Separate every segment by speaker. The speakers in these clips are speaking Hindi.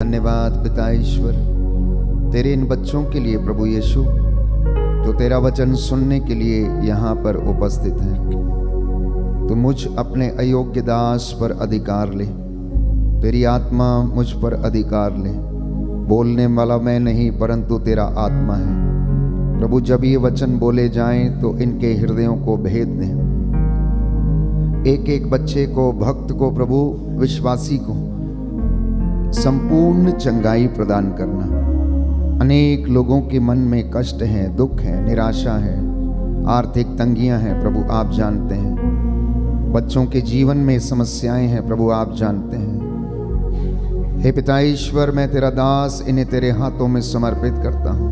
Speaker 1: धन्यवाद पिता ईश्वर तेरे इन बच्चों के लिए प्रभु यीशु जो तेरा वचन सुनने के लिए यहाँ पर उपस्थित हैं। तो मुझ अपने अयोग्य दास पर अधिकार ले, तेरी आत्मा मुझ पर अधिकार ले। बोलने वाला मैं नहीं परंतु तेरा आत्मा है। प्रभु जब ये वचन बोले जाएं तो इनके हृदयों को भेद दें। एक एक बच्चे को, भक्त को, प्रभु विश्वासी को संपूर्ण चंगाई प्रदान करना। अनेक लोगों के मन में कष्ट है, दुख है, निराशा है, आर्थिक तंगियां हैं, प्रभु आप जानते हैं। बच्चों के जीवन में समस्याएं हैं, प्रभु आप जानते हैं। हे पिता ईश्वर, मैं तेरा दास इन्हें तेरे हाथों में समर्पित करता हूं।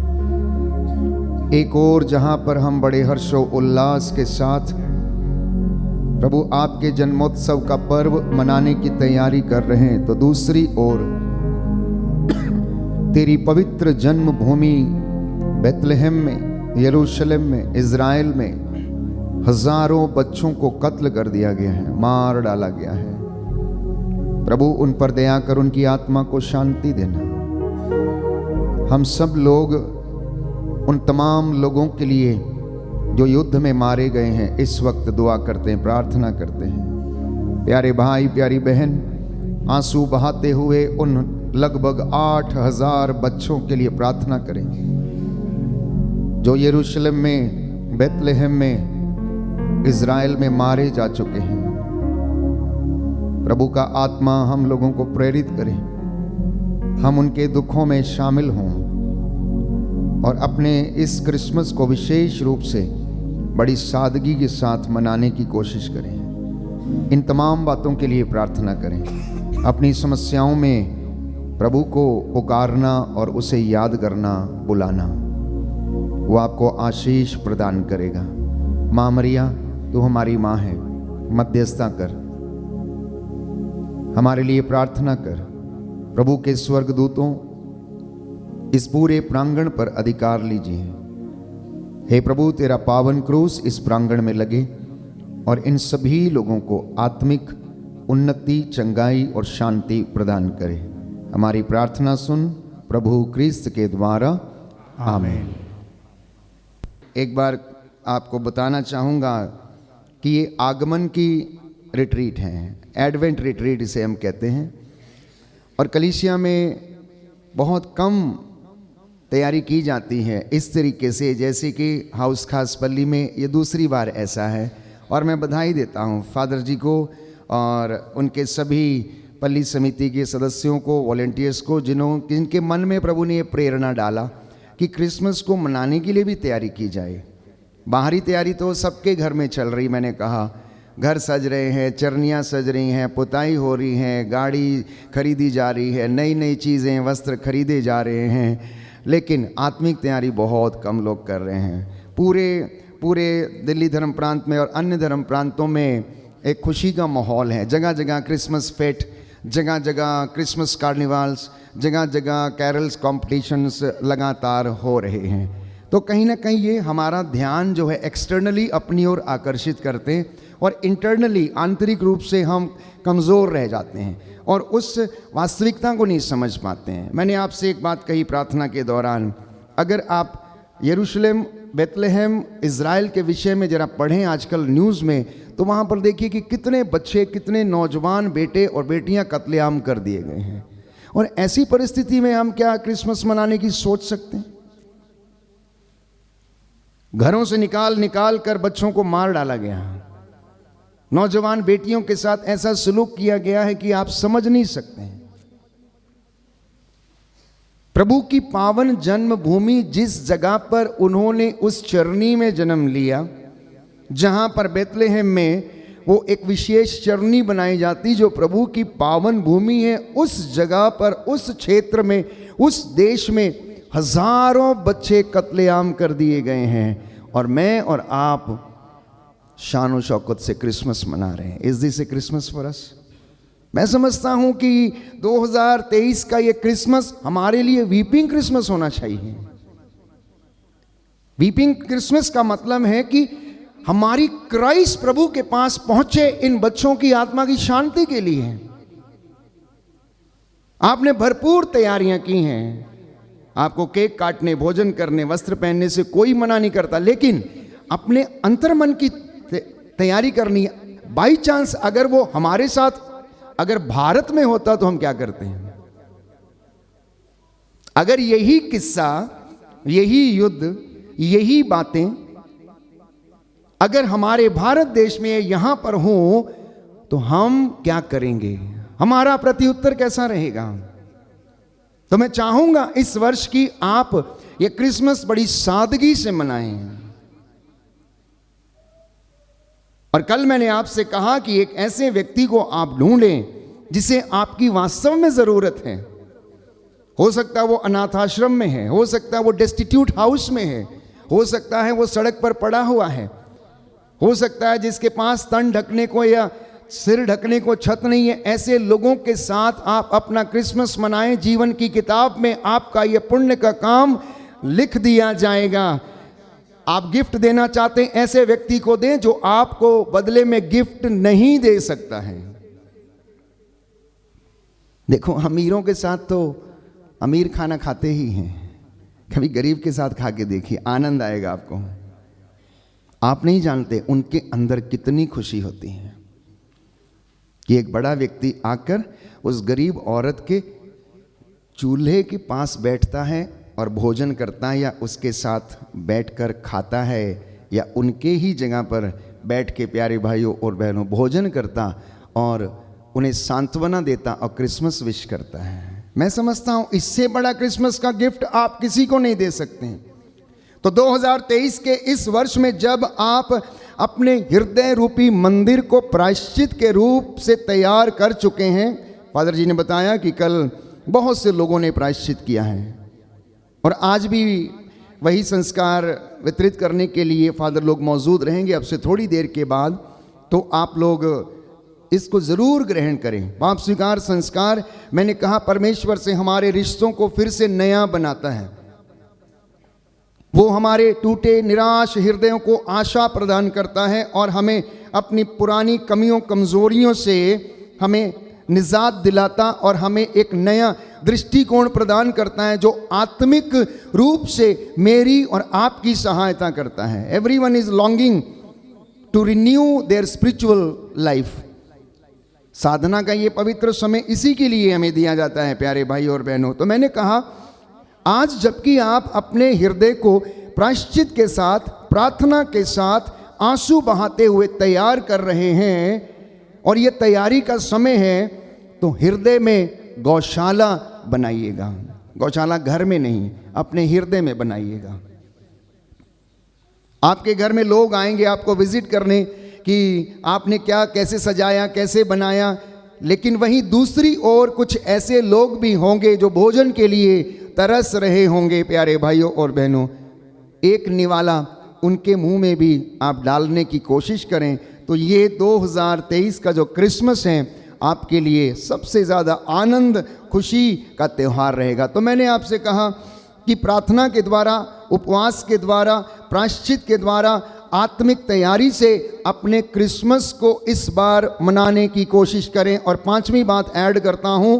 Speaker 1: एक और जहां पर हम बड़े हर्षो उल्लास के साथ प्रभु आपके जन्मोत्सव का पर्व मनाने की तैयारी कर रहे हैं, तो दूसरी ओर तेरी पवित्र जन्मभूमि बेथलेहम में, यरूशलेम में, इज़राइल में हजारों बच्चों को कत्ल कर दिया गया है, मार डाला गया है। प्रभु उन पर दया कर उनकी आत्मा को शांति देना। हम सब लोग उन तमाम लोगों के लिए जो युद्ध में मारे गए हैं इस वक्त दुआ करते हैं, प्रार्थना करते हैं। प्यारे भाई, प्यारी बहन, आंसू बहाते हुए उन लगभग 8,000 बच्चों के लिए प्रार्थना करें जो यरूशलेम में, बेथलेहम में, इज़राइल में मारे जा चुके हैं। प्रभु का आत्मा हम लोगों को प्रेरित करे, हम उनके दुखों में शामिल हों और अपने इस क्रिसमस को विशेष रूप से बड़ी सादगी के साथ मनाने की कोशिश करें। इन तमाम बातों के लिए प्रार्थना करें। अपनी समस्याओं में प्रभु को पुकारना और उसे याद करना, बुलाना, वो आपको आशीष प्रदान करेगा। माँ मरिया, तू हमारी माँ है, मध्यस्थता कर, हमारे लिए प्रार्थना कर। प्रभु के स्वर्गदूतों इस पूरे प्रांगण पर अधिकार लीजिए। हे प्रभु, तेरा पावन क्रूस इस प्रांगण में लगे और इन सभी लोगों को आत्मिक उन्नति, चंगाई और शांति प्रदान करे। हमारी प्रार्थना सुन प्रभु क्रिस्त के द्वारा, आमीन। एक बार आपको बताना चाहूँगा कि ये आगमन की रिट्रीट है, एडवेंट रिट्रीट इसे हम कहते हैं। और कलीसिया में बहुत कम तैयारी की जाती है इस तरीके से, जैसे कि हाउस खास पल्ली में ये दूसरी बार ऐसा है। और मैं बधाई देता हूँ फादर जी को और उनके सभी पल्ली समिति के सदस्यों को, वॉलेंटियर्स को, जिनके मन में प्रभु ने ये प्रेरणा डाला कि क्रिसमस को मनाने के लिए भी तैयारी की जाए। बाहरी तैयारी तो सबके घर में चल रही, मैंने कहा घर सज रहे हैं, चरनियाँ सज रही हैं, पुताई हो रही हैं, गाड़ी खरीदी जा रही है, नई नई चीज़ें, वस्त्र खरीदे जा रहे हैं, लेकिन आत्मिक तैयारी बहुत कम लोग कर रहे हैं। पूरे दिल्ली धर्म प्रांत में और अन्य धर्म प्रांतों में एक खुशी का माहौल है। जगह जगह क्रिसमस फेट, जगह जगह क्रिसमस कार्निवाल्स, जगह जगह कैरल्स कॉम्पिटिशन्स लगातार हो रहे हैं। तो कहीं ना कहीं ये हमारा ध्यान जो है एक्सटर्नली अपनी ओर आकर्षित करते हैं और इंटरनली, आंतरिक रूप से हम कमज़ोर रह जाते हैं और उस वास्तविकता को नहीं समझ पाते हैं। मैंने आपसे एक बात कही प्रार्थना के दौरान, अगर आप यरूशलेम, बेथलेहम, इज़राइल के विषय में ज़रा पढ़ें आजकल न्यूज़ में, तो वहाँ पर देखिए कि कितने बच्चे, कितने नौजवान बेटे और बेटियाँ कत्लेआम कर दिए गए हैं। और ऐसी परिस्थिति में हम क्या क्रिसमस मनाने की सोच सकते हैं? घरों से निकाल कर बच्चों को मार डाला गया, नौजवान बेटियों के साथ ऐसा सलूक किया गया है कि आप समझ नहीं सकते हैं। प्रभु की पावन जन्मभूमि, जिस जगह पर उन्होंने उस चरनी में जन्म लिया, जहां पर बेथलेहम में वो एक विशेष चरनी बनाई जाती जो प्रभु की पावन भूमि है, उस जगह पर, उस क्षेत्र में, उस देश में हजारों बच्चे कत्लेआम कर दिए गए हैं। और मैं और आप शान शौकत से क्रिसमस मना रहे हैं। Is this A Christmas for us? मैं समझता हूं कि 2023 का ये क्रिसमस हमारे लिए वीपिंग क्रिसमस होना चाहिए। वीपिंग क्रिसमस का मतलब है कि हमारी क्राइस्ट प्रभु के पास पहुंचे इन बच्चों की आत्मा की शांति के लिए। आपने भरपूर तैयारियां की हैं, आपको केक काटने, भोजन करने, वस्त्र पहनने से कोई मना नहीं करता, लेकिन अपने अंतर्मन की तैयारी करनी है। बाई चांस अगर वो हमारे साथ अगर भारत में होता तो हम क्या करते हैं? अगर यही किस्सा, यही युद्ध, यही बातें अगर हमारे भारत देश में यहां पर हो तो हम क्या करेंगे? हमारा प्रत्युत्तर कैसा रहेगा? तो मैं चाहूंगा इस वर्ष की आप ये क्रिसमस बड़ी सादगी से मनाएं। और कल मैंने आपसे कहा कि एक ऐसे व्यक्ति को आप ढूंढें जिसे आपकी वास्तव में जरूरत है। हो सकता है वो अनाथ आश्रम में है, हो सकता है वो डेस्टिट्यूट हाउस में है, हो सकता है वो सड़क पर पड़ा हुआ है, हो सकता है जिसके पास तन ढकने को या सिर ढकने को छत नहीं है। ऐसे लोगों के साथ आप अपना क्रिसमस मनाएं। जीवन की किताब में आपका यह पुण्य का काम लिख दिया जाएगा। आप गिफ्ट देना चाहते हैं, ऐसे व्यक्ति को दें जो आपको बदले में गिफ्ट नहीं दे सकता है। देखो, अमीरों के साथ तो अमीर खाना खाते ही हैं, कभी गरीब के साथ खा के देखिए, आनंद आएगा आपको। आप नहीं जानते उनके अंदर कितनी खुशी होती है कि एक बड़ा व्यक्ति आकर उस गरीब औरत के चूल्हे के पास बैठता है और भोजन करता है, या उसके साथ बैठकर खाता है, या उनके ही जगह पर बैठ के प्यारे भाइयों और बहनों भोजन करता और उन्हें सांत्वना देता और क्रिसमस विश करता है। मैं समझता हूं इससे बड़ा क्रिसमस का गिफ्ट आप किसी को नहीं दे सकते हैं। तो 2023 के इस वर्ष में जब आप अपने हृदय रूपी मंदिर को प्रायश्चित के रूप से तैयार कर चुके हैं, फादर जी ने बताया कि कल बहुत से लोगों ने प्रायश्चित किया है और आज भी वही संस्कार वितरित करने के लिए फादर लोग मौजूद रहेंगे अब से थोड़ी देर के बाद। तो आप लोग इसको ज़रूर ग्रहण करें। पाप स्वीकार संस्कार, मैंने कहा, परमेश्वर से हमारे रिश्तों को फिर से नया बनाता है। वो हमारे टूटे निराश हृदयों को आशा प्रदान करता है और हमें अपनी पुरानी कमियों कमज़ोरियों से हमें निजात दिलाता और हमें एक नया दृष्टिकोण प्रदान करता है जो आत्मिक रूप से मेरी और आपकी सहायता करता है। Everyone is longing to renew their spiritual life. साधना का ये पवित्र समय इसी के लिए हमें दिया जाता है प्यारे भाई और बहनों। तो मैंने कहा, आज जबकि आप अपने हृदय को प्रायश्चित के साथ, प्रार्थना के साथ आंसू बहाते हुए तैयार कर रहे हैं और ये तैयारी का समय है, तो हृदय में गौशाला बनाइएगा। गौशाला घर में नहीं, अपने हृदय में बनाइएगा। आपके घर में लोग आएंगे आपको विजिट करने कि आपने क्या कैसे सजाया, कैसे बनाया, लेकिन वहीं दूसरी ओर कुछ ऐसे लोग भी होंगे जो भोजन के लिए तरस रहे होंगे। प्यारे भाइयों और बहनों, एक निवाला उनके मुंह में भी आप डालने की कोशिश करें। तो ये 2023 का जो क्रिसमस है आपके लिए सबसे ज़्यादा आनंद, खुशी का त्यौहार रहेगा। तो मैंने आपसे कहा कि प्रार्थना के द्वारा, उपवास के द्वारा, प्रायश्चित के द्वारा, आत्मिक तैयारी से अपने क्रिसमस को इस बार मनाने की कोशिश करें। और पांचवी बात ऐड करता हूं,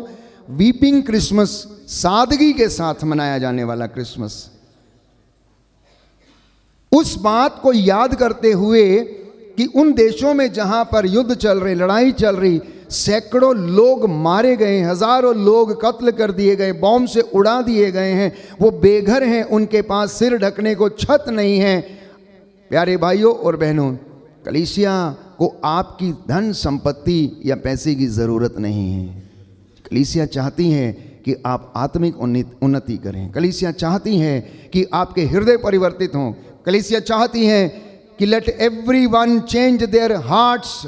Speaker 1: वीपिंग क्रिसमस, सादगी के साथ मनाया जाने वाला क्रिसमस। उस बात को याद करते हुए कि उन देशों में जहां पर युद्ध चल रहे, लड़ाई चल रही, सैकड़ों लोग मारे गए, हजारों लोग कत्ल कर दिए गए, बॉम्ब से उड़ा दिए गए हैं, वो बेघर हैं, उनके पास सिर ढकने को छत नहीं है। प्यारे भाइयों और बहनों, कलीसिया को आपकी धन संपत्ति या पैसे की ज़रूरत नहीं है। कलीसिया चाहती है कि आप आत्मिक उन्नति करें। कलीसिया चाहती है कि आपके हृदय परिवर्तित हों। कलीसिया चाहती है कि let everyone change their hearts.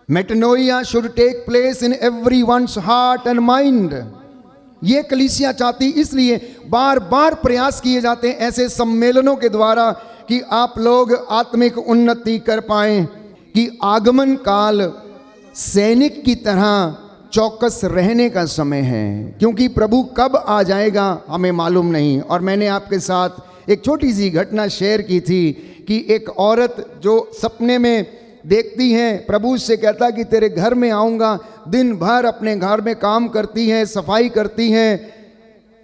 Speaker 1: Metanoia should take place in everyone's heart and mind. ये कलीसिया चाहती, इसलिए बार बार प्रयास किए जाते हैं ऐसे सम्मेलनों के द्वारा कि आप लोग आत्मिक उन्नति कर पाएं, कि आगमन काल सैनिक की तरह चौकस रहने का समय है, क्योंकि प्रभु कब आ जाएगा हमें मालूम नहीं। और मैंने आपके साथ एक छोटी सी घटना शेयर की थी कि एक औरत जो सपने में देखती हैं, प्रभु से कहता कि तेरे घर में आऊँगा, दिन भर अपने घर में काम करती हैं, सफाई करती हैं।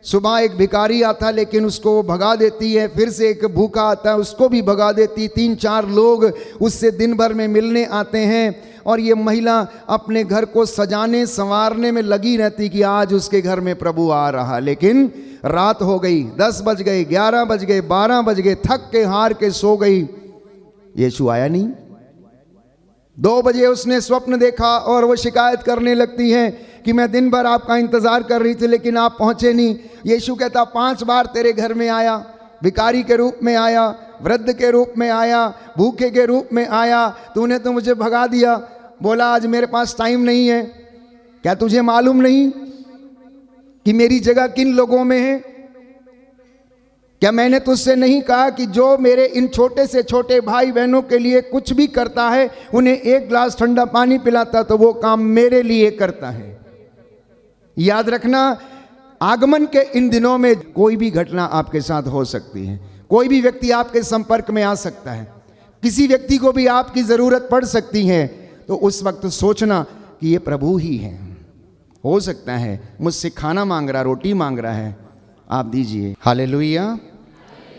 Speaker 1: सुबह एक भिखारी आता लेकिन उसको वो भगा देती है, फिर से एक भूखा आता है उसको भी भगा देती। 3-4 लोग उससे दिन भर में मिलने आते हैं और ये महिला अपने घर को सजाने संवारने में लगी रहती कि आज उसके घर में प्रभु आ रहा। लेकिन रात हो गई, 10 बज गए, 11 बज गए, 12 बज गए, थक के हार के सो गई, यीशु आया नहीं। 2 बजे उसने स्वप्न देखा और वो शिकायत करने लगती है कि मैं दिन भर आपका इंतजार कर रही थी लेकिन आप पहुंचे नहीं। यीशु कहता 5 बार तेरे घर में आया, भिखारी के रूप में आया, वृद्ध के रूप में आया, भूखे के रूप में आया, तूने तो मुझे भगा दिया। बोला आज मेरे पास टाइम नहीं है। क्या तुझे मालूम नहीं कि मेरी जगह किन लोगों में है? क्या मैंने तुझसे नहीं कहा कि जो मेरे इन छोटे से छोटे भाई बहनों के लिए कुछ भी करता है, उन्हें 1 गिलास ठंडा पानी पिलाता, तो वो काम मेरे लिए करता है। याद रखना, आगमन के इन दिनों में कोई भी घटना आपके साथ हो सकती है, कोई भी व्यक्ति आपके संपर्क में आ सकता है, किसी व्यक्ति को भी आपकी ज़रूरत पड़ सकती है। तो उस वक्त सोचना कि ये प्रभु ही है। हो सकता है मुझसे खाना मांग रहा, रोटी मांग रहा है, आप दीजिए। हालेलुया,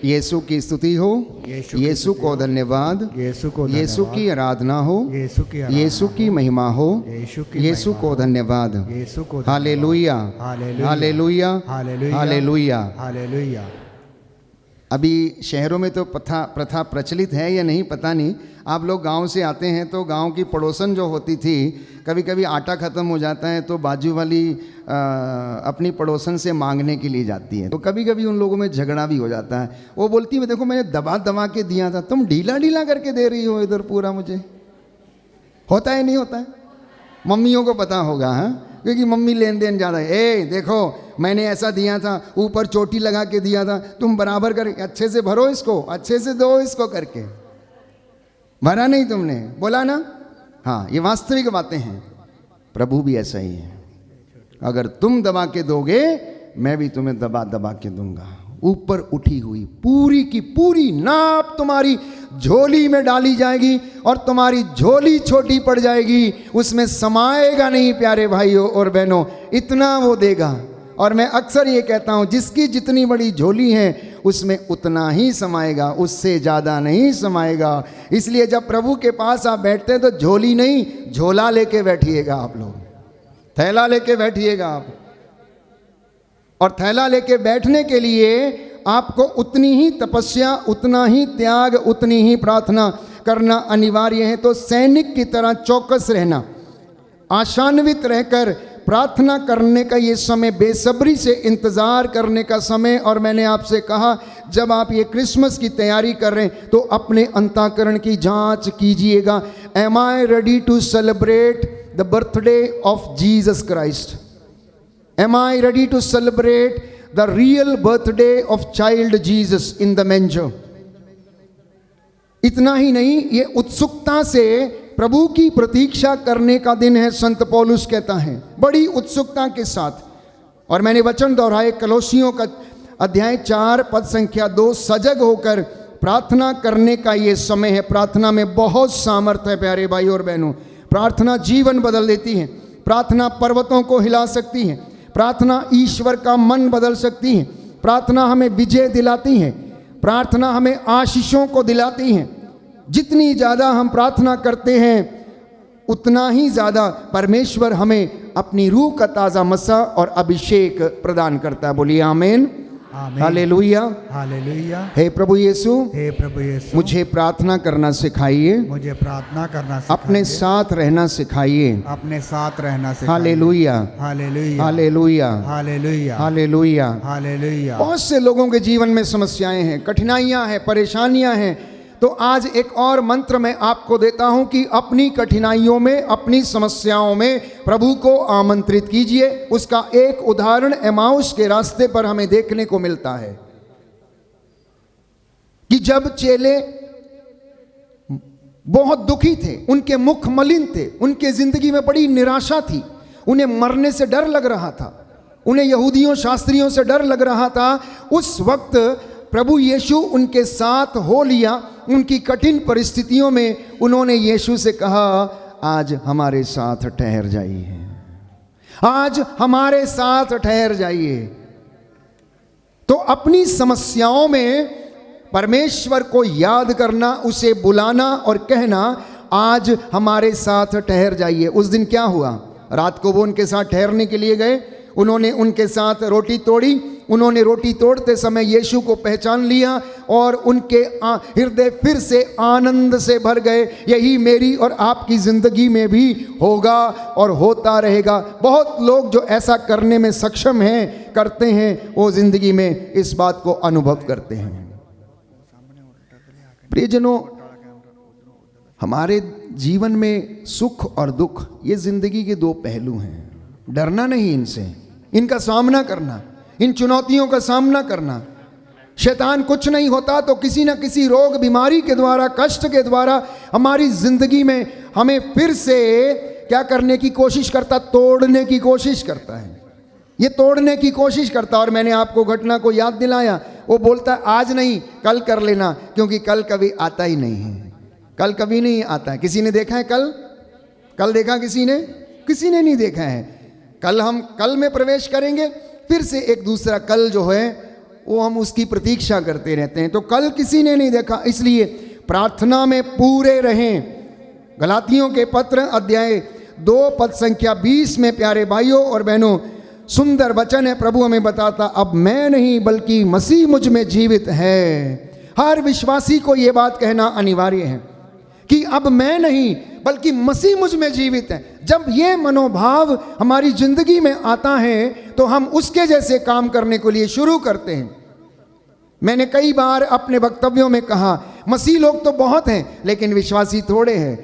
Speaker 1: यीशु की स्तुति हो, यीशु को धन्यवाद, यीशु की आराधना हो, यीशु की महिमा हो, यीशु को धन्यवाद। Hallelujah, hallelujah, hallelujah. अभी शहरों में तो प्रथा प्रचलित है या नहीं पता नहीं। आप लोग गांव से आते हैं तो गांव की पड़ोसन जो होती थी, कभी कभी आटा ख़त्म हो जाता है तो बाजू वाली अपनी पड़ोसन से मांगने के लिए जाती है। तो कभी कभी उन लोगों में झगड़ा भी हो जाता है। वो बोलती है देखो मैंने दबा दबा के दिया था, तुम ढीला ढीला करके दे रही हो इधर पूरा मुझे। होता है नहीं होता है? मम्मियों को पता होगा, हाँ, क्योंकि मम्मी लेन देन ज़्यादा है। ए देखो मैंने ऐसा दिया था, ऊपर चोटी लगा के दिया था, तुम बराबर कर, अच्छे से भरो इसको, अच्छे से दो इसको करके। भरा नहीं तुमने, बोला ना। हाँ, ये वास्तविक बातें हैं। प्रभु भी ऐसा ही है, अगर तुम दबा के दोगे मैं भी तुम्हें दबा दबा के दूंगा। ऊपर उठी हुई पूरी की पूरी नाप तुम्हारी झोली में डाली जाएगी और तुम्हारी झोली छोटी पड़ जाएगी, उसमें समाएगा नहीं प्यारे भाइयों और बहनों, इतना वो देगा। और मैं अक्सर ये कहता हूँ, जिसकी जितनी बड़ी झोली है उसमें उतना ही समाएगा, उससे ज़्यादा नहीं समाएगा। इसलिए जब प्रभु के पास आप बैठते हैं तो झोली नहीं, झोला लेके बैठिएगा। आप लोग थैला लेके बैठिएगा आप। और थैला लेके बैठने के लिए आपको उतनी ही तपस्या, उतना ही त्याग, उतनी ही प्रार्थना करना अनिवार्य है। तो सैनिक की तरह चौकस रहना, आशान्वित रहकर प्रार्थना करने का ये समय, बेसब्री से इंतज़ार करने का समय। और मैंने आपसे कहा जब आप ये क्रिसमस की तैयारी कर रहे हैं तो अपने अंतःकरण की जांच कीजिएगा। Am I ready to celebrate the birthday of Jesus Christ? Am I ready to celebrate the real birthday of child Jesus in the manger? इतना ही नहीं, ये उत्सुकता से प्रभु की प्रतीक्षा करने का दिन है। संत पौलुस कहता है बड़ी उत्सुकता के साथ। और मैंने वचन दोहराए, कलोसियों का अध्याय 4 पद संख्या 2, सजग होकर प्रार्थना करने का ये समय है। प्रार्थना में बहुत सामर्थ्य है प्यारे भाई और बहनों। प्रार्थना जीवन बदल देती है, प्रार्थना पर्वतों को हिला सकती है, प्रार्थना ईश्वर का मन बदल सकती है, प्रार्थना हमें विजय दिलाती है, प्रार्थना हमें आशीषों को दिलाती है। जितनी ज़्यादा हम प्रार्थना करते हैं उतना ही ज़्यादा परमेश्वर हमें अपनी रूह का ताज़ा मसा और अभिषेक प्रदान करता है। बोलिए आमीन, हालेलुया, हालेलुया। हे प्रभु यीशु, हे प्रभु यीशु, मुझे प्रार्थना करना सिखाइए, मुझे प्रार्थना करना सिखाइए, अपने साथ रहना सिखाइए, अपने साथ रहना सिखाइए। Hallelujah, hallelujah, hallelujah, hallelujah, hallelujah, hallelujah. बहुत से लोगों के जीवन में समस्याएं हैं, कठिनाइयां हैं, परेशानियां हैं। तो आज एक और मंत्र मैं आपको देता हूं कि अपनी कठिनाइयों में, अपनी समस्याओं में प्रभु को आमंत्रित कीजिए। उसका एक उदाहरण एमाउस के रास्ते पर हमें देखने को मिलता है कि जब चेले बहुत दुखी थे, उनके मुख मलिन थे, उनके जिंदगी में बड़ी निराशा थी, उन्हें मरने से डर लग रहा था, उन्हें यहूदियों शास्त्रियों से डर लग रहा था। उस वक्त प्रभु यीशु उनके साथ हो लिया। उनकी कठिन परिस्थितियों में उन्होंने यीशु से कहा, आज हमारे साथ ठहर जाइए, आज हमारे साथ ठहर जाइए। तो अपनी समस्याओं में परमेश्वर को याद करना, उसे बुलाना और कहना, आज हमारे साथ ठहर जाइए। उस दिन क्या हुआ? रात को वो उनके साथ ठहरने के लिए गए, उन्होंने उनके साथ रोटी तोड़ी। उन्होंने रोटी तोड़ते समय यीशु को पहचान लिया और उनके हृदय फिर से आनंद से भर गए। यही मेरी और आपकी ज़िंदगी में भी होगा और होता रहेगा। बहुत लोग जो ऐसा करने में सक्षम हैं, करते हैं, वो ज़िंदगी में इस बात को अनुभव करते हैं। प्रियजनों, हमारे जीवन में सुख और दुख, ये ज़िंदगी के दो पहलू हैं। डरना नहीं इनसे, इनका सामना करना, इन चुनौतियों का सामना करना। शैतान कुछ नहीं होता तो किसी न किसी रोग बीमारी के द्वारा, कष्ट के द्वारा हमारी ज़िंदगी में हमें फिर से क्या करने की कोशिश करता? तोड़ने की कोशिश करता है। ये तोड़ने की कोशिश करता। और मैंने आपको घटना को याद दिलाया। वो बोलता है आज नहीं, कल कर लेना, क्योंकि कल कभी आता ही नहीं है। कल कभी नहीं आता है। किसी ने देखा है कल? कल देखा किसी ने? किसी ने नहीं देखा है। कल हम कल में प्रवेश करेंगे, फिर से एक दूसरा कल जो है वो हम उसकी प्रतीक्षा करते रहते हैं। तो कल किसी ने नहीं देखा, इसलिए प्रार्थना में पूरे रहें। गलातियों के पत्र अध्याय 2 पद संख्या 20 में प्यारे भाइयों और बहनों सुंदर वचन है। प्रभु हमें बताता, अब मैं नहीं बल्कि मसीह मुझ में जीवित है। हर विश्वासी को ये बात कहना अनिवार्य है कि अब मैं नहीं बल्कि मसीह मुझ में जीवित है। जब ये मनोभाव हमारी जिंदगी में आता है तो हम उसके जैसे काम करने के लिए शुरू करते हैं। मैंने कई बार अपने वक्तव्यों में कहा, मसीह लोग तो बहुत हैं लेकिन विश्वासी थोड़े हैं।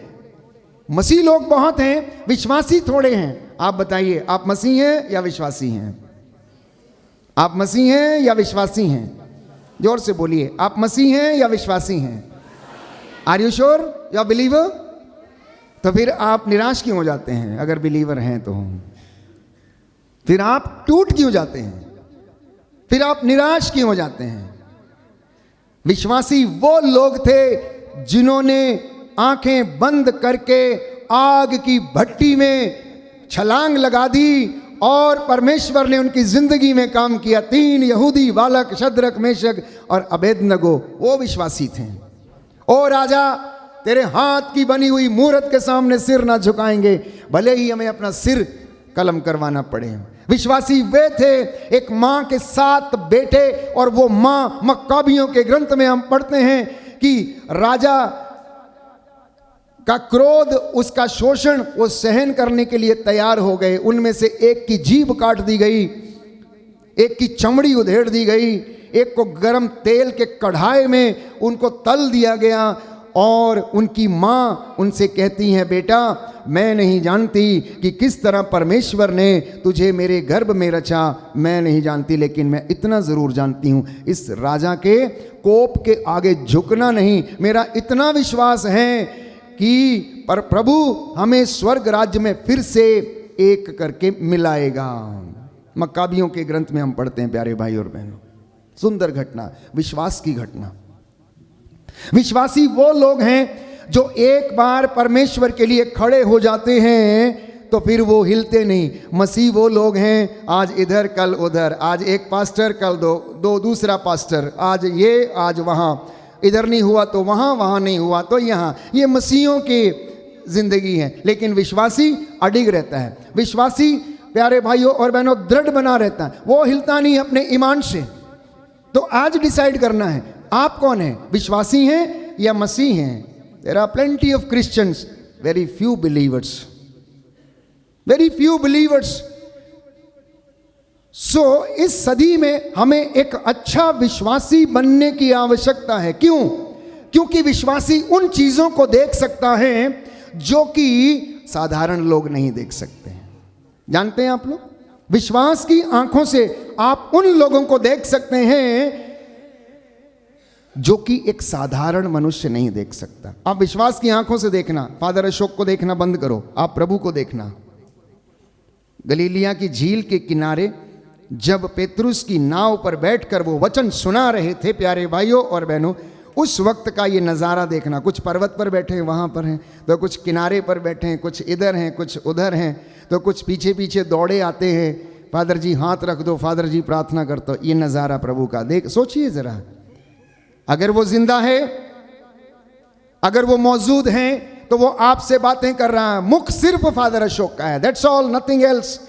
Speaker 1: मसीह लोग बहुत हैं, विश्वासी थोड़े हैं। आप बताइए, आप मसीह हैं या विश्वासी हैं? आप मसीह हैं या विश्वासी हैं? जोर से बोलिए, आप मसीह हैं या विश्वासी हैं? Are you sure you are believer? तो फिर आप निराश क्यों हो जाते हैं? अगर बिलीवर हैं तो फिर आप टूट क्यों जाते हैं? फिर आप निराश क्यों हो जाते हैं? विश्वासी वो लोग थे जिन्होंने आंखें बंद करके आग की भट्टी में छलांग लगा दी और परमेश्वर ने उनकी जिंदगी में काम किया। 3 यहूदी बालक शद्रक, मेशक और अबेदनगो, वो विश्वासी थे। ओ राजा, तेरे हाथ की बनी हुई मूर्त के सामने सिर ना झुकाएंगे, भले ही हमें अपना सिर कलम करवाना पड़े। विश्वासी वे थे, एक मां के 7 बेटे, और वो मां मक्काबियों के ग्रंथ में हम पढ़ते हैं कि राजा का क्रोध, उसका शोषण वो सहन करने के लिए तैयार हो गए। उनमें से एक की जीभ काट दी गई, एक की चमड़ी उधेड़ दी गई, एक को गर्म तेल के कढ़ाई में उनको तल दिया गया। और उनकी माँ उनसे कहती हैं, बेटा मैं नहीं जानती कि किस तरह परमेश्वर ने तुझे मेरे गर्भ में रचा, मैं नहीं जानती, लेकिन मैं इतना ज़रूर जानती हूँ, इस राजा के कोप के आगे झुकना नहीं। मेरा इतना विश्वास है कि पर प्रभु हमें स्वर्ग राज्य में फिर से एक करके मिलाएगा। मक्काबियों के ग्रंथ में हम पढ़ते हैं प्यारे भाई और बहनों, सुंदर घटना, विश्वास की घटना। विश्वासी वो लोग हैं जो एक बार परमेश्वर के लिए खड़े हो जाते हैं तो फिर वो हिलते नहीं। मसीह वो लोग हैं, आज इधर कल उधर, आज एक पास्टर कल दो दूसरा पास्टर, आज ये आज वहाँ, इधर नहीं हुआ तो वहाँ, वहाँ नहीं हुआ तो यहाँ। ये मसीहों की जिंदगी है। लेकिन विश्वासी अडिग रहता है। विश्वासी प्यारे भाइयों और बहनों दृढ़ बना रहता है, वो हिलता नहीं अपने ईमान से। तो आज डिसाइड करना है आप कौन है, विश्वासी हैं या मसीह हैं। There are plenty of Christians, very few believers, very few believers. So इस सदी में हमें एक अच्छा विश्वासी बनने की आवश्यकता है। क्यों? क्योंकि विश्वासी उन चीजों को देख सकता है जो कि साधारण लोग नहीं देख सकते हैं। जानते हैं आप लोग, विश्वास की आंखों से आप उन लोगों को देख सकते हैं जो कि एक साधारण मनुष्य नहीं देख सकता। आप विश्वास की आंखों से देखना, फादर अशोक को देखना बंद करो, आप प्रभु को देखना। गलीलिया की झील के किनारे जब पेतरुस की नाव पर बैठकर वो वचन सुना रहे थे, प्यारे भाइयों और बहनों, उस वक्त का ये नज़ारा देखना। कुछ पर्वत पर बैठे हैं, वहाँ पर हैं, तो कुछ किनारे पर बैठे हैं, कुछ इधर हैं, कुछ उधर हैं, तो कुछ पीछे पीछे दौड़े आते हैं, फादर जी हाथ रख दो, फादर जी प्रार्थना कर दो। ये नज़ारा प्रभु का देख, सोचिए ज़रा, अगर वो जिंदा है, अगर वो मौजूद हैं, तो वो आपसे बातें कर रहा है। मुख सिर्फ फादर अशोक का है, दैट्स ऑल, नथिंग एल्स,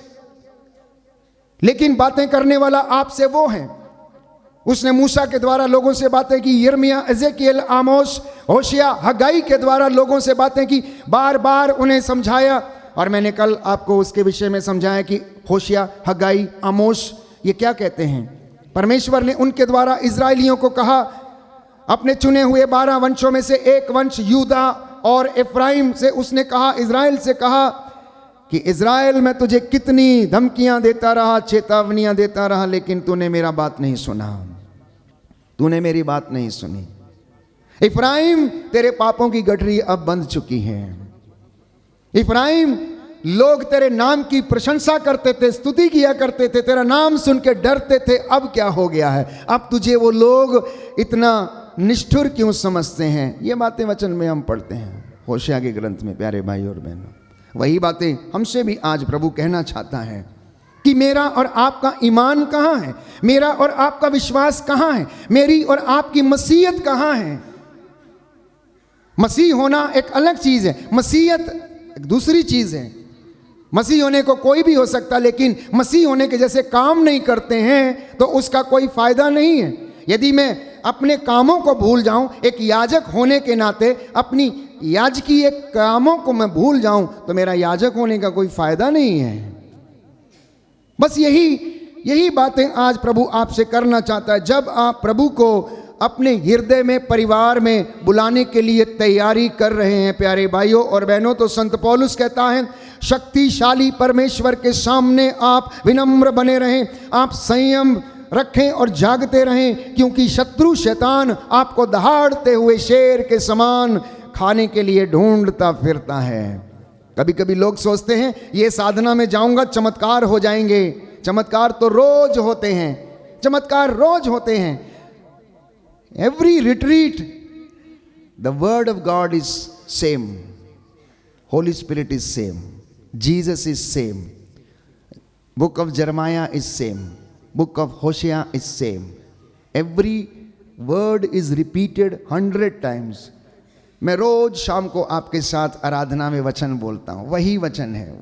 Speaker 1: लेकिन बातें करने वाला आपसे वो है। उसने मूसा के द्वारा लोगों से बातें की, यिर्मयाह, एजेकिएल, आमोस, होशिया, हगाई के द्वारा लोगों से बातें की, बार बार उन्हें समझाया। और मैंने कल आपको उसके विषय में समझाया कि होशिया, हगाई, आमोस ये क्या कहते हैं। परमेश्वर ने उनके द्वारा इजराइलियों को कहा, अपने चुने हुए 12 वंशों में से एक वंश यूदा और इफ्राइम से उसने कहा, इजराइल से कहा कि इजराइल, मैं तुझे कितनी धमकियां देता रहा, चेतावनियां देता रहा, लेकिन तूने मेरा बात नहीं सुना, तूने मेरी बात नहीं सुनी। इफ्राइम, तेरे पापों की गठरी अब बंध चुकी है। इफ्राइम, लोग तेरे नाम की प्रशंसा करते थे, स्तुति किया करते थे, तेरा नाम सुन के डरते थे, अब क्या हो गया है? अब तुझे वो लोग इतना निष्ठुर क्यों समझते हैं? ये बातें वचन में हम पढ़ते हैं, होशिया के ग्रंथ में, प्यारे भाई और बहनों। वही बातें हमसे भी आज प्रभु कहना चाहता है कि मेरा और आपका ईमान कहाँ है, मेरा और आपका विश्वास कहाँ है, मेरी और आपकी मसीहत कहाँ है। मसीह होना एक अलग चीज है, मसीहत एक दूसरी चीज है। मसीह होने को कोई भी हो सकता, लेकिन मसीह होने के जैसे काम नहीं करते हैं तो उसका कोई फायदा नहीं है। यदि मैं अपने कामों को भूल जाऊं, एक याजक होने के नाते अपनी याजकी एक कामों को मैं भूल जाऊं, तो मेरा याजक होने का कोई फायदा नहीं है। बस यही बातें आज प्रभु आपसे करना चाहता है। जब आप प्रभु को अपने हृदय में, परिवार में बुलाने के लिए तैयारी कर रहे हैं, प्यारे भाइयों और बहनों, तो संत पौलुस कहता है, शक्तिशाली परमेश्वर के सामने आप विनम्र बने रहें, आप संयम रखें और जागते रहें, क्योंकि शत्रु शैतान आपको दहाड़ते हुए शेर के समान खाने के लिए ढूंढता फिरता है। कभी कभी लोग सोचते हैं ये साधना में जाऊंगा चमत्कार हो जाएंगे। चमत्कार तो रोज होते हैं, चमत्कार रोज होते हैं। Every retreat the word of God is same, Holy Spirit is same, Jesus is same, book of Jeremiah is same, book of Hosea is same. Every word is repeated 100 times. मैं रोज शाम को आपके साथ आराधना में वचन बोलता हूँ, वही वचन है,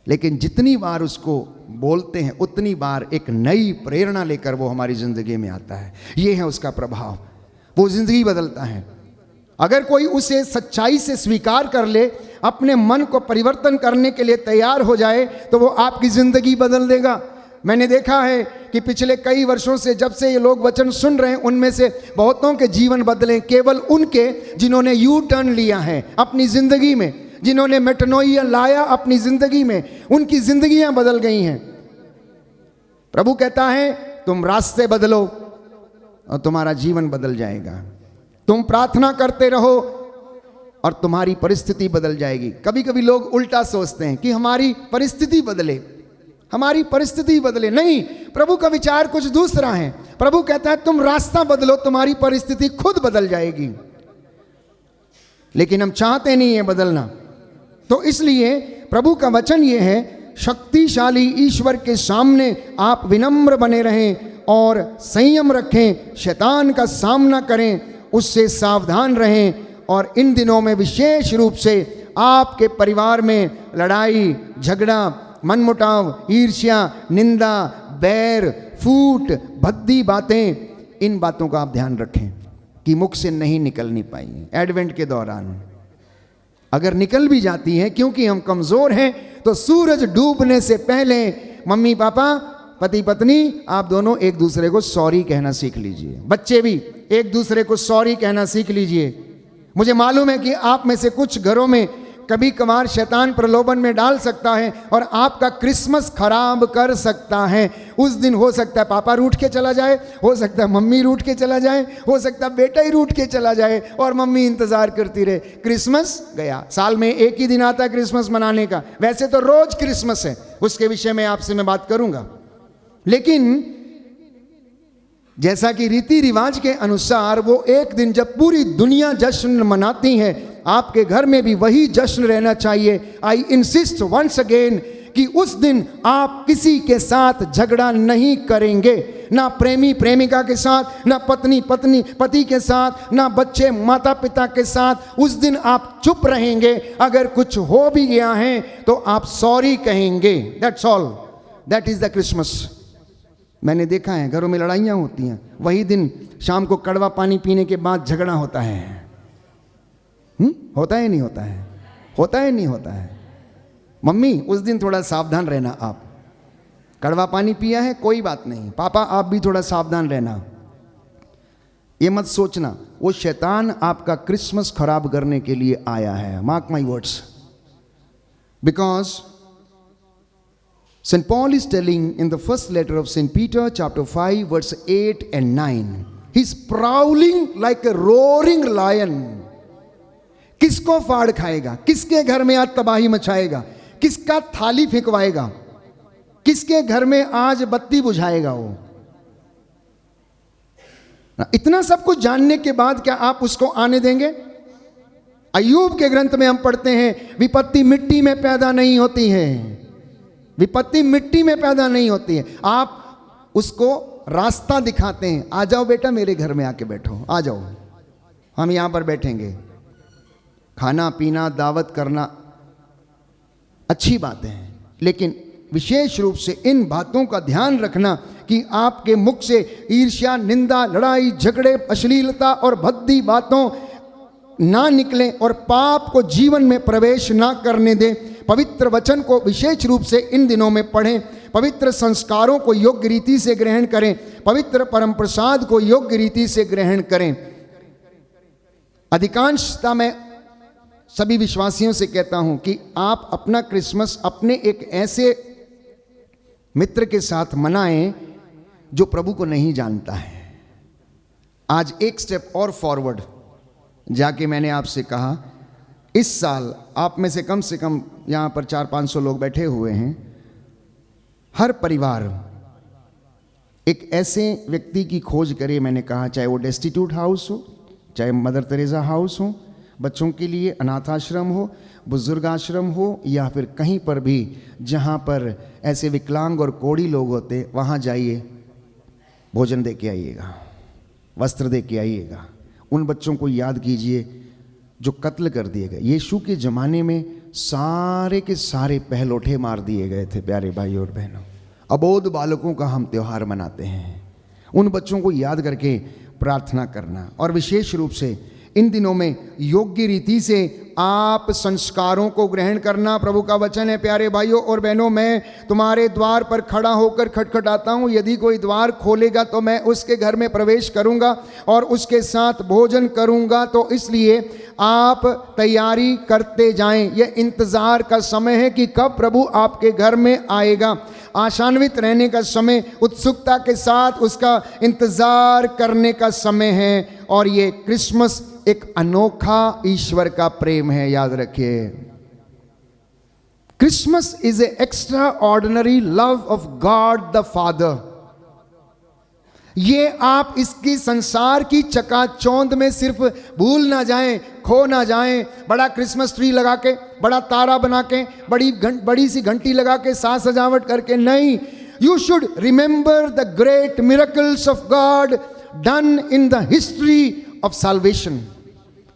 Speaker 1: लेकिन जितनी बार उसको बोलते हैं उतनी बार एक नई प्रेरणा लेकर वो हमारी जिंदगी में आता है। ये है उसका प्रभाव, वो जिंदगी बदलता है। अगर कोई उसे सच्चाई से स्वीकार कर ले, अपने मन को परिवर्तन करने के लिए तैयार हो जाए, तो वो आपकी जिंदगी बदल देगा। मैंने देखा है कि पिछले कई वर्षों से जब से ये लोग वचन सुन रहे हैं, उनमें से बहुतों के जीवन बदले, केवल उनके जिन्होंने यू टर्न लिया है अपनी ज़िंदगी में, जिन्होंने मेटनोइया लाया अपनी ज़िंदगी में, उनकी ज़िंदगियां बदल गई हैं। प्रभु कहता है तुम रास्ते बदलो और तुम्हारा जीवन बदल जाएगा। तुम प्रार्थना करते रहो और तुम्हारी परिस्थिति बदल जाएगी। कभी कभी लोग उल्टा सोचते हैं कि हमारी परिस्थिति बदले, हमारी परिस्थिति बदले। नहीं, प्रभु का विचार कुछ दूसरा है। प्रभु कहता है तुम रास्ता बदलो, तुम्हारी परिस्थिति खुद बदल जाएगी। लेकिन हम चाहते नहीं है बदलना, तो इसलिए प्रभु का वचन ये है, शक्तिशाली ईश्वर के सामने आप विनम्र बने रहें और संयम रखें, शैतान का सामना करें, उससे सावधान रहें। और इन दिनों में विशेष रूप से आपके परिवार में लड़ाई झगड़ा, मनमुटाव, ईर्ष्या, निंदा, बैर, फूट, भद्दी बातें, इन बातों का आप ध्यान रखें कि मुख से नहीं निकलनी पाएंगी। एडवेंट के दौरान अगर निकल भी जाती है, क्योंकि हम कमज़ोर हैं, तो सूरज डूबने से पहले मम्मी पापा, पति पत्नी, आप दोनों एक दूसरे को सॉरी कहना सीख लीजिए। बच्चे भी एक दूसरे को सॉरी कहना सीख लीजिए। मुझे मालूम है कि आप में से कुछ घरों में कभी कभार शैतान प्रलोभन में डाल सकता है और आपका क्रिसमस खराब कर सकता है। उस दिन हो सकता है पापा रूठ के चला जाए, हो सकता है मम्मी रूठ के चला जाए, हो सकता है बेटा ही रूठ के चला जाए और मम्मी इंतजार करती रहे। क्रिसमस गया, साल में एक ही दिन आता है क्रिसमस मनाने का। वैसे तो रोज क्रिसमस है, उसके विषय में आपसे मैं बात करूंगा,
Speaker 2: लेकिन जैसा कि रीति रिवाज के अनुसार वो एक दिन जब पूरी दुनिया जश्न मनाती है, आपके घर में भी वही जश्न रहना चाहिए। आई इंसिस्ट वंस अगेन कि उस दिन आप किसी के साथ झगड़ा नहीं करेंगे, ना प्रेमी प्रेमिका के साथ, ना पत्नी पत्नी पति के साथ, ना बच्चे माता पिता के साथ। उस दिन आप चुप रहेंगे। अगर कुछ हो भी गया है तो आप सॉरी कहेंगे। That's all. That is the Christmas. मैंने देखा है घरों में लड़ाइयाँ होती हैं, वही दिन शाम को कड़वा पानी पीने के बाद झगड़ा होता है। होता है नहीं होता है? होता है नहीं होता है? मम्मी उस दिन थोड़ा सावधान रहना, आप कड़वा पानी पिया है कोई बात नहीं, पापा आप भी थोड़ा सावधान रहना। ये मत सोचना वो शैतान आपका क्रिसमस खराब करने के लिए आया है। Mark my words. Because St. Paul is telling in the first letter of St. Peter chapter 5 verse 8 and 9, he's prowling like a roaring lion. किसको फाड़ खाएगा? किसके घर में आज तबाही मचाएगा? किसका थाली फेंकवाएगा? किसके घर में आज बत्ती बुझाएगा? वो इतना सब कुछ जानने के बाद क्या आप उसको आने देंगे? अय्यूब के ग्रंथ में हम पढ़ते हैं विपत्ति मिट्टी में पैदा नहीं होती है। विपत्ति मिट्टी में पैदा नहीं होती है। आप उसको रास्ता दिखाते हैं, आ जाओ बेटा मेरे घर में आके बैठो, आ जाओ हम यहां पर बैठेंगे। खाना पीना दावत करना अच्छी बातें हैं, लेकिन विशेष रूप से इन बातों का ध्यान रखना कि आपके मुख से ईर्ष्या, निंदा, लड़ाई, झगड़े, अश्लीलता और भद्दी बातों ना निकले और पाप को जीवन में प्रवेश ना करने दें। पवित्र वचन को विशेष रूप से इन दिनों में पढ़ें। पवित्र संस्कारों को योग्य रीति से ग्रहण करें। पवित्र परम प्रसाद को योग्य रीति से ग्रहण करें। अधिकांशता मैं सभी विश्वासियों से कहता हूं कि आप अपना क्रिसमस अपने एक ऐसे मित्र के साथ मनाएं जो प्रभु को नहीं जानता है। आज एक स्टेप और फॉरवर्ड जाके मैंने आपसे कहा, इस साल आप में से कम यहाँ पर 400-500 लोग बैठे हुए हैं। हर परिवार एक ऐसे व्यक्ति की खोज करे। मैंने कहा चाहे वो डेस्टिट्यूट हाउस हो, चाहे मदर तेरेसा हाउस हो, बच्चों के लिए अनाथ आश्रम हो, बुजुर्ग आश्रम हो, या फिर कहीं पर भी जहाँ पर ऐसे विकलांग और कोढ़ी लोग होते, वहाँ जाइए, भोजन दे के आइएगा, वस्त्र दे के आइएगा। उन बच्चों को याद कीजिए जो कत्ल कर दिए गए। यीशु के ज़माने में सारे के सारे पहलौठे मार दिए गए थे। प्यारे भाई और बहनों, अबोध बालकों का हम त्यौहार मनाते हैं। उन बच्चों को याद करके प्रार्थना करना, और विशेष रूप से इन दिनों में योग्य रीति से आप संस्कारों को ग्रहण करना। प्रभु का वचन है, प्यारे भाइयों और बहनों, मैं तुम्हारे द्वार पर खड़ा होकर खटखटाता हूँ, यदि कोई द्वार खोलेगा तो मैं उसके घर में प्रवेश करूँगा और उसके साथ भोजन करूँगा। तो इसलिए आप तैयारी करते जाएं। यह इंतज़ार का समय है कि कब प्रभु आपके घर में आएगा। आशान्वित रहने का समय, उत्सुकता के साथ उसका इंतज़ार करने का समय है। और ये क्रिसमस एक अनोखा ईश्वर का प्रेम है, याद रखिए। Christmas is a extra ordinary love of God the father. ये आप इसकी संसार की चकाचौंध में सिर्फ भूल ना जाएं, खो ना जाएं। बड़ा क्रिसमस ट्री लगा के, बड़ा तारा बना के, बड़ी सी घंटी लगा के, साज सजावट करके नहीं। You should remember the great miracles of God done in the history of solvation.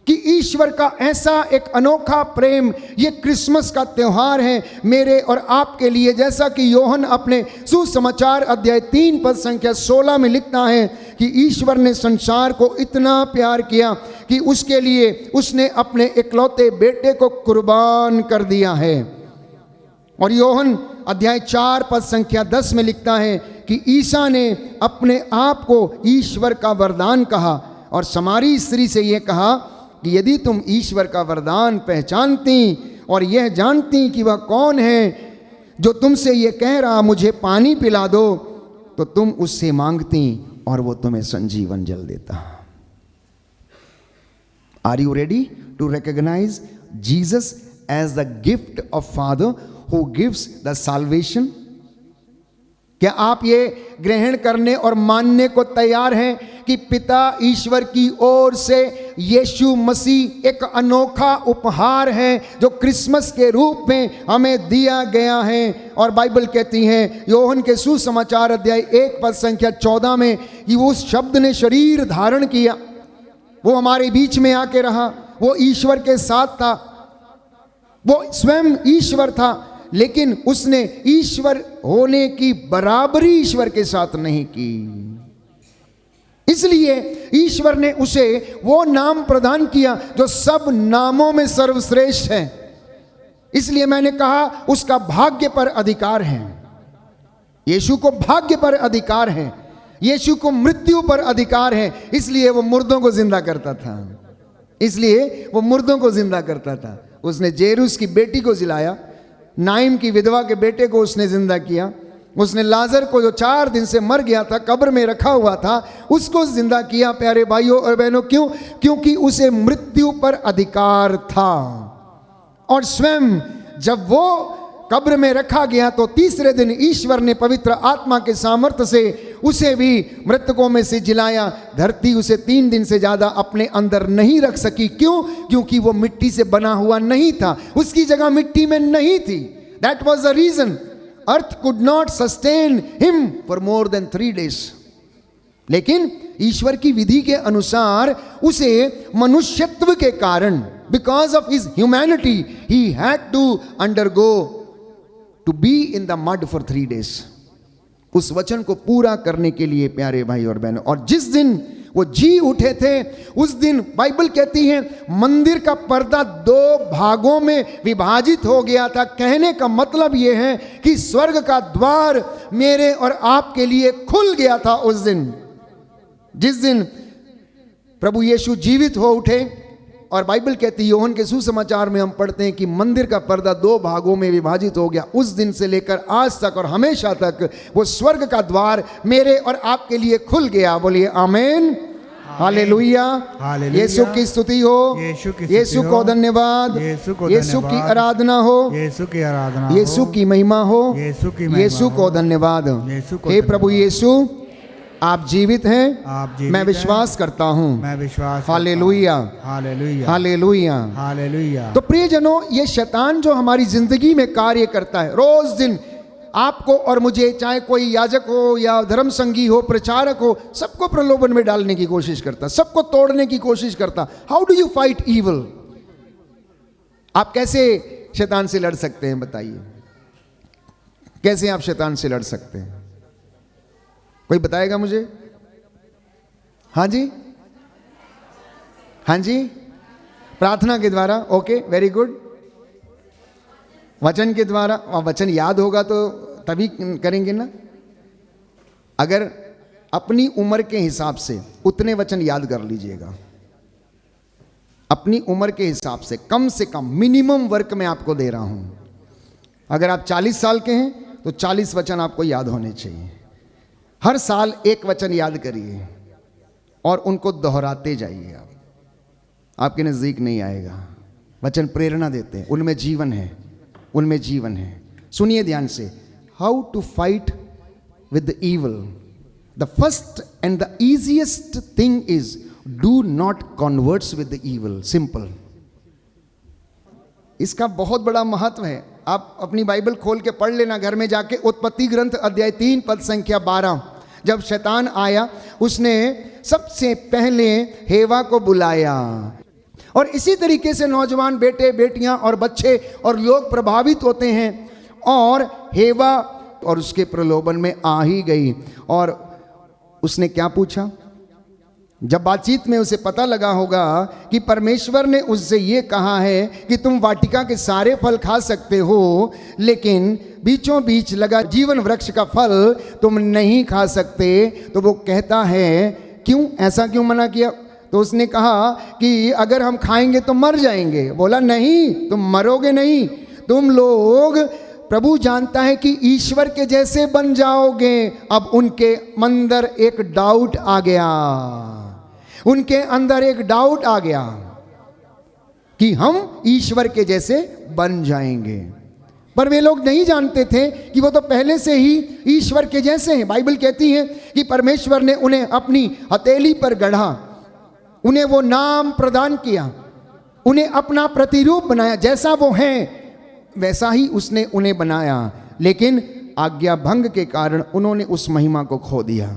Speaker 2: कि ईश्वर का ऐसा एक अनोखा प्रेम ये क्रिसमस का त्यौहार है मेरे और आपके लिए। जैसा कि योहन अपने सुसमाचार अध्याय 3 पद संख्या 16 में लिखता है कि ईश्वर ने संसार को इतना प्यार किया कि उसके लिए उसने अपने इकलौते बेटे को कुर्बान कर दिया है। और योहन अध्याय 4 पद संख्या 10 में लिखता है कि ईसा ने अपने आप को ईश्वर का वरदान कहा और समारी स्त्री से यह कहा कि यदि तुम ईश्वर का वरदान पहचानती और यह जानती कि वह कौन है जो तुमसे ये कह रहा मुझे पानी पिला दो, तो तुम उससे मांगती और वो तुम्हें संजीवन जल देता। Are you ready to recognise Jesus as the gift of Father who gives the salvation? क्या आप ये ग्रहण करने और मानने को तैयार हैं कि पिता ईश्वर की ओर से यीशु मसीह एक अनोखा उपहार है जो क्रिसमस के रूप में हमें दिया गया है? और बाइबल कहती है योहन के सुसमाचार अध्याय 1 पद संख्या 14 में कि उस शब्द ने शरीर धारण किया, वो हमारे बीच में आके रहा, वो ईश्वर के साथ था, वो स्वयं ईश्वर था, लेकिन उसने ईश्वर होने की बराबरी ईश्वर के साथ नहीं की। इसलिए ईश्वर ने उसे वो नाम प्रदान किया जो सब नामों में सर्वश्रेष्ठ है। इसलिए मैंने कहा उसका भाग्य पर अधिकार है। यीशु को भाग्य पर अधिकार है, यीशु को मृत्यु पर अधिकार है। इसलिए वो मुर्दों को जिंदा करता था, इसलिए वो मुर्दों को जिंदा करता था। उसने जेरूस की बेटी को जिलाया, नाइम की विधवा के बेटे को उसने जिंदा किया, उसने लाजर को जो 4 दिन से मर गया था, कब्र में रखा हुआ था, उसको जिंदा किया। प्यारे भाइयों और बहनों, क्यों? क्योंकि उसे मृत्यु पर अधिकार था। और स्वयं जब वो कब्र में रखा गया तो तीसरे दिन ईश्वर ने पवित्र आत्मा के सामर्थ्य से उसे भी मृतकों में से जिलाया। धरती उसे 3 दिन से ज्यादा अपने अंदर नहीं रख सकी। क्यों? क्योंकि वो मिट्टी से बना हुआ नहीं था, उसकी जगह मिट्टी में नहीं थी। That was the reason earth could not sustain him for more than 3 days। लेकिन ईश्वर की विधि के अनुसार उसे मनुष्यत्व के कारण, because of his humanity, he had to undergo to be in the mud for 3 days। उस वचन को पूरा करने के लिए प्यारे भाई और बहनों, और जिस दिन वो जी उठे थे उस दिन बाइबल कहती है मंदिर का पर्दा 2 भागों में विभाजित हो गया था। कहने का मतलब यह है कि स्वर्ग का द्वार मेरे और आपके लिए खुल गया था उस दिन, जिस दिन प्रभु यीशु जीवित हो उठे। और बाइबल कहती है, योहन के सुसमाचार में हम पढ़ते हैं कि मंदिर का पर्दा 2 भागों में विभाजित हो गया। उस दिन से लेकर आज तक और हमेशा तक वो स्वर्ग का द्वार मेरे और आपके लिए खुल गया। बोलिए आमीन, हालेलुया, यीशु की स्तुति हो, यीशु को धन्यवाद, यीशु की आराधना हो, यीशु की महिमा हो, यीशु को धन्यवाद। हे प्रभु यीशु, आप जीवित हैं, मैं विश्वास करता हूं, हालेलुया, हालेलुया, हालेलुया, हालेलुया। तो प्रियजनों, ये शैतान जो हमारी जिंदगी में कार्य करता है, रोज दिन आपको और मुझे, चाहे कोई याजक हो या धर्म संगी हो, प्रचारक हो, सबको प्रलोभन में डालने की कोशिश करता, सबको तोड़ने की कोशिश करता। How do you fight evil? आप कैसे शैतान से लड़ सकते हैं? बताइए, कैसे आप शैतान से लड़ सकते हैं? कोई बताएगा मुझे? हाँ जी, हाँ जी, प्रार्थना के द्वारा। Okay, very good. वचन के द्वारा, वचन याद होगा तो तभी करेंगे ना। अगर अपनी उम्र के हिसाब से उतने वचन याद कर लीजिएगा, अपनी उम्र के हिसाब से कम मिनिमम वर्क मैं आपको दे रहा हूं। अगर आप 40 साल के हैं तो 40 वचन आपको याद होने चाहिए। हर साल 1 वचन याद करिए और उनको दोहराते जाइए। आप आपके नजदीक नहीं आएगा। वचन प्रेरणा देते हैं, उनमें जीवन है, उनमें जीवन है। सुनिए ध्यान से, how to fight with the evil. The first and the easiest thing is do not converts with the evil. Simple. इसका बहुत बड़ा महत्व है। आप अपनी बाइबल खोल के पढ़ लेना घर में जाके। उत्पत्ति ग्रंथ अध्याय 3 पद संख्या 12। जब शैतान आया, उसने सबसे पहले हेवा को बुलाया। और इसी तरीके से नौजवान बेटे, बेटियां और बच्चे और लोग प्रभावित होते हैं। और हेवा और उसके प्रलोभन में आ ही गई। और उसने क्या पूछा? जब बातचीत में उसे पता लगा होगा कि परमेश्वर ने उससे ये कहा है कि तुम वाटिका के सारे फल खा सकते हो, लेकिन बीचों बीच लगा जीवन वृक्ष का फल तुम नहीं खा सकते, तो वो कहता है क्यों, ऐसा क्यों मना किया? तो उसने कहा कि अगर हम खाएंगे तो मर जाएंगे। बोला नहीं, तुम मरोगे नहीं, तुम लोग प्रभु जानता है कि ईश्वर के जैसे बन जाओगे। अब उनके अंदर एक डाउट आ गया, उनके अंदर एक डाउट आ गया कि हम ईश्वर के जैसे बन जाएंगे। पर वे लोग नहीं जानते थे कि वो तो पहले से ही ईश्वर के जैसे हैं। बाइबल कहती है कि परमेश्वर ने उन्हें अपनी हथेली पर गढ़ा, उन्हें वो नाम प्रदान किया, उन्हें अपना प्रतिरूप बनाया, जैसा वो हैं वैसा ही उसने उन्हें बनाया। लेकिन आज्ञा भंग के कारण उन्होंने उस महिमा को खो दिया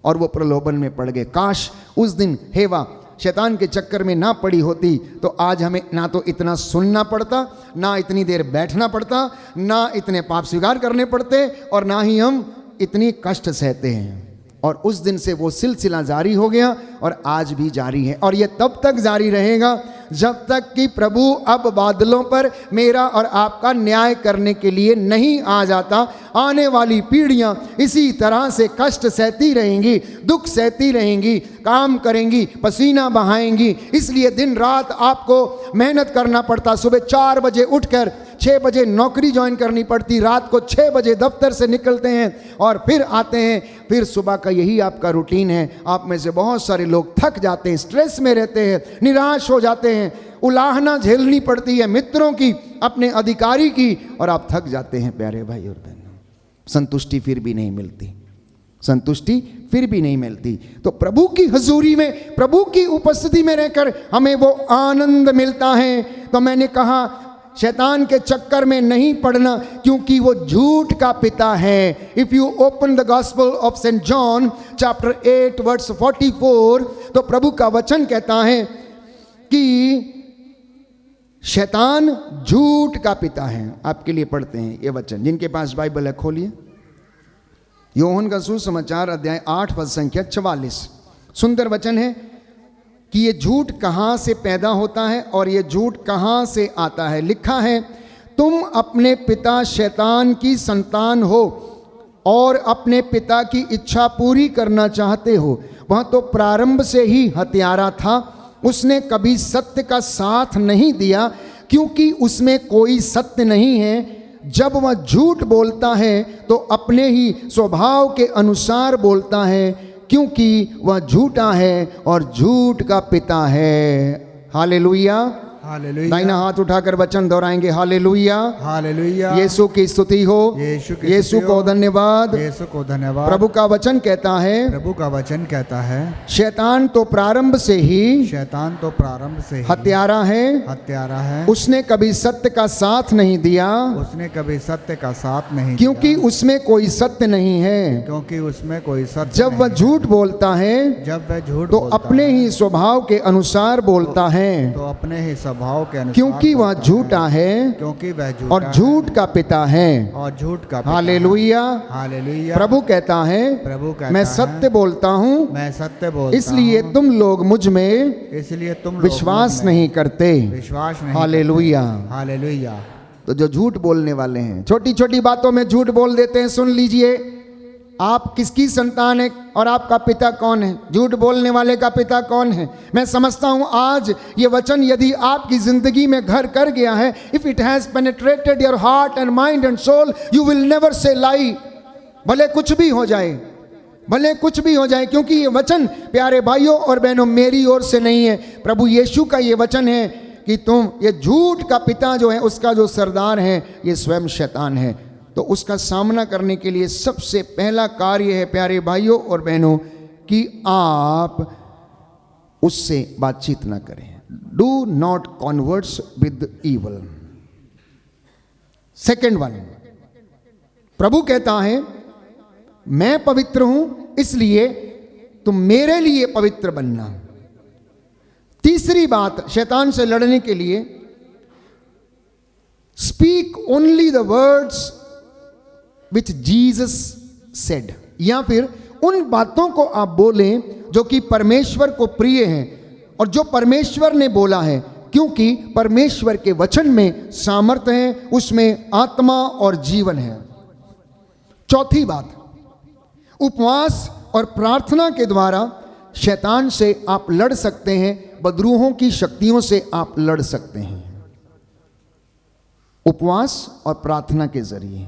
Speaker 2: और वो प्रलोभन में पड़ गए। काश उस दिन हेवा शैतान के चक्कर में ना पड़ी होती तो आज हमें ना तो इतना सुनना पड़ता, ना इतनी देर बैठना पड़ता, ना इतने पाप स्वीकार करने पड़ते, और ना ही हम इतनी कष्ट सहते हैं। और उस दिन से वो सिलसिला जारी हो गया और आज भी जारी है, और ये तब तक जारी रहेगा जब तक कि प्रभु अब बादलों पर मेरा और आपका न्याय करने के लिए नहीं आ जाता। आने वाली पीढ़ियां इसी तरह से कष्ट सहती रहेंगी, दुख सहती रहेंगी, काम करेंगी, पसीना बहाएंगी। इसलिए दिन रात आपको मेहनत करना पड़ता। सुबह 4 बजे उठकर 6 बजे नौकरी ज्वाइन करनी पड़ती, रात को 6 बजे दफ्तर से निकलते हैं और फिर आते हैं, फिर सुबह का यही आपका रूटीन है। आप में से बहुत सारे लोग थक जाते हैं, स्ट्रेस में रहते हैं, निराश हो जाते हैं, उलाहना झेलनी पड़ती है मित्रों की, अपने अधिकारी की, और आप थक जाते हैं प्यारे भाई और बहनों। संतुष्टि फिर भी नहीं मिलती, संतुष्टि फिर भी नहीं मिलती। तो प्रभु की हजूरी में, प्रभु की उपस्थिति में रहकर हमें वो आनंद मिलता है। तो मैंने कहा शैतान के चक्कर में नहीं पड़ना, क्योंकि वो झूठ का पिता है। If you open the gospel of Saint John chapter 8 verse 44, तो प्रभु का वचन कहता है कि शैतान झूठ का पिता है। आपके लिए पढ़ते हैं ये वचन, जिनके पास बाइबल है खोलिए। योहन का सुसमाचार अध्याय 8 पद संख्या 44। सुंदर वचन है कि ये झूठ कहाँ से पैदा होता है और ये झूठ कहाँ से आता है। लिखा है, तुम अपने पिता शैतान की संतान हो और अपने पिता की इच्छा पूरी करना चाहते हो। वह तो प्रारंभ से ही हत्यारा था, उसने कभी सत्य का साथ नहीं दिया, क्योंकि उसमें कोई सत्य नहीं है। जब वह झूठ बोलता है तो अपने ही स्वभाव के अनुसार बोलता है, क्योंकि वह झूठा है और झूठ का पिता है। Hallelujah,
Speaker 3: hallelujah.
Speaker 2: दाहिना हाथ उठाकर वचन दोहराएंगे, हालेलुया,
Speaker 3: हालेलुया।
Speaker 2: यीशु की स्तुति हो, यीशु को धन्यवाद,
Speaker 3: यीशु को धन्यवाद।
Speaker 2: प्रभु का वचन कहता है,
Speaker 3: प्रभु का वचन कहता है,
Speaker 2: शैतान तो प्रारंभ से ही,
Speaker 3: शैतान तो प्रारंभ से ही
Speaker 2: हत्यारा है,
Speaker 3: हत्यारा है,
Speaker 2: उसने कभी सत्य का साथ नहीं दिया,
Speaker 3: उसने कभी सत्य का साथ नहीं
Speaker 2: क्योंकि
Speaker 3: दिया,
Speaker 2: उसमें कोई सत्य नहीं है।
Speaker 3: क्योंकि उसमें कोई सत्य
Speaker 2: जब वह
Speaker 3: नहीं
Speaker 2: झूठ बोलता है
Speaker 3: जब वह झूठ
Speaker 2: तो
Speaker 3: बोलता
Speaker 2: अपने
Speaker 3: है,
Speaker 2: ही स्वभाव के अनुसार बोलता है,
Speaker 3: तो अपने ही स्वभाव के अनुसार
Speaker 2: क्योंकि वह
Speaker 3: बोलता
Speaker 2: झूठा है
Speaker 3: क्योंकि वह झूठा
Speaker 2: और झूठ का पिता है।
Speaker 3: और झूठ का पिता है।
Speaker 2: हालेलुया।
Speaker 3: हालेलुया।
Speaker 2: प्रभु कहता है,
Speaker 3: प्रभु कहता
Speaker 2: मैं
Speaker 3: है,
Speaker 2: सत्य बोलता हूँ,
Speaker 3: मैं सत्य बोलता
Speaker 2: इसलिए
Speaker 3: हूँ,
Speaker 2: तुम लोग मुझ में
Speaker 3: इसलिए तुम लोग
Speaker 2: विश्वास
Speaker 3: मुझ में
Speaker 2: नहीं करते।
Speaker 3: विश्वास नहीं
Speaker 2: हालेलुया।
Speaker 3: करते। हालेलुया।
Speaker 2: तो जो झूठ बोलने वाले हैं, छोटी छोटी बातों में झूठ बोल देते हैं, सुन लीजिए, आप किसकी संतान है और आपका पिता कौन है? झूठ बोलने वाले का पिता कौन है? मैं समझता हूं आज ये वचन यदि आपकी जिंदगी में घर कर गया है, if it has penetrated your heart and mind and soul, you will never say lie. भले कुछ भी हो जाए, भले कुछ भी हो जाए, क्योंकि ये वचन प्यारे भाइयों और बहनों मेरी ओर से नहीं है, प्रभु यीशु का ये वचन है कि तुम, ये झूठ का पिता जो है, उसका जो सरदार है, ये स्वयं शैतान है। तो उसका सामना करने के लिए सबसे पहला कार्य है प्यारे भाइयों और बहनों कि आप उससे बातचीत ना करें। Do not converse with evil. Second one, प्रभु कहता है मैं पवित्र हूं, इसलिए तुम मेरे लिए पवित्र बनना। तीसरी बात शैतान से लड़ने के लिए, speak only the words which Jesus said, या फिर उन बातों को आप बोलें जो कि परमेश्वर को प्रिय हैं और जो परमेश्वर ने बोला है, क्योंकि परमेश्वर के वचन में सामर्थ्य है, उसमें आत्मा और जीवन है। चौथी बात, उपवास और प्रार्थना के द्वारा शैतान से आप लड़ सकते हैं, बदरूहों की शक्तियों से आप लड़ सकते हैं, उपवास और प्रार्थना के जरिए।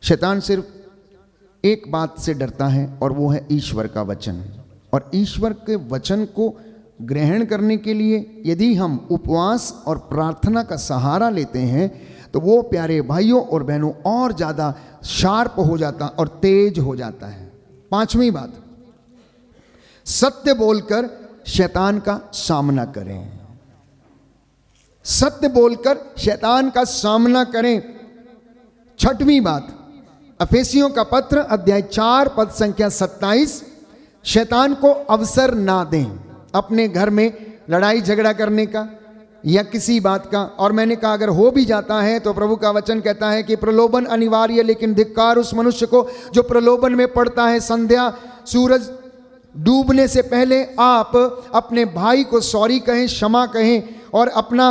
Speaker 2: शैतान सिर्फ एक बात से डरता है और वो है ईश्वर का वचन, और ईश्वर के वचन को ग्रहण करने के लिए यदि हम उपवास और प्रार्थना का सहारा लेते हैं तो वो प्यारे भाइयों और बहनों और ज़्यादा शार्प हो जाता और तेज हो जाता है। पांचवी बात, सत्य बोलकर शैतान का सामना करें। सत्य बोलकर शैतान का सामना करें। छठवीं बात, अफेसियों का पत्र अध्याय 4 पद संख्या 27, शैतान को अवसर ना दें अपने घर में लड़ाई झगड़ा करने का या किसी बात का। और मैंने कहा अगर हो भी जाता है तो प्रभु का वचन कहता है कि प्रलोभन अनिवार्य, लेकिन धिक्कार उस मनुष्य को जो प्रलोभन में पड़ता है। संध्या सूरज डूबने से पहले आप अपने भाई को सॉरी कहें, क्षमा कहें, और अपना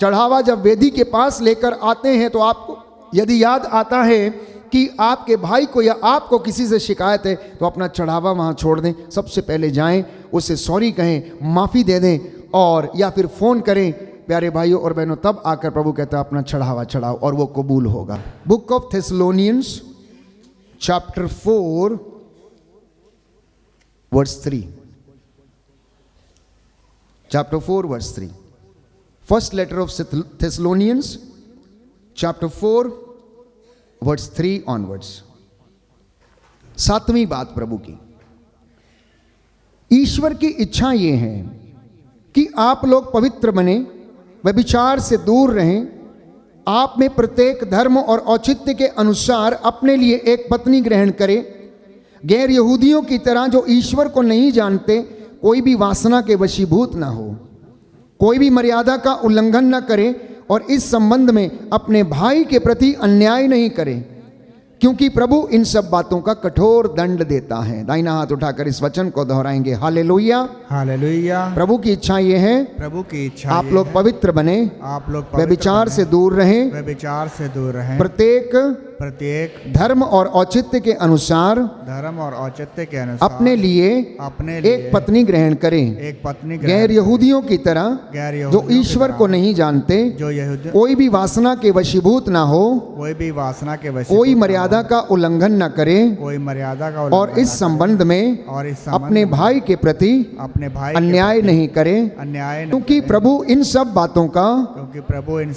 Speaker 2: चढ़ावा जब वेदी के पास लेकर आते हैं तो आपको यदि याद आता है कि आपके भाई को या आपको किसी से शिकायत है तो अपना चढ़ावा वहाँ छोड़ दें। सबसे पहले जाएं, उसे सॉरी कहें, माफ़ी दे दें, और या फिर फ़ोन करें प्यारे भाइयों और बहनों। तब आकर प्रभु कहता है अपना चढ़ावा चढ़ाओ और वो कबूल होगा। Book of Thessalonians chapter 4 verse 3। Chapter 4 verse 3। First letter of Thessalonians chapter 4 verse 3 onwards. सातवीं बात प्रभु की, ईश्वर की इच्छा ये है कि आप लोग पवित्र बने, व्यभिचार से दूर रहें, आप में प्रत्येक धर्म और औचित्य के अनुसार अपने लिए एक पत्नी ग्रहण करें। गैर यहूदियों की तरह जो ईश्वर को नहीं जानते कोई भी वासना के वशीभूत ना हो, कोई भी मर्यादा का उल्लंघन ना करे, और इस संबंध में अपने भाई के प्रति अन्याय नहीं करे, क्योंकि प्रभु इन सब बातों का कठोर दंड देता है। दाहिना हाथ उठाकर इस वचन को दोहराएंगे, हालेलुया
Speaker 3: हालेलुया।
Speaker 2: प्रभु की इच्छा ये है,
Speaker 3: प्रभु की इच्छा
Speaker 2: आप लोग पवित्र बने,
Speaker 3: आप लोग
Speaker 2: व्यभिचार से दूर रहें,
Speaker 3: व्यभिचार से दूर रहें, प्रत्येक
Speaker 2: धर्म और औचित्य के अनुसार
Speaker 3: धर्म और औचित्य के अनुसार
Speaker 2: अपने लिए एक पत्नी ग्रहण करें।
Speaker 3: एक पत्नी
Speaker 2: गैर यहूदियों की तरह जो ईश्वर को नहीं जानते,
Speaker 3: जो यहूदी
Speaker 2: कोई भी वासना के वशीभूत ना हो,
Speaker 3: कोई भी वासना के वशीभूत,
Speaker 2: कोई मर्यादा का उल्लंघन न करे,
Speaker 3: कोई मर्यादा का
Speaker 2: और इस संबंध में अपने भाई के प्रति
Speaker 3: अपने भाई
Speaker 2: अन्याय नहीं करे,
Speaker 3: अन्याय,
Speaker 2: क्योंकि प्रभु इन सब बातों का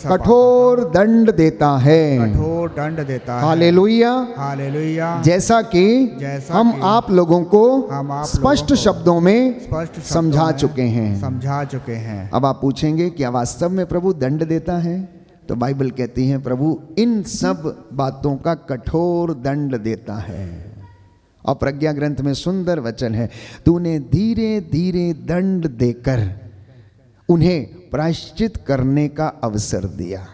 Speaker 2: कठोर दंड देता है।
Speaker 3: कठोर दंड देता है।
Speaker 2: Hallelujah
Speaker 3: hallelujah.
Speaker 2: जैसा कि हम आप लोगों को स्पष्ट शब्दों में समझा चुके हैं। अब आप पूछेंगे क्या वास्तव में प्रभु दंड देता है? तो बाइबल कहती है प्रभु इन सब बातों का कठोर दंड देता है। और प्रज्ञा ग्रंथ में सुंदर वचन है, तूने धीरे धीरे दंड देकर उन्हें प्रायश्चित करने का अवसर दिया।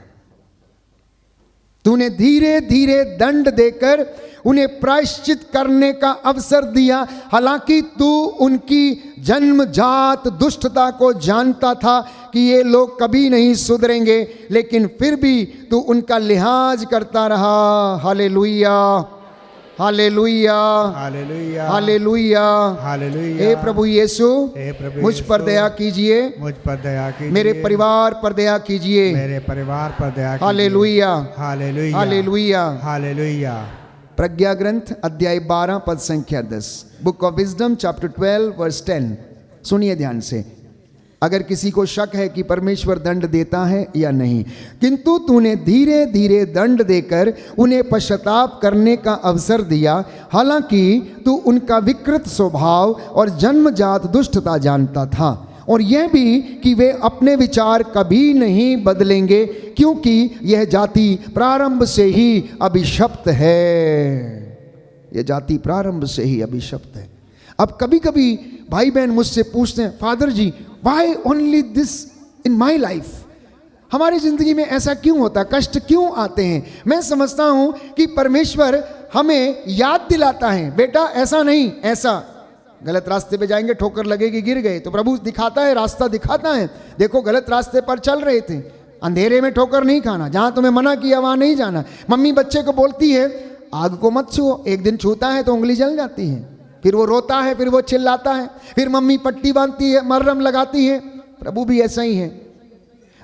Speaker 2: तूने धीरे धीरे दंड देकर उन्हें प्रायश्चित करने का अवसर दिया। हालांकि तू उनकी जन्मजात दुष्टता को जानता था कि ये लोग कभी नहीं सुधरेंगे, लेकिन फिर भी तू उनका लिहाज करता रहा। Hallelujah hallelujah
Speaker 3: hallelujah
Speaker 2: hallelujah
Speaker 3: hallelujah.
Speaker 2: हे प्रभु यीशु, मुझ पर दया कीजिए,
Speaker 3: मुझ पर दया कीजिए,
Speaker 2: मेरे परिवार पर दया कीजिए,
Speaker 3: मेरे परिवार पर दया कीजिए।
Speaker 2: Hallelujah
Speaker 3: hallelujah
Speaker 2: hallelujah
Speaker 3: hallelujah.
Speaker 2: प्रज्ञा ग्रंथ अध्याय 12 पद संख्या 10। Book of wisdom chapter 12 verse 10। सुनिए ध्यान से, अगर किसी को शक है कि परमेश्वर दंड देता है या नहीं, किंतु तूने धीरे धीरे दंड देकर उन्हें पश्चाताप करने का अवसर दिया, हालांकि तू उनका विकृत स्वभाव और जन्मजात दुष्टता जानता था, और यह भी कि वे अपने विचार कभी नहीं बदलेंगे, क्योंकि यह जाति प्रारंभ से ही अभिशप्त है। यह जाति प्रारंभ से ही अभिशप्त है। अब कभी कभी भाई बहन मुझसे पूछते हैं, father ji why only this in my life, हमारी जिंदगी में ऐसा क्यों होता, कष्ट क्यों आते हैं? मैं समझता हूं कि परमेश्वर हमें याद दिलाता है, बेटा ऐसा नहीं, ऐसा। गलत रास्ते पे जाएंगे, ठोकर लगेगी, गिर गए, तो प्रभु दिखाता है, रास्ता दिखाता है, देखो गलत रास्ते पर चल रहे थे, अंधेरे में ठोकर नहीं खाना, जहां तुम्हें मना किया वहां नहीं जाना। मम्मी बच्चे को बोलती है आग को मत छुओ, एक दिन छूता है तो उंगली जल जाती है, फिर वो रोता है, फिर वो चिल्लाता है, फिर मम्मी पट्टी बांधती है, मरहम लगाती है। प्रभु भी ऐसा ही है,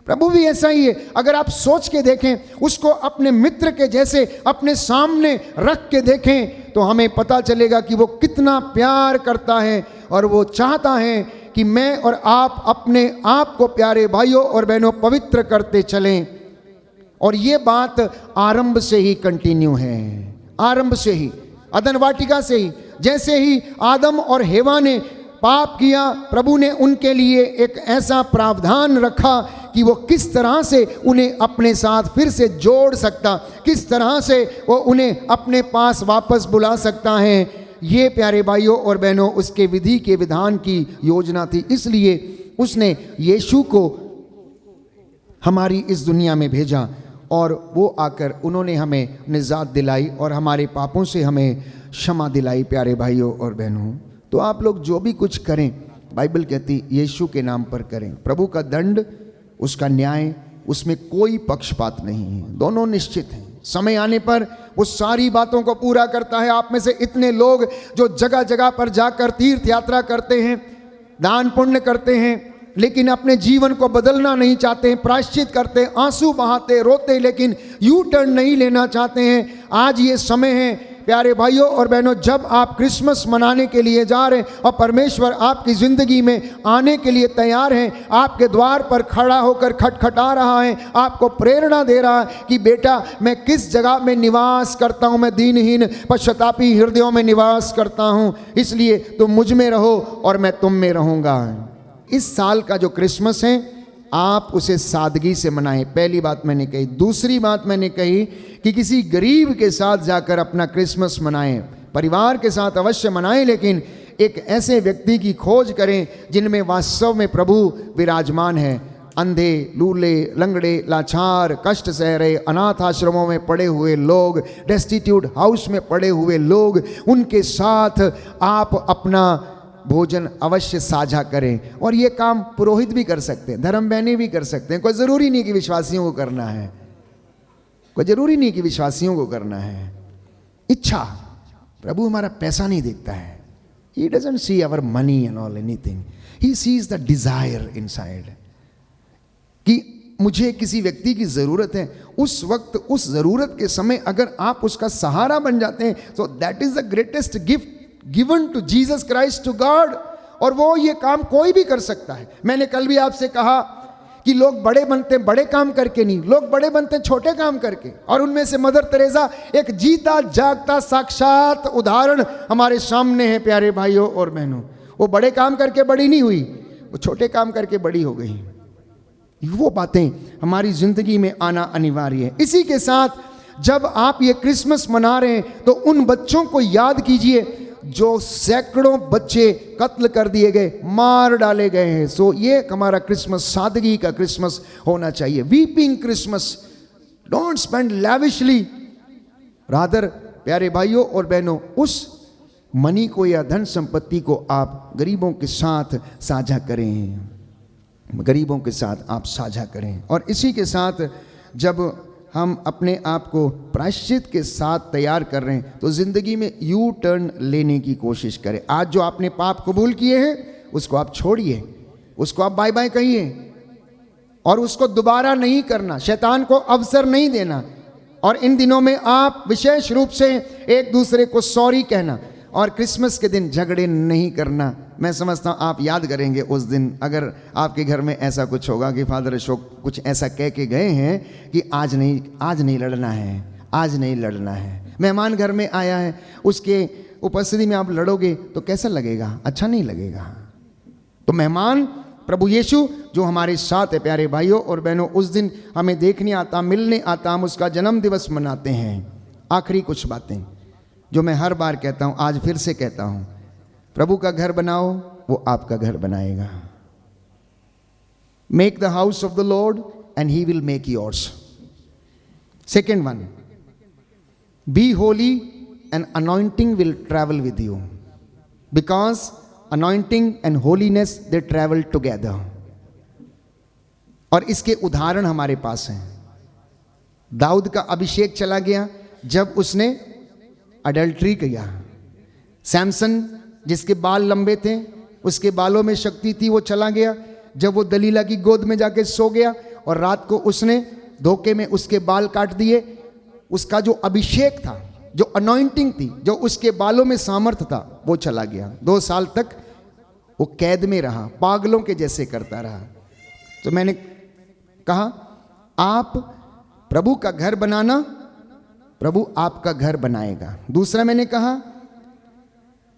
Speaker 2: प्रभु भी ऐसा ही है। अगर आप सोच के देखें, उसको अपने मित्र के जैसे अपने सामने रख के देखें, तो हमें पता चलेगा कि वो कितना प्यार करता है, और वो चाहता है कि मैं और आप अपने आप को प्यारे भाइयों और बहनों पवित्र करते चलें, और ये बात आरंभ से ही कंटिन्यू है, आरंभ से ही, अदन वाटिका से ही। जैसे ही आदम और हेवा ने पाप किया, प्रभु ने उनके लिए एक ऐसा प्रावधान रखा कि वो किस तरह से उन्हें अपने साथ फिर से जोड़ सकता, किस तरह से वो उन्हें अपने पास वापस बुला सकता है। ये प्यारे भाइयों और बहनों उसके विधि के विधान की योजना थी। इसलिए उसने यीशु को हमारी इस दुनिया में भेजा और वो आकर उन्होंने हमें निजात दिलाई और हमारे पापों से हमें क्षमा दिलाई। प्यारे भाइयों और बहनों, तो आप लोग जो भी कुछ करें, बाइबल कहती यीशु के नाम पर करें। प्रभु का दंड, उसका न्याय, उसमें कोई पक्षपात नहीं है, दोनों निश्चित हैं। समय आने पर वो सारी बातों को पूरा करता है। आप में से इतने लोग जो जगह जगह पर जाकर तीर्थ यात्रा करते हैं, दान पुण्य करते हैं, लेकिन अपने जीवन को बदलना नहीं चाहते हैं, प्रायश्चित करते हैं, आंसू बहाते, रोते, लेकिन यू टर्न नहीं लेना चाहते हैं। आज ये समय है प्यारे भाइयों और बहनों, जब आप क्रिसमस मनाने के लिए जा रहे हैं और परमेश्वर आपकी ज़िंदगी में आने के लिए तैयार हैं, आपके द्वार पर खड़ा होकर खटखटा रहा है, आपको प्रेरणा दे रहा है कि बेटा मैं किस जगह में निवास करता हूँ, मैं दीनहीन पश्चातापी हृदयों में निवास करता हूँ, इसलिए तुम मुझ में रहो और मैं तुम में रहूँगा। इस साल का जो क्रिसमस है आप उसे सादगी से मनाएं, पहली बात मैंने कही। दूसरी बात मैंने कही कि किसी गरीब के साथ जाकर अपना क्रिसमस मनाएं, परिवार के साथ अवश्य मनाएं, लेकिन एक ऐसे व्यक्ति की खोज करें जिनमें वास्तव में प्रभु विराजमान है। अंधे, लूले, लंगड़े, लाचार, कष्ट सह रहे, अनाथ आश्रमों में पड़े हुए लोग, डेस्टिट्यूट हाउस में पड़े हुए लोग, उनके साथ आप अपना भोजन अवश्य साझा करें। और ये काम पुरोहित भी कर सकते हैं, धर्म बहनें भी कर सकते हैं। कोई ज़रूरी नहीं कि विश्वासियों को करना है, कोई ज़रूरी नहीं कि विश्वासियों को करना है। इच्छा, प्रभु हमारा पैसा नहीं देखता है, He doesn't see our money and all anything, He sees the desire inside। कि मुझे किसी व्यक्ति की ज़रूरत है, उस वक्त उस ज़रूरत के समय अगर आप उसका सहारा बन जाते हैं, तो that is the greatest gift given to Jesus Christ to God. और वो ये काम कोई भी कर सकता है। मैंने कल भी आपसे कहा कि लोग बड़े बनते हैं बड़े काम करके नहीं, लोग बड़े बनते हैं छोटे काम करके। और उनमें से मदर तेरेसा एक जीता जागता साक्षात उदाहरण हमारे सामने है। प्यारे भाइयों और बहनों, वो बड़े काम करके बड़ी नहीं हुई, वो छोटे काम करके बड़ी हो गई। वो बातें हमारी जिंदगी में आना अनिवार्य है। इसी के साथ जब आप ये क्रिसमस मना रहे हैं तो उन बच्चों को याद कीजिए जो सैकड़ों बच्चे कत्ल कर दिए गए, मार डाले गए हैं। सो ये हमारा क्रिसमस सादगी का क्रिसमस होना चाहिए। Weeping Christmas, don't spend lavishly, rather प्यारे भाइयों और बहनों, उस मनी को या धन संपत्ति को आप गरीबों के साथ साझा करें, गरीबों के साथ आप साझा करें। और इसी के साथ जब हम अपने आप को प्रायश्चित के साथ तैयार कर रहे हैं तो ज़िंदगी में यू टर्न लेने की कोशिश करें। आज जो आपने पाप कबूल किए हैं उसको आप छोड़िए, उसको आप बाय बाय कहिए और उसको दोबारा नहीं करना, शैतान को अवसर नहीं देना। और इन दिनों में आप विशेष रूप से एक दूसरे को सॉरी कहना और क्रिसमस के दिन झगड़े नहीं करना। मैं समझता हूँ आप याद करेंगे उस दिन, अगर आपके घर में ऐसा कुछ होगा कि फादर अशोक कुछ ऐसा कह के गए हैं कि आज नहीं लड़ना है, आज नहीं लड़ना है। मेहमान घर में आया है, उसके उपस्थिति में आप लड़ोगे तो कैसा लगेगा? अच्छा नहीं लगेगा। तो मेहमान प्रभु यीशु जो हमारे साथ है, प्यारे भाइयों और बहनों, उस दिन हमें देखने आता, मिलने आता, हम उसका जन्म दिवस मनाते हैं। आखिरी कुछ बातें जो मैं हर बार कहता हूँ, आज फिर से कहता हूँ, प्रभु का घर बनाओ, वो आपका घर बनाएगा। Make the house of the Lord and he will make yours. Second one, be holy and anointing will travel with you, because anointing and holiness they travel together. और इसके उदाहरण हमारे पास हैं। दाऊद का अभिषेक चला गया जब उसने अडल्ट्री किया। सैमसन जिसके बाल लंबे थे, उसके बालों में शक्ति थी, वो चला गया जब वो दलीला की गोद में जाके सो गया और रात को उसने धोखे में उसके बाल काट दिए। उसका जो अभिषेक था, जो अनॉइंटिंग थी, जो उसके बालों में सामर्थ्य था, वो चला गया। 2 साल तक वो कैद में रहा, पागलों के जैसे करता रहा। तो मैंने कहा आप प्रभु का घर बनाना, प्रभु आपका घर बनाएगा। दूसरा मैंने कहा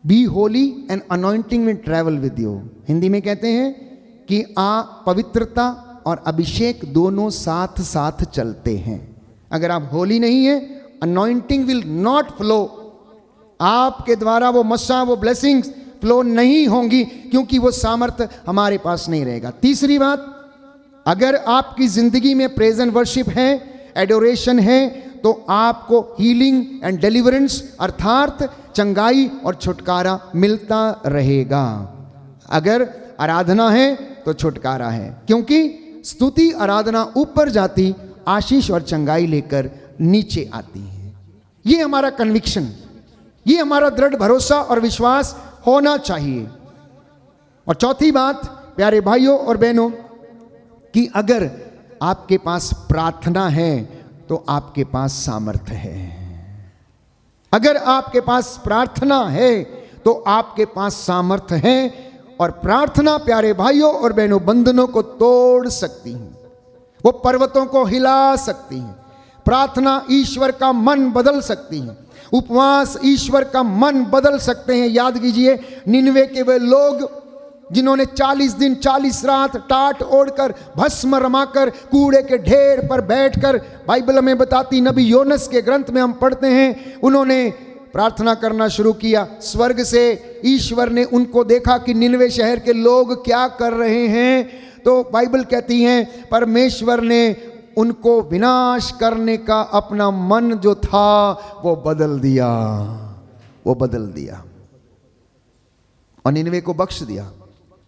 Speaker 2: be holy and anointing will travel with you. Hindi में कहते हैं कि पवित्रता और अभिषेक दोनों साथ साथ चलते हैं। अगर आप होली नहीं है, अनॉइंटिंग विल नॉट फ्लो, आपके द्वारा वो मस्सा, वो ब्लेसिंग्स फ्लो नहीं होंगी, क्योंकि वो सामर्थ्य हमारे पास नहीं रहेगा। तीसरी बात, अगर आपकी जिंदगी में प्रेज एंड वर्शिप है, एडोरेशन है, तो आपको हीलिंग एंड डिलीवरेंस अर्थात चंगाई और छुटकारा मिलता रहेगा। अगर आराधना है तो छुटकारा है, क्योंकि स्तुति आराधना ऊपर जाती, आशीष और चंगाई लेकर नीचे आती है। ये हमारा कन्विक्शन, ये हमारा दृढ़ भरोसा और विश्वास होना चाहिए। और चौथी बात प्यारे भाइयों और बहनों, कि अगर आपके पास प्रार्थना है तो आपके पास सामर्थ्य है। अगर आपके पास प्रार्थना है तो आपके पास सामर्थ्य है। और प्रार्थना प्यारे भाइयों और बहनों बंधनों को तोड़ सकती है, वो पर्वतों को हिला सकती है। प्रार्थना ईश्वर का मन बदल सकती है, उपवास ईश्वर का मन बदल सकते हैं। याद कीजिए, निनवे के वे लोग जिन्होंने 40 दिन 40 रात टाट ओढ़कर भस्म रमाकर कूड़े के ढेर पर बैठकर, बाइबल में बताती नबी योनस के ग्रंथ में हम पढ़ते हैं, उन्होंने प्रार्थना करना शुरू किया। स्वर्ग से ईश्वर ने उनको देखा कि निनवे शहर के लोग क्या कर रहे हैं, तो बाइबल कहती है परमेश्वर ने उनको विनाश करने का अपना मन जो था वो बदल दिया, वो बदल दिया और निनवे को बख्श दिया,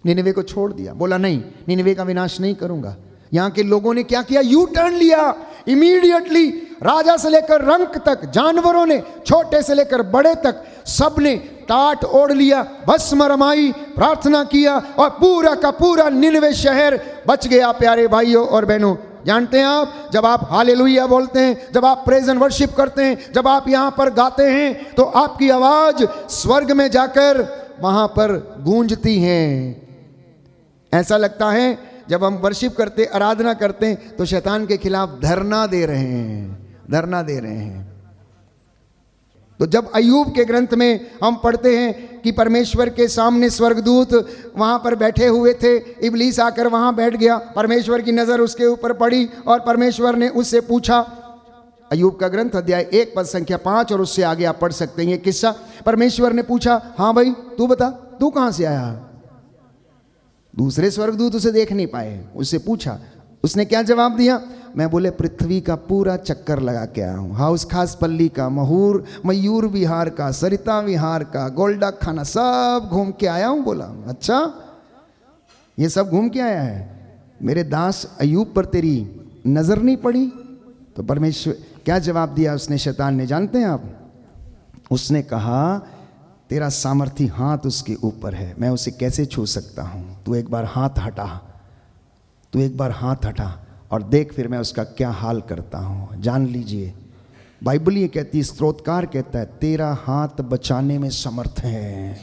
Speaker 2: निनवे को छोड़ दिया। बोला नहीं, निनवे का विनाश नहीं करूंगा। यहां के लोगों ने क्या किया? यू टर्न लिया इमीडिएटली। राजा से लेकर रंक तक, जानवरों ने छोटे से लेकर बड़े तक, सब ने टाट ओढ़ लिया, भस्म रमाई, प्रार्थना किया और पूरा का पूरा निनवे शहर बच गया। प्यारे भाइयों और बहनों, जानते हैं आप, जब आप हालेलुया बोलते हैं, जब आप प्रेज एंड वर्शिप करते हैं, जब आप यहां पर गाते हैं, तो आपकी आवाज स्वर्ग में जाकर वहां पर गूंजती है। ऐसा लगता है जब हम वर्शिप करते, आराधना करते हैं, तो शैतान के खिलाफ धरना दे रहे हैं, धरना दे रहे हैं। तो जब अय्यूब के ग्रंथ में हम पढ़ते हैं कि परमेश्वर के सामने स्वर्गदूत वहां पर बैठे हुए थे, इब्लीस आकर वहां बैठ गया, परमेश्वर की नजर उसके ऊपर पड़ी और परमेश्वर ने उससे पूछा, अय्यूब का ग्रंथ अध्याय 1 पद संख्या 5 और उससे आगे आप पढ़ सकते हैं ये किस्सा। परमेश्वर ने पूछा, हाँ भाई तू बता, तू कहां से आया? दूसरे स्वर्गदूत उसे देख नहीं पाए, उससे पूछा, उसने क्या जवाब दिया? मैं बोले पृथ्वी का पूरा चक्कर लगा के आया हूँ, हाउस खास पल्ली का, मयूर विहार का, सरिता विहार का, गोल्डा खाना, सब घूम के आया हूँ। बोला अच्छा, ये सब घूम के आया है, मेरे दास अय्यूब पर तेरी नजर नहीं पड़ी? तो परमेश्वर क्या जवाब दिया उसने, शैतान ने, जानते हैं आप? उसने कहा तेरा सामर्थी हाथ उसके ऊपर है, मैं उसे कैसे छू सकता हूं? तू एक बार हाथ हटा, तू एक बार हाथ हटा और देख फिर मैं उसका क्या हाल करता हूं। जान लीजिए, बाइबल ये कहती, स्तोत्रकार कहता है तेरा हाथ बचाने में समर्थ है।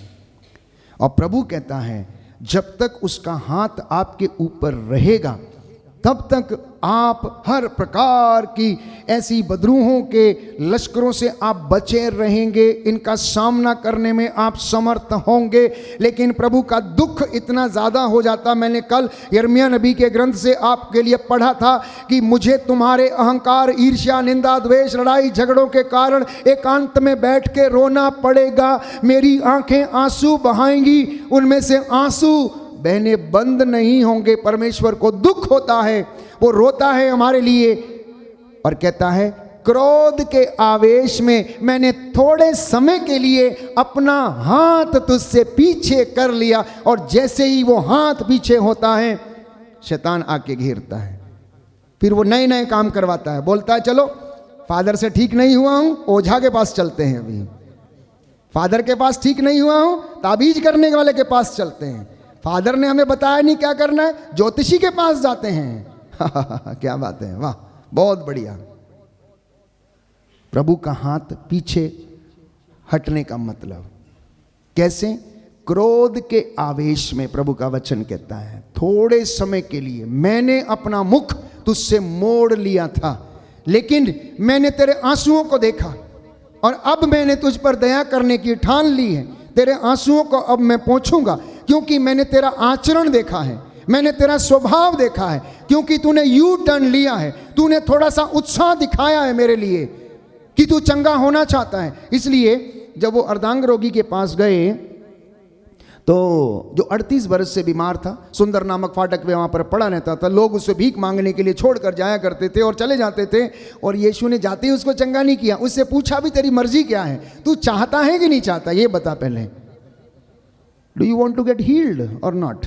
Speaker 2: और प्रभु कहता है जब तक उसका हाथ आपके ऊपर रहेगा तब तक आप हर प्रकार की ऐसी बदरूहों के लश्करों से आप बचे रहेंगे, इनका सामना करने में आप समर्थ होंगे। लेकिन प्रभु का दुख इतना ज़्यादा हो जाता, मैंने कल यिर्मयाह नबी के ग्रंथ से आपके लिए पढ़ा था कि मुझे तुम्हारे अहंकार, ईर्ष्या, निंदा, द्वेष, लड़ाई झगड़ों के कारण एकांत में बैठ के रोना पड़ेगा, मेरी आंखें आंसू बहाएंगी, उनमें से आंसू बहने बंद नहीं होंगे। परमेश्वर को दुख होता है, वो रोता है हमारे लिए और कहता है क्रोध के आवेश में मैंने थोड़े समय के लिए अपना हाथ तुझसे पीछे कर लिया। और जैसे ही वो हाथ पीछे होता है, शैतान आके घेरता है, फिर वो नए नए काम करवाता है, बोलता है चलो फादर से ठीक नहीं हुआ हूं, ओझा के पास चलते हैं, अभी फादर के पास ठीक नहीं हुआ हूं, ताबीज करने वाले के पास चलते हैं, फादर ने हमें बताया नहीं क्या करना है, ज्योतिषी के पास जाते हैं। क्या बात है, वाह, बहुत बढ़िया। प्रभु का हाथ पीछे हटने का मतलब कैसे? क्रोध के आवेश में प्रभु का वचन कहता है थोड़े समय के लिए मैंने अपना मुख तुझसे मोड़ लिया था, लेकिन मैंने तेरे आंसुओं को देखा और अब मैंने तुझ पर दया करने की ठान ली है। तेरे आंसुओं को अब मैं पोंछूंगा, क्योंकि मैंने तेरा आचरण देखा है, मैंने तेरा स्वभाव देखा है, क्योंकि तूने यू टर्न लिया है, तूने थोड़ा सा उत्साह दिखाया है मेरे लिए कि तू चंगा होना चाहता है। इसलिए जब वो अर्धांग रोगी के पास गए तो जो 38 वर्ष से बीमार था, सुंदर नामक फाटक पे वहाँ पर पड़ा रहता था, लोग उससे भीख मांगने के लिए छोड़कर जाया करते थे और चले जाते थे। और यीशु ने जाते ही उसको चंगा नहीं किया, उससे पूछा भी तेरी मर्जी क्या है, तू चाहता है कि नहीं चाहता, ये बता पहले। Do you want to get healed और नॉट?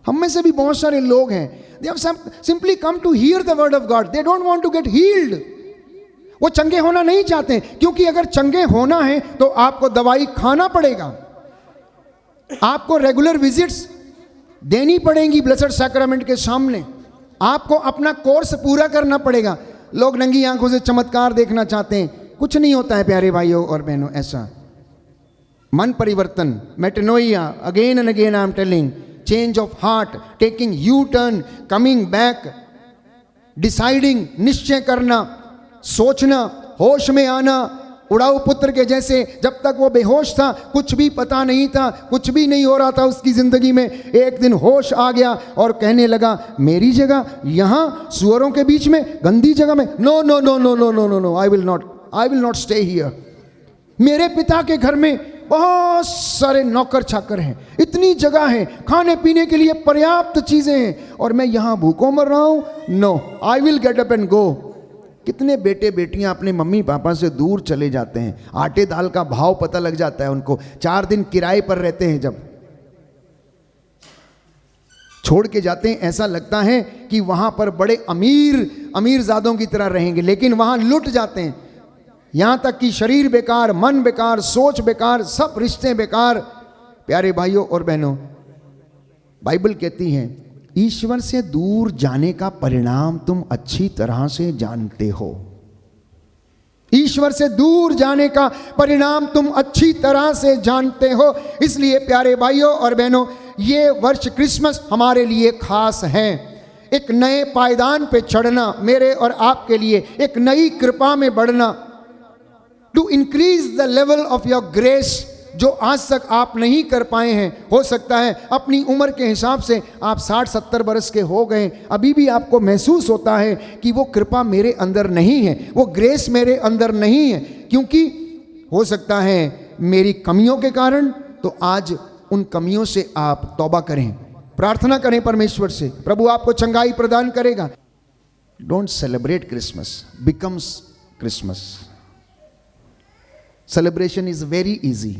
Speaker 2: हम में से भी बहुत सारे लोग हैं, they have simply come to hear the word of God, they don't want to get healed. वो चंगे होना नहीं चाहते, क्योंकि अगर चंगे होना है तो आपको दवाई खाना पड़ेगा, आपको रेगुलर विजिट्स देनी पड़ेंगी ब्लेसड सैक्रामेंट के सामने, आपको अपना कोर्स पूरा करना पड़ेगा। लोग नंगी आंखों से चमत्कार देखना चाहते हैं, कुछ नहीं होता है प्यारे भाइयों और बहनों। ऐसा मन परिवर्तन, metanoia, again and again I am telling, change of heart, taking U turn, coming back, deciding, निश्चय करना, सोचना, होश में आना। उड़ाऊ पुत्र के जैसे जब तक वो बेहोश था, कुछ भी पता नहीं था, कुछ भी नहीं हो रहा था उसकी जिंदगी में, एक दिन होश आ गया और कहने लगा मेरी जगह यहाँ सुअरों के बीच में, गंदी जगह में, no no no no no no no no, I will not stay here. मेरे पिता के घर में बहुत सारे नौकर चाकर हैं, इतनी जगह है, खाने पीने के लिए पर्याप्त चीजें हैं, और मैं यहाँ भूखों मर रहा हूँ। No, I will get up and go. कितने बेटे बेटियां अपने मम्मी पापा से दूर चले जाते हैं, आटे दाल का भाव पता लग जाता है उनको, 4 दिन किराए पर रहते हैं, जब छोड़ के जाते हैं ऐसा लगता है कि वहां पर बड़े अमीर ज़ादों की तरह रहेंगे, लेकिन वहां लुट जाते हैं। यहां तक कि शरीर बेकार, मन बेकार, सोच बेकार, सब रिश्ते बेकार। प्यारे भाइयों और बहनों, बाइबल कहती है ईश्वर से दूर जाने का परिणाम तुम अच्छी तरह से जानते हो। ईश्वर से दूर जाने का परिणाम तुम अच्छी तरह से जानते हो। इसलिए प्यारे भाइयों और बहनों, ये वर्ष क्रिसमस हमारे लिए खास है। एक नए पायदान पे चढ़ना, मेरे और आपके लिए एक नई कृपा में बढ़ना, to increase the level of your grace, जो आज तक आप नहीं कर पाए हैं। हो सकता है अपनी उम्र के हिसाब से आप 60-70 वर्ष के हो गए, अभी भी आपको महसूस होता है कि वो कृपा मेरे अंदर नहीं है, वो ग्रेस मेरे अंदर नहीं है, क्योंकि हो सकता है मेरी कमियों के कारण। तो आज उन कमियों से आप तौबा करें, प्रार्थना करें परमेश्वर से, प्रभु आपको चंगाई प्रदान करेगा। Don't celebrate Christmas, becomes Christmas. Celebration is very easy,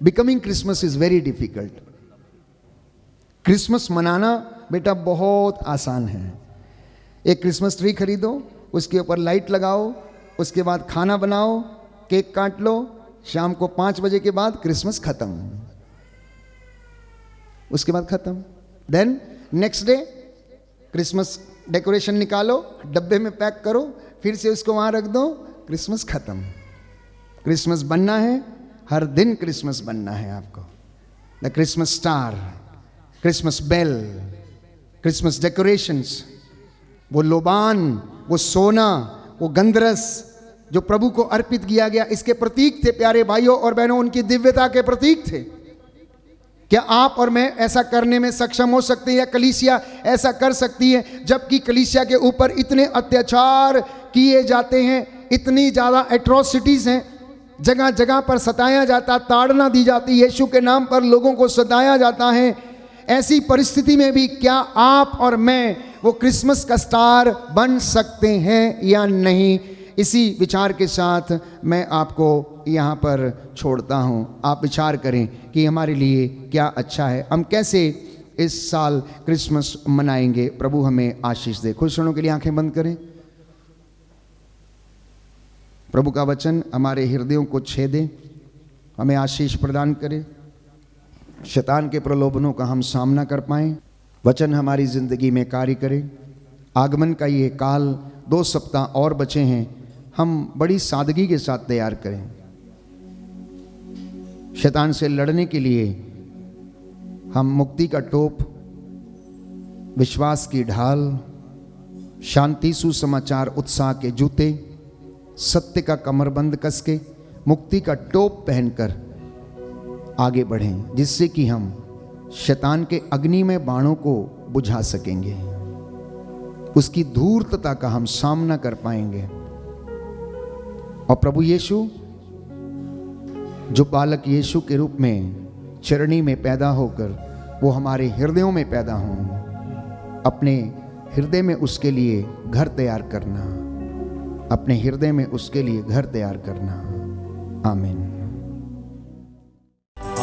Speaker 2: becoming Christmas is very difficult. Christmas मनाना बेटा बहुत आसान है। एक क्रिसमस ट्री खरीदो, उसके ऊपर लाइट लगाओ, उसके बाद खाना बनाओ, केक काट लो, शाम को 5 बजे के बाद क्रिसमस खत्म, उसके बाद खत्म। Then next day Christmas decoration निकालो, डब्बे में पैक करो, फिर से उसको वहां रख दो, क्रिसमस खत्म। क्रिसमस बनना है, हर दिन क्रिसमस बनना है आपको। The Christmas star, Christmas bell, Christmas decorations, वो लोबान, वो सोना, वो गंधरस जो प्रभु को अर्पित किया गया, इसके प्रतीक थे प्यारे भाइयों और बहनों, उनकी दिव्यता के प्रतीक थे। क्या आप और मैं ऐसा करने में सक्षम हो सकते हैं, या कलीसिया ऐसा कर सकती है? जबकि कलीसिया के ऊपर इतने अत्याचार किए जाते हैं, इतनी ज़्यादा एट्रोसिटीज़ हैं, जगह जगह पर सताया जाता, ताड़ना दी जाती, यीशु के नाम पर लोगों को सताया जाता है। ऐसी परिस्थिति में भी क्या आप और मैं वो क्रिसमस का स्टार बन सकते हैं या नहीं? इसी विचार के साथ मैं आपको यहाँ पर छोड़ता हूँ। आप विचार करें कि हमारे लिए क्या अच्छा है, हम कैसे इस साल क्रिसमस मनाएंगे। प्रभु हमें आशीष दे। कुछ क्षणों के लिए आंखें बंद करें। प्रभु का वचन हमारे हृदयों को छेदे, हमें आशीष प्रदान करे, शैतान के प्रलोभनों का हम सामना कर पाएं, वचन हमारी ज़िंदगी में कार्य करे। आगमन का ये काल 2 सप्ताह और बचे हैं, हम बड़ी सादगी के साथ तैयार करें। शैतान से लड़ने के लिए हम मुक्ति का टोप, विश्वास की ढाल, शांति सुसमाचार उत्साह के जूते, सत्य का कमरबंद कस के, मुक्ति का टोप पहनकर आगे बढ़ें, जिससे कि हम शैतान के अग्नि में बाणों को बुझा सकेंगे, उसकी धूर्तता का हम सामना कर पाएंगे। और प्रभु यीशु जो बालक यीशु के रूप में चरणी में पैदा होकर वो हमारे हृदयों में पैदा हों, अपने हृदय में उसके लिए घर तैयार करना, अपने हृदय में उसके लिए घर तैयार करना। आमीन।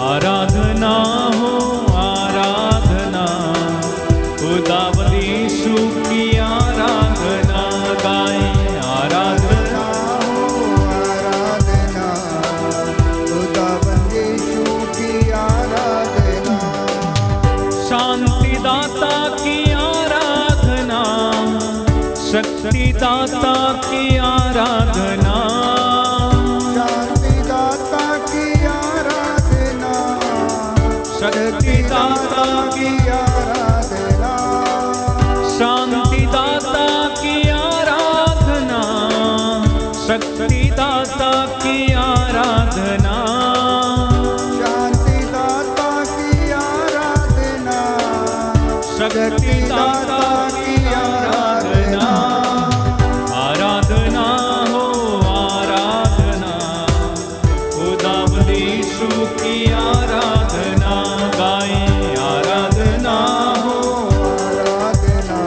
Speaker 4: आराधना हो आराधना, खुदावंद यीशु की आराधना गाएं। आराधना
Speaker 3: हो आराधना, खुदावंद यीशु की आराधना।
Speaker 4: शांति दाता की आराधना, शक्ति दाता की आराधना,
Speaker 3: शांति दाता की आराधना,
Speaker 4: शक्ति दाता की
Speaker 3: आराधना।
Speaker 4: शांति दाता की आराधना, शक्ति दाता की आराधना,
Speaker 3: शांति दाता की आराधना,
Speaker 4: शक्ति दाता की आराधना। आराधना हो आराधना, खुदावंद यीशु की आराधना गाएं। आराधना हो
Speaker 3: आराधना,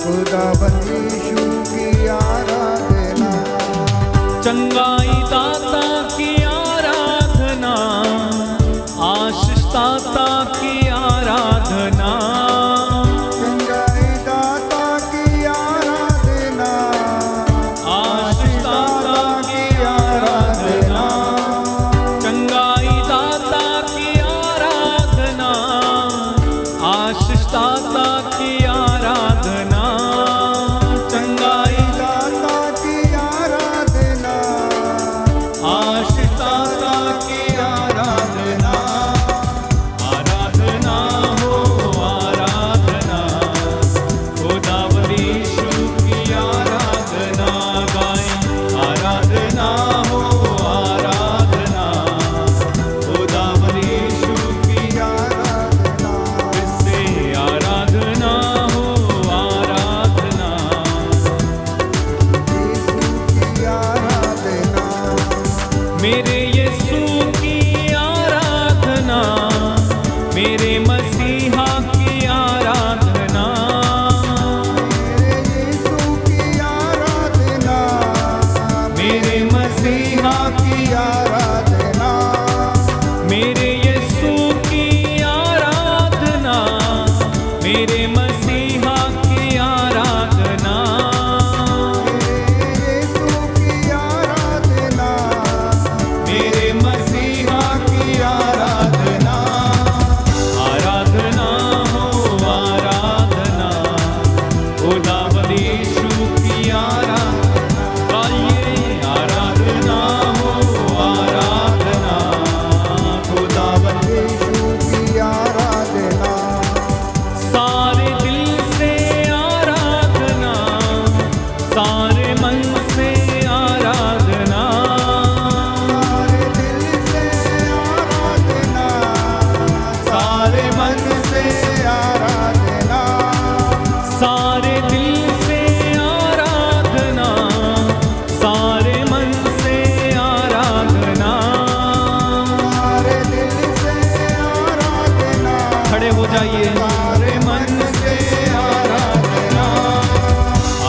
Speaker 3: खुदावंद यीशु की आराधना।
Speaker 4: चंगाई दाता की आराधना, आशीष दाता की आराधना,
Speaker 3: चंगाई दाता की आराधना,
Speaker 4: आशीष दाता की आराधना, चंगाई दाता की आराधना, आशीष दाता की आराधना, चंगाई
Speaker 3: दाता की आराधना,
Speaker 4: आशीष दाता की आराधना। आराधना हो आराधना, खुदावंद यीशु की आराधना गाएं। आराधना हो आराधना, खुदावंद यीशु की
Speaker 3: आराधना।
Speaker 4: इससे आराधना हो आराधना,
Speaker 3: यीशु की आराधना।
Speaker 4: मेरे यीशु की आराधना, मेरे मसीहा की आराधना,
Speaker 3: मेरे यीशु की आराधना,
Speaker 4: मेरे मसीहा की
Speaker 3: आराधना।
Speaker 4: मेरे यीशु की आराधना, मेरे मसीहा की आराधना,
Speaker 3: यीशु की आराधना,
Speaker 4: मेरे मसीहा की आराधना। आराधना हो आराधना, खुदावंद यीशु की आराधना गाइए। आराधना हो आराधना, खुदावंद
Speaker 3: यीशु की आराधना।
Speaker 4: सारे दिल से आराधना, सारे मन से आराधना,
Speaker 3: सारे दिल से आराधना,
Speaker 4: सारे मन से
Speaker 3: आराधना।
Speaker 4: सारे दिल से आराधना, सारे मन से आराधना।
Speaker 3: सारे दिल से आराधना,
Speaker 4: खड़े हो जाइए। सारे मन से आराधना।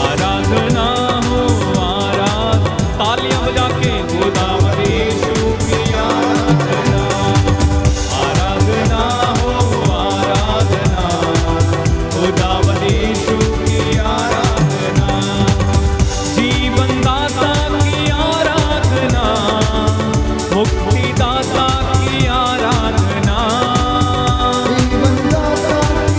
Speaker 4: आराधना हो आराधना, तालियां बजा के खुदावंद यीशु की आराधना। आराधना हो आराधना, खुदावंद यीशु की आराधना। जीवन दाता की आराधना, मुक्ति दाता की आराधना,
Speaker 3: जीवन दाता की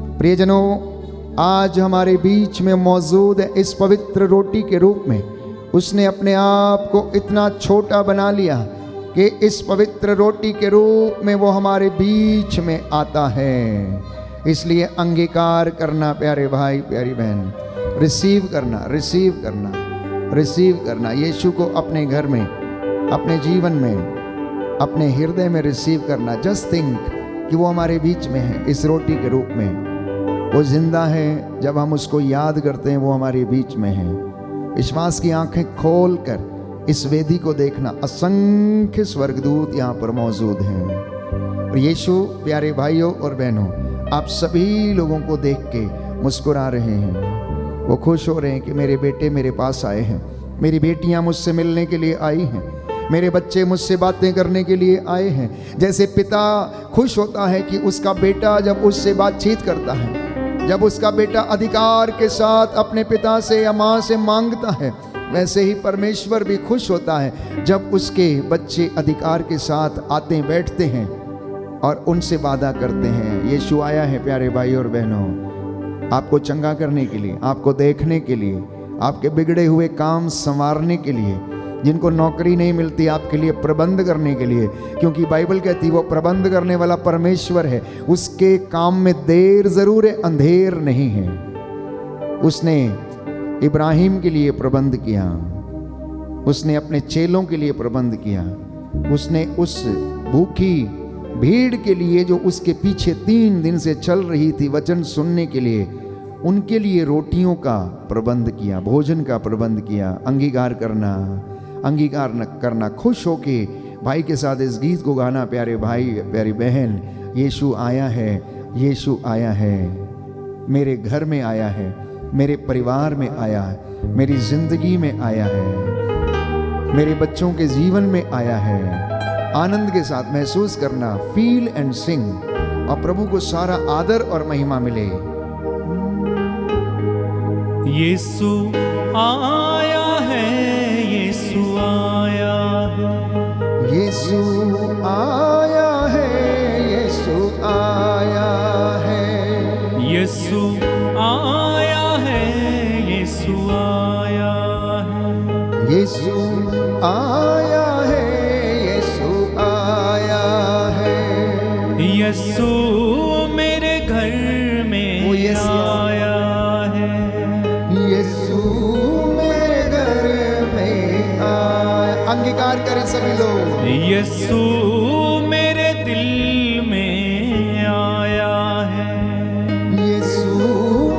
Speaker 2: प्रियजनों, आज हमारे बीच में मौजूद है इस पवित्र रोटी के रूप में। उसने अपने आप को इतना छोटा बना लिया कि इस पवित्र रोटी के रूप में वो हमारे बीच में आता है। इसलिए अंगीकार करना प्यारे भाई प्यारी बहन, रिसीव करना, रिसीव करना, रिसीव करना। यीशु को अपने घर में, अपने जीवन में, अपने हृदय में रिसीव करना। जस्ट थिंक कि वो हमारे बीच में है इस रोटी के रूप में। वो जिंदा है, जब हम उसको याद करते हैं वो हमारे बीच में है। विश्वास की आंखें खोलकर इस वेदी को देखना। असंख्य स्वर्गदूत यहाँ पर मौजूद हैं और यीशु प्यारे भाइयों और बहनों, आप सभी लोगों को देख के मुस्कुरा रहे हैं। वो खुश हो रहे हैं कि मेरे बेटे मेरे पास आए हैं, मेरी बेटियां मुझसे मिलने के लिए आई हैं, मेरे बच्चे मुझसे बातें करने के लिए आए हैं। जैसे पिता खुश होता है कि उसका बेटा जब उससे बातचीत करता है, जब उसका बेटा अधिकार के साथ अपने पिता से या माँ से मांगता है, वैसे ही परमेश्वर भी खुश होता है जब उसके बच्चे अधिकार के साथ आते बैठते हैं और उनसे वादा करते हैं। यीशु आया है प्यारे भाई और बहनों, आपको चंगा करने के लिए, आपको देखने के लिए, आपके बिगड़े हुए काम संवारने के लिए, जिनको नौकरी नहीं मिलती आपके लिए प्रबंध करने के लिए। क्योंकि बाइबल कहती है वो प्रबंध करने वाला परमेश्वर है, उसके काम में देर जरूर है, अंधेर नहीं है। उसने इब्राहिम के लिए प्रबंध किया, उसने अपने चेलों के लिए प्रबंध किया, उसने उस भूखी भीड़ के लिए जो उसके पीछे 3 दिन से चल रही थी वचन सुनने के लिए, उनके लिए रोटियों का प्रबंध किया, भोजन का प्रबंध किया। अंगीकार करना, अंगीकार करना, खुश होके भाई के साथ इस गीत को गाना। प्यारे भाई प्यारी बहन, यीशु आया है, यीशु आया है, मेरे घर में आया है, मेरे परिवार में आया है, मेरी जिंदगी में आया है, मेरे बच्चों के जीवन में आया है। आनंद के साथ महसूस करना, फील एंड सिंग, और प्रभु को सारा आदर और महिमा मिले।
Speaker 3: यीशु आया है, यीशु आया है,
Speaker 2: यीशु आया है, यीशु आया है,
Speaker 3: यीशु आया है, यीशु आया है,
Speaker 2: यीशु आया है, यीशु आया है।
Speaker 3: यीशु मेरे घर में
Speaker 2: ओ यस
Speaker 3: आया है,
Speaker 2: यीशु मेरे घर में आया। अंगीकार करें सभी लोग।
Speaker 3: यीशु मेरे दिल में आया है,
Speaker 2: यीशु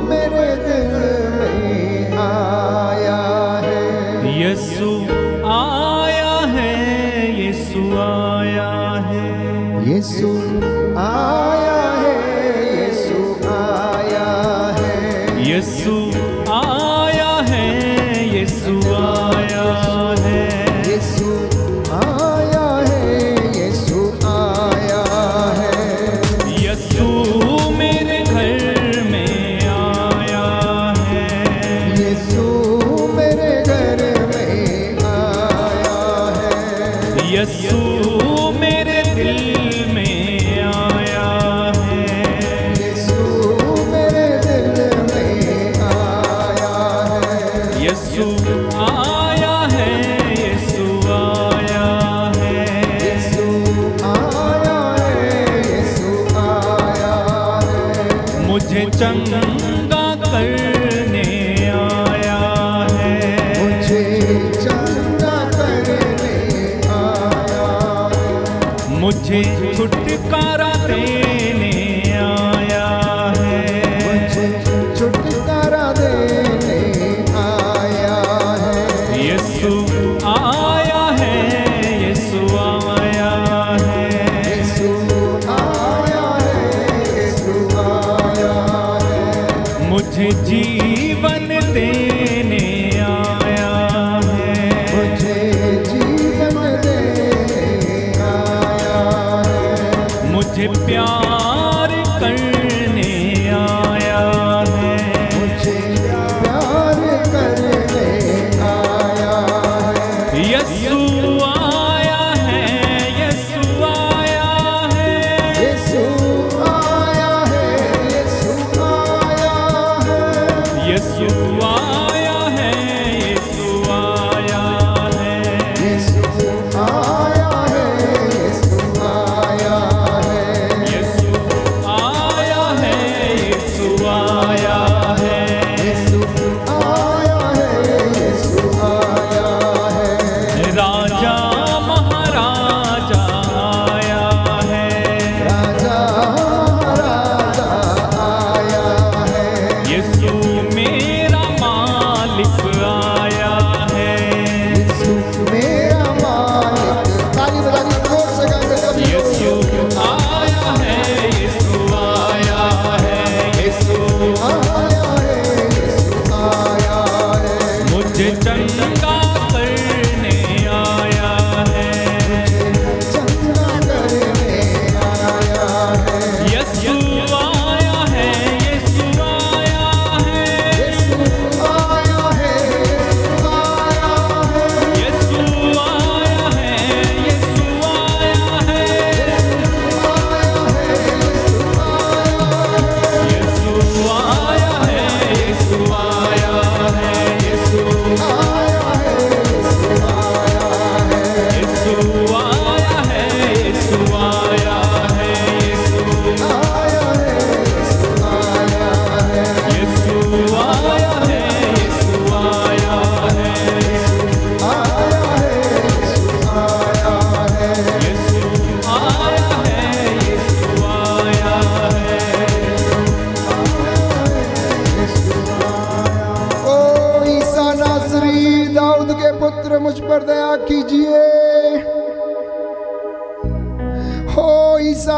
Speaker 2: मेरे दिल में आया है।
Speaker 3: यीशु आया है, यीशु आया है,
Speaker 2: यीशु आया है, यीशु आया है।
Speaker 3: यीशु आया है, यीशु आया है,
Speaker 2: यीशु आया है, यीशु आया है।
Speaker 3: यीशु मेरे घर में आया है,
Speaker 2: यीशु मेरे घर में आया है।
Speaker 3: यीशु मेरे दिल में आया है,
Speaker 2: यीशु मेरे दिल में आया है।
Speaker 3: यीशु आया है, यीशु आया है,
Speaker 2: यीशु आया है, यीशु आया है।
Speaker 3: मुझे चंगा करने आया है,
Speaker 2: मुझे चंगा करने आया है।
Speaker 3: मुझे छुटकारा देने आया है,
Speaker 2: मुझे छुटकारा देने आया है।
Speaker 3: यीशु आया है, यीशु आया है,
Speaker 2: यीशु आया है, यीशु आया है।
Speaker 3: मुझे जीवन देने आया है,
Speaker 2: मुझे जीवन देने आया है।
Speaker 3: मुझे प्यार करने आया है,
Speaker 2: मुझे प्यार करने आया है।
Speaker 3: यीशु आया है, यीशु आया है,
Speaker 2: यीशु आया है, यीशु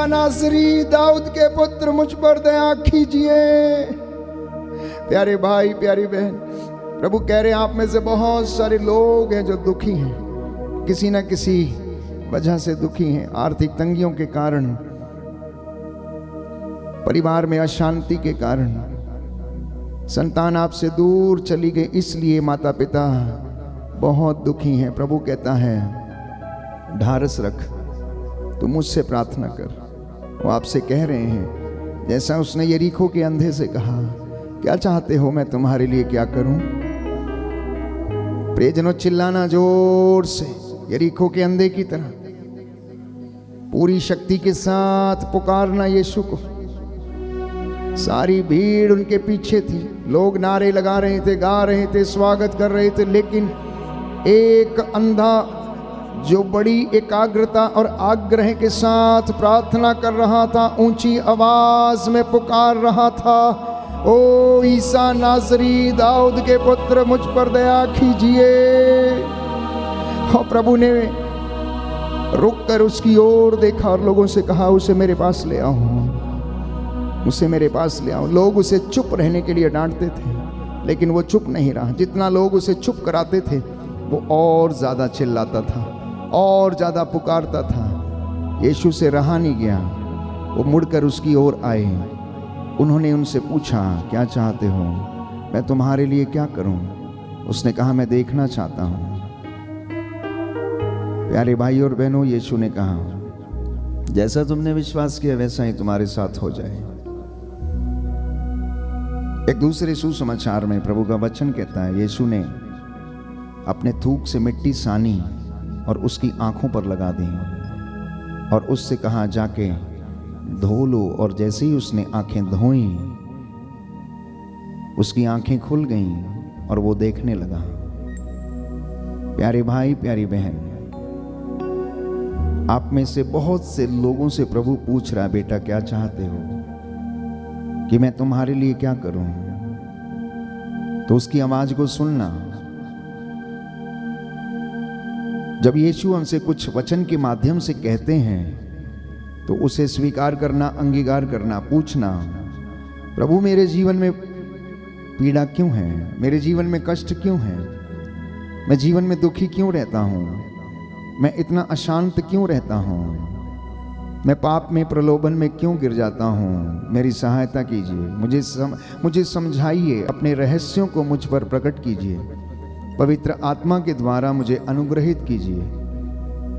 Speaker 2: ईसा नासरी दाऊद के पुत्र मुझ पर दया कीजिए। प्यारे भाई प्यारी बहन, प्रभु कह रहे हैं आप में से बहुत सारे लोग हैं जो दुखी हैं, किसी ना किसी वजह से दुखी हैं। आर्थिक तंगियों के कारण, परिवार में अशांति के कारण, संतान आपसे दूर चली गई, इसलिए माता पिता बहुत दुखी हैं। प्रभु कहता है ढारस रख, तू मुझसे प्रार्थना कर। वो आपसे कह रहे हैं जैसा उसने यरीको के अंधे से कहा, क्या चाहते हो मैं तुम्हारे लिए क्या करूं? प्रियजनों, चिल्लाना जोर से, यरीको के अंधे की तरह पूरी शक्ति के साथ पुकारना यीशु को। सारी भीड़ उनके पीछे थी, लोग नारे लगा रहे थे, गा रहे थे, स्वागत कर रहे थे, लेकिन एक अंधा जो बड़ी एकाग्रता और आग्रह के साथ प्रार्थना कर रहा था, ऊंची आवाज में पुकार रहा था, ओ ईसा नासरी दाऊद के पुत्र मुझ पर दया कीजिए। और प्रभु ने रुक कर उसकी ओर देखा और लोगों से कहा उसे मेरे पास ले आओ, उसे मेरे पास ले आओ। लोग उसे चुप रहने के लिए डांटते थे, लेकिन वो चुप नहीं रहा। जितना लोग उसे चुप कराते थे वो और ज़्यादा चिल्लाता था, और ज़्यादा पुकारता था। यीशु से रहा नहीं गया, वो मुड़कर उसकी ओर आए। उन्होंने उनसे पूछा क्या चाहते हो, मैं तुम्हारे लिए क्या करूं? उसने कहा मैं देखना चाहता हूं। प्यारे भाई और बहनों, यीशु ने कहा जैसा तुमने विश्वास किया वैसा ही तुम्हारे साथ हो जाए। एक दूसरे सुसमाचार में प्रभु का वचन कहता है, यीशु ने अपने थूक से मिट्टी सानी और उसकी आंखों पर लगा दी और उससे कहा जाके धो लो। और जैसे ही उसने आंखें धोई, उसकी आंखें खुल गईं और वो देखने लगा। प्यारे भाई प्यारी बहन, आप में से बहुत से लोगों से प्रभु पूछ रहा है, बेटा क्या चाहते हो कि मैं तुम्हारे लिए क्या करूं? तो उसकी आवाज को सुनना। जब यीशु हमसे कुछ वचन के माध्यम से कहते हैं तो उसे स्वीकार करना, अंगीकार करना, पूछना, प्रभु मेरे जीवन में पीड़ा क्यों है, मेरे जीवन में कष्ट क्यों है, मैं जीवन में दुखी क्यों रहता हूँ, मैं इतना अशांत क्यों रहता हूँ, मैं पाप में प्रलोभन में क्यों गिर जाता हूँ, मेरी सहायता कीजिए, मुझे समझाइए, अपने रहस्यों को मुझ पर प्रकट कीजिए, पवित्र आत्मा के द्वारा मुझे अनुग्रहित कीजिए।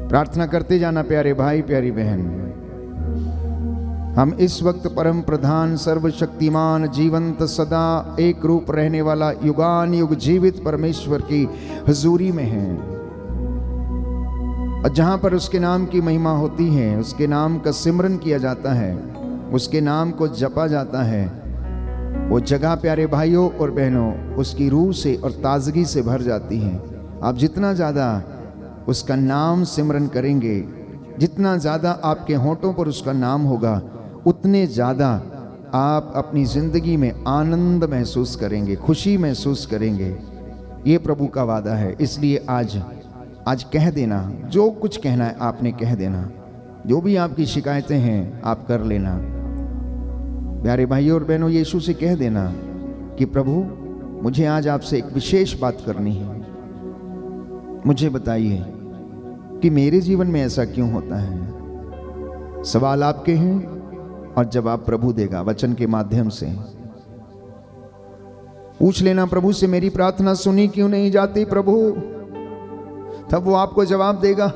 Speaker 2: प्रार्थना करते जाना प्यारे भाई प्यारी बहन। हम इस वक्त परम प्रधान, सर्वशक्तिमान, जीवंत, सदा एक रूप रहने वाला, युगान युग जीवित परमेश्वर की हुजूरी में हैं। और जहाँ पर उसके नाम की महिमा होती है, उसके नाम का सिमरन किया जाता है, उसके नाम को जपा जाता है, वो जगह प्यारे भाइयों और बहनों उसकी रूह से और ताजगी से भर जाती हैं। आप जितना ज़्यादा उसका नाम सिमरन करेंगे, जितना ज़्यादा आपके होठों पर उसका नाम होगा, उतने ज़्यादा आप अपनी ज़िंदगी में आनंद महसूस करेंगे, खुशी महसूस करेंगे। ये प्रभु का वादा है। इसलिए आज कह देना, जो कुछ कहना है आपने कह देना, जो भी आपकी शिकायतें हैं आप कर लेना। प्यारे भाइयों और बहनों, यीशु से कह देना कि प्रभु मुझे आज आपसे एक विशेष बात करनी है, मुझे बताइए कि मेरे जीवन में ऐसा क्यों होता है। सवाल आपके हैं और जवाब प्रभु देगा वचन के माध्यम से। पूछ लेना प्रभु से, मेरी प्रार्थना सुनी क्यों नहीं जाती प्रभु, तब वो आपको जवाब देगा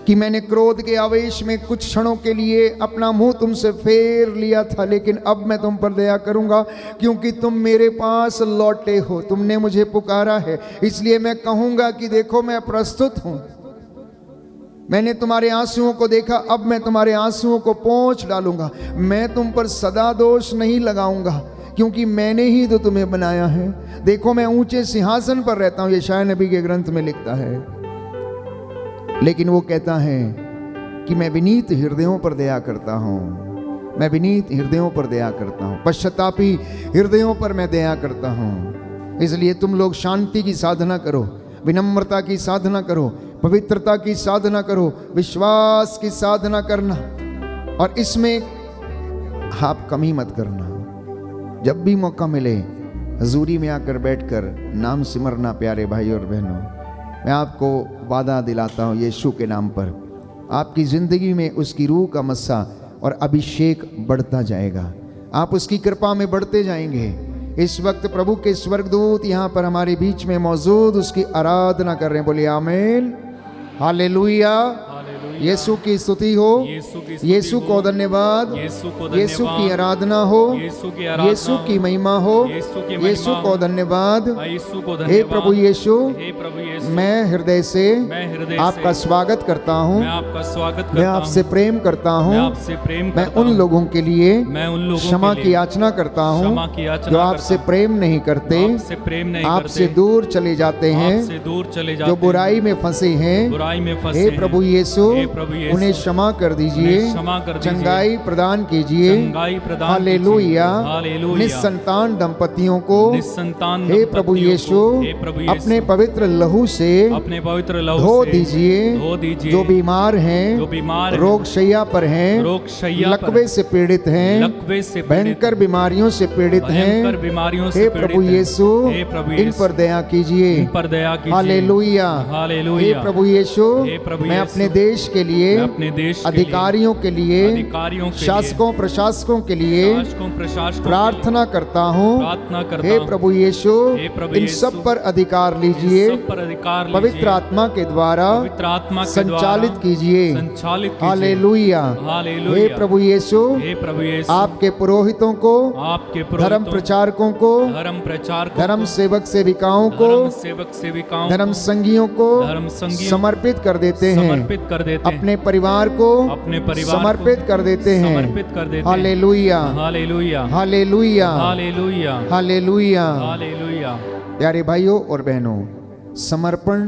Speaker 2: कि मैंने क्रोध के आवेश में कुछ क्षणों के लिए अपना मुंह तुमसे फेर लिया था, लेकिन अब मैं तुम पर दया करूंगा क्योंकि तुम मेरे पास लौटे हो, तुमने मुझे पुकारा है, इसलिए मैं कहूंगा कि देखो मैं प्रस्तुत हूं। मैंने तुम्हारे आंसुओं को देखा, अब मैं तुम्हारे आंसुओं को पोंछ डालूंगा। मैं तुम पर सदा दोष नहीं लगाऊंगा क्योंकि मैंने ही तो तुम्हें बनाया है। देखो मैं ऊंचे सिंहासन पर रहता हूं, यशायाह नबी के ग्रंथ में लिखता है। लेकिन वो कहता है कि मैं विनीत हृदयों पर दया करता हूं, मैं विनीत हृदयों पर दया करता हूं, पश्चातापी हृदयों पर मैं दया करता हूं। इसलिए तुम लोग शांति की साधना करो, विनम्रता की साधना करो, पवित्रता की साधना करो, विश्वास की साधना करना, और इसमें आप कमी मत करना। जब भी मौका मिले हजूरी में आकर बैठकर नाम सिमरना। प्यारे भाई और बहनों, मैं आपको वादा दिलाता हूँ यीशु के नाम पर आपकी ज़िंदगी में उसकी रूह का मस्सा और अभिषेक बढ़ता जाएगा। आप उसकी कृपा में बढ़ते जाएंगे। इस वक्त प्रभु के स्वर्गदूत यहाँ पर हमारे बीच में मौजूद उसकी आराधना कर रहे हैं। बोलिए आमीन, हालेलुया। यीशु की स्तुति हो, यीशु को धन्यवाद, यीशु की आराधना हो, यीशु की महिमा हो, यीशु को धन्यवाद। हे प्रभु यीशु, मैं हृदय से आपका स्वागत करता हूँ, मैं आपसे प्रेम करता हूँ। मैं उन लोगों के लिए क्षमा की याचना करता हूँ जो आपसे प्रेम नहीं करते, आपसे दूर चले जाते हैं, जो बुराई में फंसे हैं। हे प्रभु यीशु, उन्हें क्षमा कर दीजिए, चंगाई प्रदान कीजिए। हालेलुया। निस्संतान दंपतियों को हे प्रभु यीशु अपने पवित्र लहू से धो दीजिए। जो बीमार हैं, रोग शैया पर हैं, लकवे से पीड़ित हैं, भयंकर बीमारियों से पीड़ित हैं, हे प्रभु यीशु इन पर दया कीजिए। हालेलुया। हे प्रभु यीशु, मैं अपने देश के लिए, अधिकारियों के लिए, शासकों प्रशासकों के लिए प्रार्थना करता हूँ। हे प्रभु यीशु, इन सब पर अधिकार लीजिए, पवित्र आत्मा के द्वारा संचालित कीजिए। हालेलुया। हे प्रभु यीशु, आपके पुरोहितों को, धर्म प्रचारकों को, धर्म सेवक सेविकाओं को, धर्म संगियों को समर्पित कर देते हैं, अपने परिवार को समर्पित कर देते हैं। Hallelujah, hallelujah, hallelujah, hallelujah. प्यारे भाइयों और बहनों, समर्पण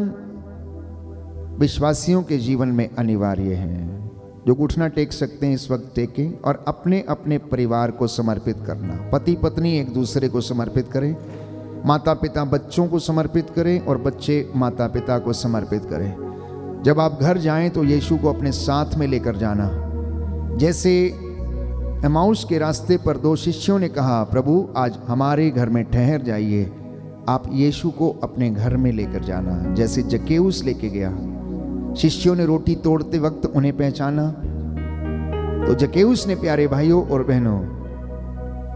Speaker 2: विश्वासियों के जीवन में अनिवार्य है। जो घुटना टेक सकते हैं इस वक्त टेकें और अपने अपने परिवार को समर्पित करना। पति पत्नी एक दूसरे को समर्पित करें, माता पिता बच्चों को समर्पित करें और बच्चे माता पिता को समर्पित करें। जब आप घर जाएं तो यीशु को अपने साथ में लेकर जाना। जैसे एमाउस के रास्ते पर दो शिष्यों ने कहा, प्रभु आज हमारे घर में ठहर जाइए। आप यीशु को अपने घर में लेकर जाना, जैसे जक्केउस लेके गया। शिष्यों ने रोटी तोड़ते वक्त उन्हें पहचाना, तो जक्केउस ने, प्यारे भाइयों और बहनों,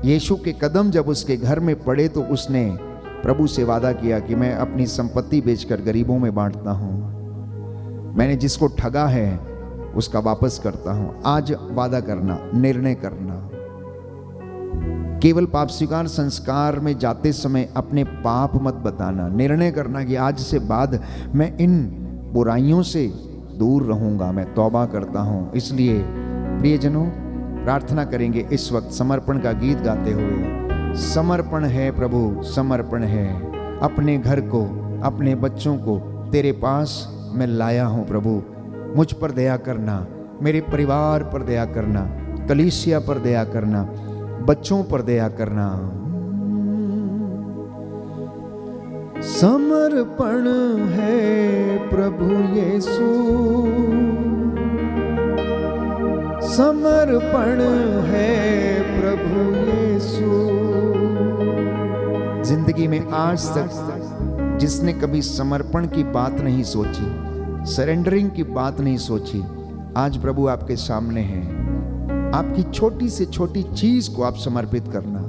Speaker 2: यीशु के कदम जब उसके घर में पड़े तो उसने प्रभु से वादा किया कि मैं अपनी संपत्ति बेचकर गरीबों में बांटता हूँ, मैंने जिसको ठगा है उसका वापस करता हूं। आज वादा करना, निर्णय करना। केवल पाप स्वीकार संस्कार में जाते समय अपने पाप मत बताना। निर्णय करना कि आज से बाद मैं इन बुराइयों से दूर रहूंगा, मैं तौबा करता हूं। इसलिए प्रियजनों, प्रार्थना करेंगे इस वक्त समर्पण का गीत गाते हुए। समर्पण है प्रभु, समर्पण है। अपने घर को, अपने बच्चों को तेरे पास मैं लाया हूं प्रभु। मुझ पर दया करना, मेरे परिवार पर दया करना, कलीसिया पर दया करना, बच्चों पर दया करना। समर्पण है प्रभु यीशु, समर्पण है प्रभु यीशु। जिंदगी में आज तक जिसने कभी समर्पण की बात नहीं सोची, सरेंडरिंग की बात नहीं सोची, आज प्रभु आपके सामने हैं। आपकी छोटी से छोटी चीज को आप समर्पित करना।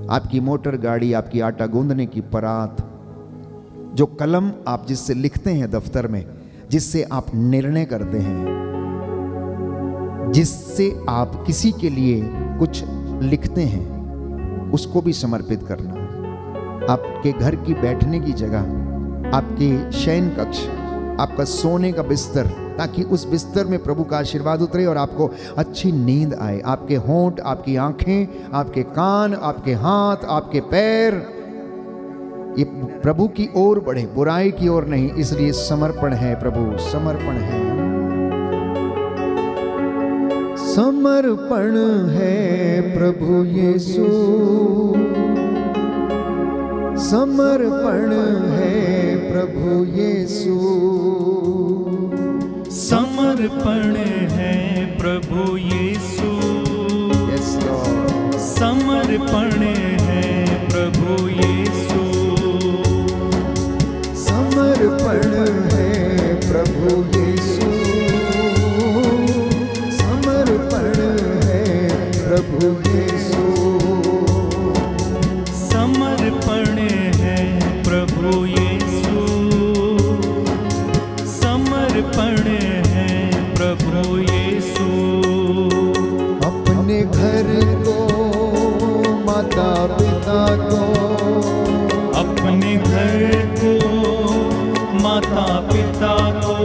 Speaker 2: आपकी मोटर गाड़ी, आपकी आटा गूंदने की परात, जो कलम आप जिससे लिखते हैं दफ्तर में, जिससे आप निर्णय करते हैं, जिससे आप किसी के लिए कुछ लिखते हैं, उसको भी समर्पित करना। आपके घर की बैठने की जगह, आपके शयन कक्ष, आपका सोने का बिस्तर, ताकि उस बिस्तर में प्रभु का आशीर्वाद उतरे और आपको अच्छी नींद आए। आपके होंठ, आपकी आंखें, आपके कान, आपके हाथ, आपके पैर, ये प्रभु की ओर बढ़े, बुराई की ओर नहीं। इसलिए समर्पण है प्रभु, समर्पण है। समर्पण है प्रभु यीशु, समर्पण है प्रभु यीशु।
Speaker 3: समर्पण है प्रभु यीशु,
Speaker 2: यस लॉर्ड,
Speaker 3: समर्पण है प्रभु यीशु,
Speaker 2: समर्पण है प्रभु यीशु, समर्पण है प्रभु यीशु,
Speaker 3: समर्पण है प्रभु यीशु, समर्पण है प्रभु यीशु।
Speaker 2: अपने घर को, माता पिता को,
Speaker 3: अपने घर को, माता पिता को,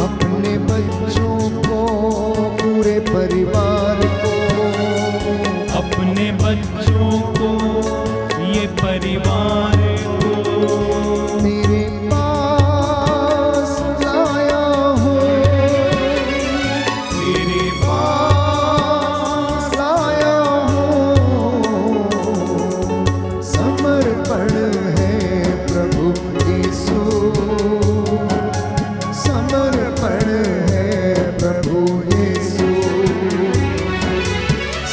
Speaker 2: अपने बच्चों को, पूरे परिवार को,
Speaker 3: अपने बच्चों को, ये परिवार को
Speaker 2: तेरे पास लाया हूँ,
Speaker 3: तेरे
Speaker 2: पास लाया हूँ। समर्पण है प्रभु यीशु, समर्पण है प्रभु यीशु,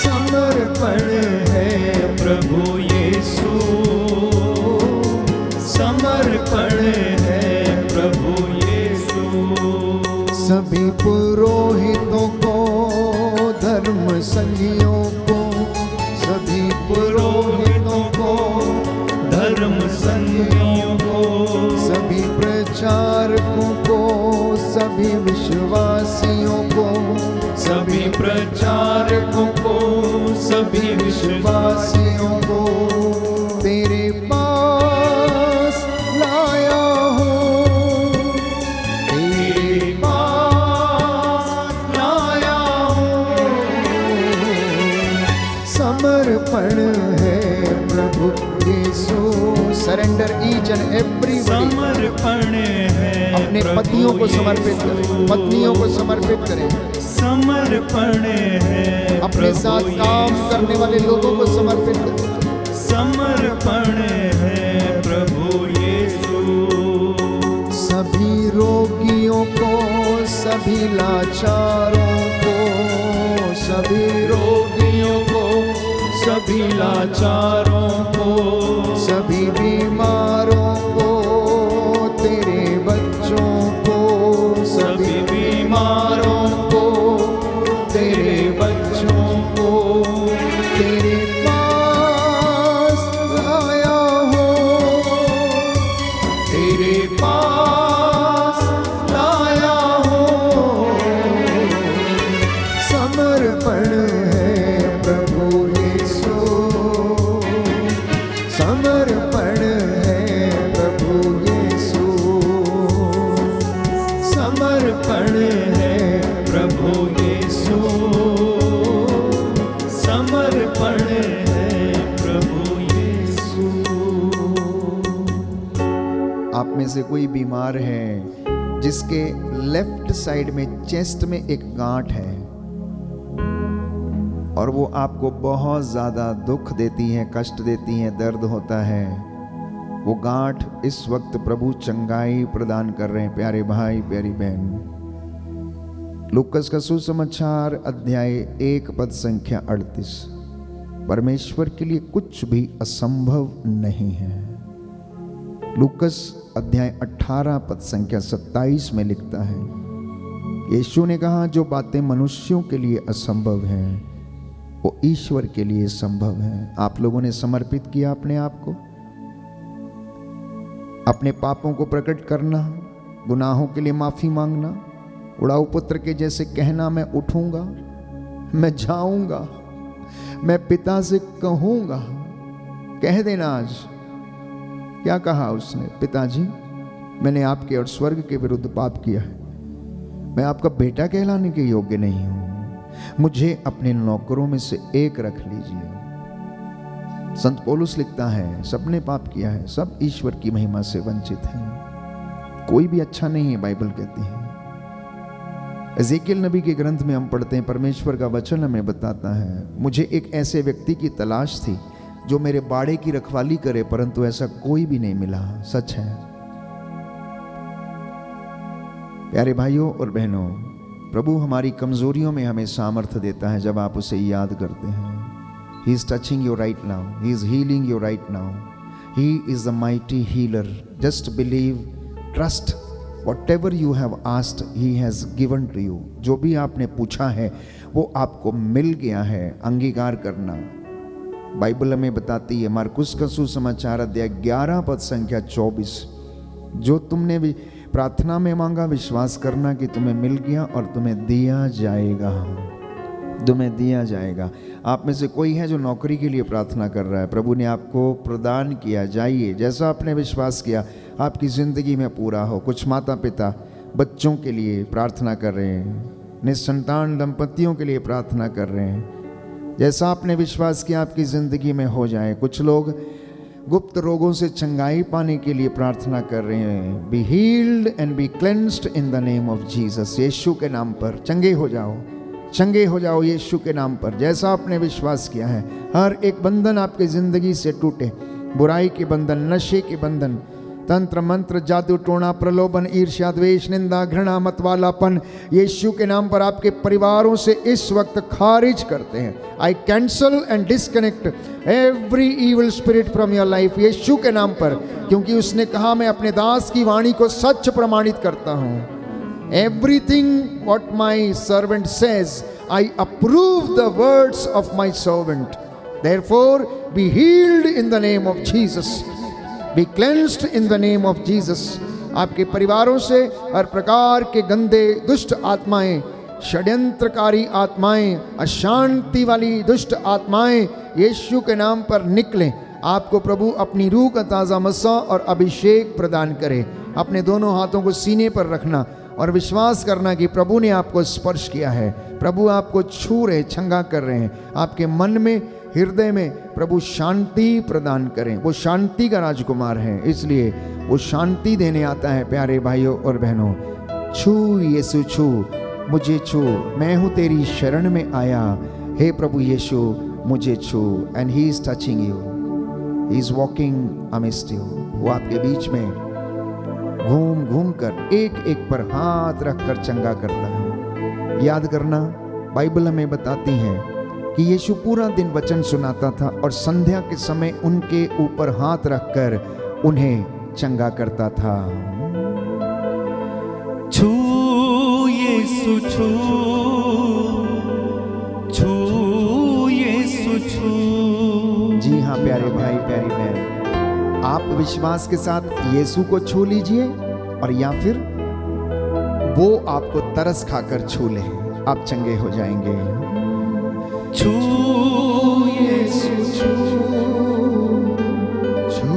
Speaker 2: समर्पण है
Speaker 3: प्रभु यीशु, समर्पण है प्रभु यीशु।
Speaker 2: सभी पुरोहितों को, धर्म संगियों को, सभी पुरोहितों को,
Speaker 3: धर्म संगियों को,
Speaker 2: सभी प्रचारकों को, सभी विश्वासियों को,
Speaker 3: सभी प्रचारकों को, सभी
Speaker 2: विश्वासियों को तेरे पास लाया हूँ, तेरे पास लाया हूँ। समर्पण है प्रभु यीशु, सरेंडर ईच एंड एवरी,
Speaker 3: समर्पण है
Speaker 2: अपने
Speaker 3: प्रभु
Speaker 2: पतियों को समर्पित
Speaker 3: यीशु,
Speaker 2: करें, पत्नियों को समर्पित करें,
Speaker 3: समर्पण है
Speaker 2: अपने
Speaker 3: प्रभु
Speaker 2: साथ काम
Speaker 3: यीशु,
Speaker 2: करने वाले लोगों को समर्पित करें।
Speaker 3: समर्पण है प्रभु यीशु,
Speaker 2: सभी रोगियों को, सभी लाचारों को, सभी रोगियों को,
Speaker 3: सभी लाचारों को,
Speaker 2: सभी बीमारों को, तेरे बच्चों को, सभी बीमारों को, तेरे बच्चों को तेरे पास लाया हूँ, तेरे पास लाया हूँ। समर्पण है प्रभु यीशु, समर्पण है प्रभु यीशु, समर्पण है
Speaker 3: प्रभु यीशु, समर्पण है प्रभु यीशु।
Speaker 2: आप में से कोई बीमार है जिसके लेफ्ट साइड में चेस्ट में एक गांठ है और वो आपको बहुत ज़्यादा दुख देती है, कष्ट देती है, दर्द होता है, वो गांठ इस वक्त प्रभु चंगाई प्रदान कर रहे हैं। प्यारे भाई, प्यारी बहन, लूकस का सुसमाचार अध्याय 1 पद संख्या 38, परमेश्वर के लिए कुछ भी असंभव नहीं है। लूकस अध्याय 18 पद संख्या 27 में लिखता है, यीशु ने कहा, जो बातें मनुष्यों के लिए असंभव हैं वो ईश्वर के लिए संभव है। आप लोगों ने समर्पित किया अपने आप को, अपने पापों को प्रकट करना, गुनाहों के लिए माफी मांगना, उड़ाऊ पुत्र के जैसे कहना, मैं उठूंगा, मैं जाऊंगा, मैं पिता से कहूंगा। कह देना आज, क्या कहा उसने, पिताजी मैंने आपके और स्वर्ग के विरुद्ध पाप किया है, मैं आपका बेटा कहलाने के योग्य नहीं हूं, मुझे अपने नौकरों में से एक रख लीजिए। संत पौलुस लिखता है, सबने पाप किया है, सब ईश्वर की महिमा से वंचित हैं, कोई भी अच्छा नहीं है, बाइबल कहती है। एजेकियल नबी के ग्रंथ में हम पढ़ते हैं, परमेश्वर का वचन हमें बताता है, मुझे एक ऐसे व्यक्ति की तलाश थी जो मेरे बाड़े की रखवाली करे, परंतु ऐसा कोई भी नहीं मिला। सच है
Speaker 1: प्यारे भाइयों और बहनों, प्रभु हमारी कमजोरियों में हमें सामर्थ्य देता है जब आप उसे याद करते हैं। He is touching you right now, he is healing you right now, he is the mighty healer. Just believe, trust, whatever you have asked he has given to you। जो भी आपने पूछा है वो आपको मिल गया है। अंगीकार करना। बाइबल हमें बताती है, मार्कुस का सुसमाचार अध्याय 11 पद संख्या 24, जो तुमने भी प्रार्थना में मांगा विश्वास करना कि तुम्हें मिल गया और तुम्हें दिया जाएगा, तुम्हें दिया जाएगा। आप में से कोई है जो नौकरी के लिए प्रार्थना कर रहा है, प्रभु ने आपको प्रदान किया। जाइए, जैसा आपने विश्वास किया आपकी ज़िंदगी में पूरा हो। कुछ माता पिता बच्चों के लिए प्रार्थना कर रहे हैं, निसंतान दंपतियों के लिए प्रार्थना कर रहे हैं। जैसा आपने विश्वास किया आपकी ज़िंदगी में हो जाए। कुछ लोग गुप्त रोगों से चंगाई पाने के लिए प्रार्थना कर रहे हैं। Be healed and be cleansed in the name of Jesus. यीशु के नाम पर चंगे हो जाओ, चंगे हो जाओ यीशु के नाम पर। जैसा आपने विश्वास किया है, हर एक बंधन आपकी ज़िंदगी से टूटे। बुराई के बंधन, नशे के बंधन, तंत्र मंत्र, जादू टोना, प्रलोभन, ईर्ष्या, द्वेष, निंदा, घृणा, मतवालापन, यीशु के नाम पर आपके परिवारों से इस वक्त खारिज करते हैं। I cancel and disconnect every evil spirit from your life, यीशु के नाम पर, क्योंकि उसने कहा मैं अपने दास की वाणी को सच प्रमाणित करता हूँ। Everything what my servant says, I approve the words of my servant. Therefore, be healed in the name of Jesus. Be cleansed in the name of Jesus. आपके परिवारों से हर प्रकार के गंदे दुष्ट आत्माएं, षड्यंत्रकारी आत्माएं, अशांति वाली दुष्ट आत्माएं यीशु के नाम पर निकलें। आपको प्रभु अपनी रूह का ताज़ा मसा और अभिषेक प्रदान करे। अपने दोनों हाथों को सीने पर रखना और विश्वास करना कि प्रभु ने आपको स्पर्श किया है। प्रभु आपको छू रहे, छंगा कर रहे हैं। आपके मन में, हृदय में प्रभु शांति प्रदान करें। वो शांति का राजकुमार है, इसलिए वो शांति देने आता है। प्यारे भाइयों और बहनों, छू यीशु, छू मुझे, छू, मैं हूँ तेरी शरण में आया। हे प्रभु यीशु मुझे छू। And he is touching you, he is walking amidst you. वो आपके बीच में घूम घूम कर एक एक पर हाथ रखकर चंगा करता है। याद करना, बाइबल हमें बताती है कि यीशु पूरा दिन वचन सुनाता था और संध्या के समय उनके ऊपर हाथ रखकर उन्हें चंगा करता था।
Speaker 3: छू यीशु छू, छू यीशु छू।
Speaker 1: जी हाँ प्यारे भाई, प्यारी बहन, आप विश्वास के साथ यीशु को छू लीजिए और या फिर वो आपको तरस खाकर छू ले, आप चंगे हो जाएंगे।
Speaker 3: छू यीशु छू,
Speaker 2: छू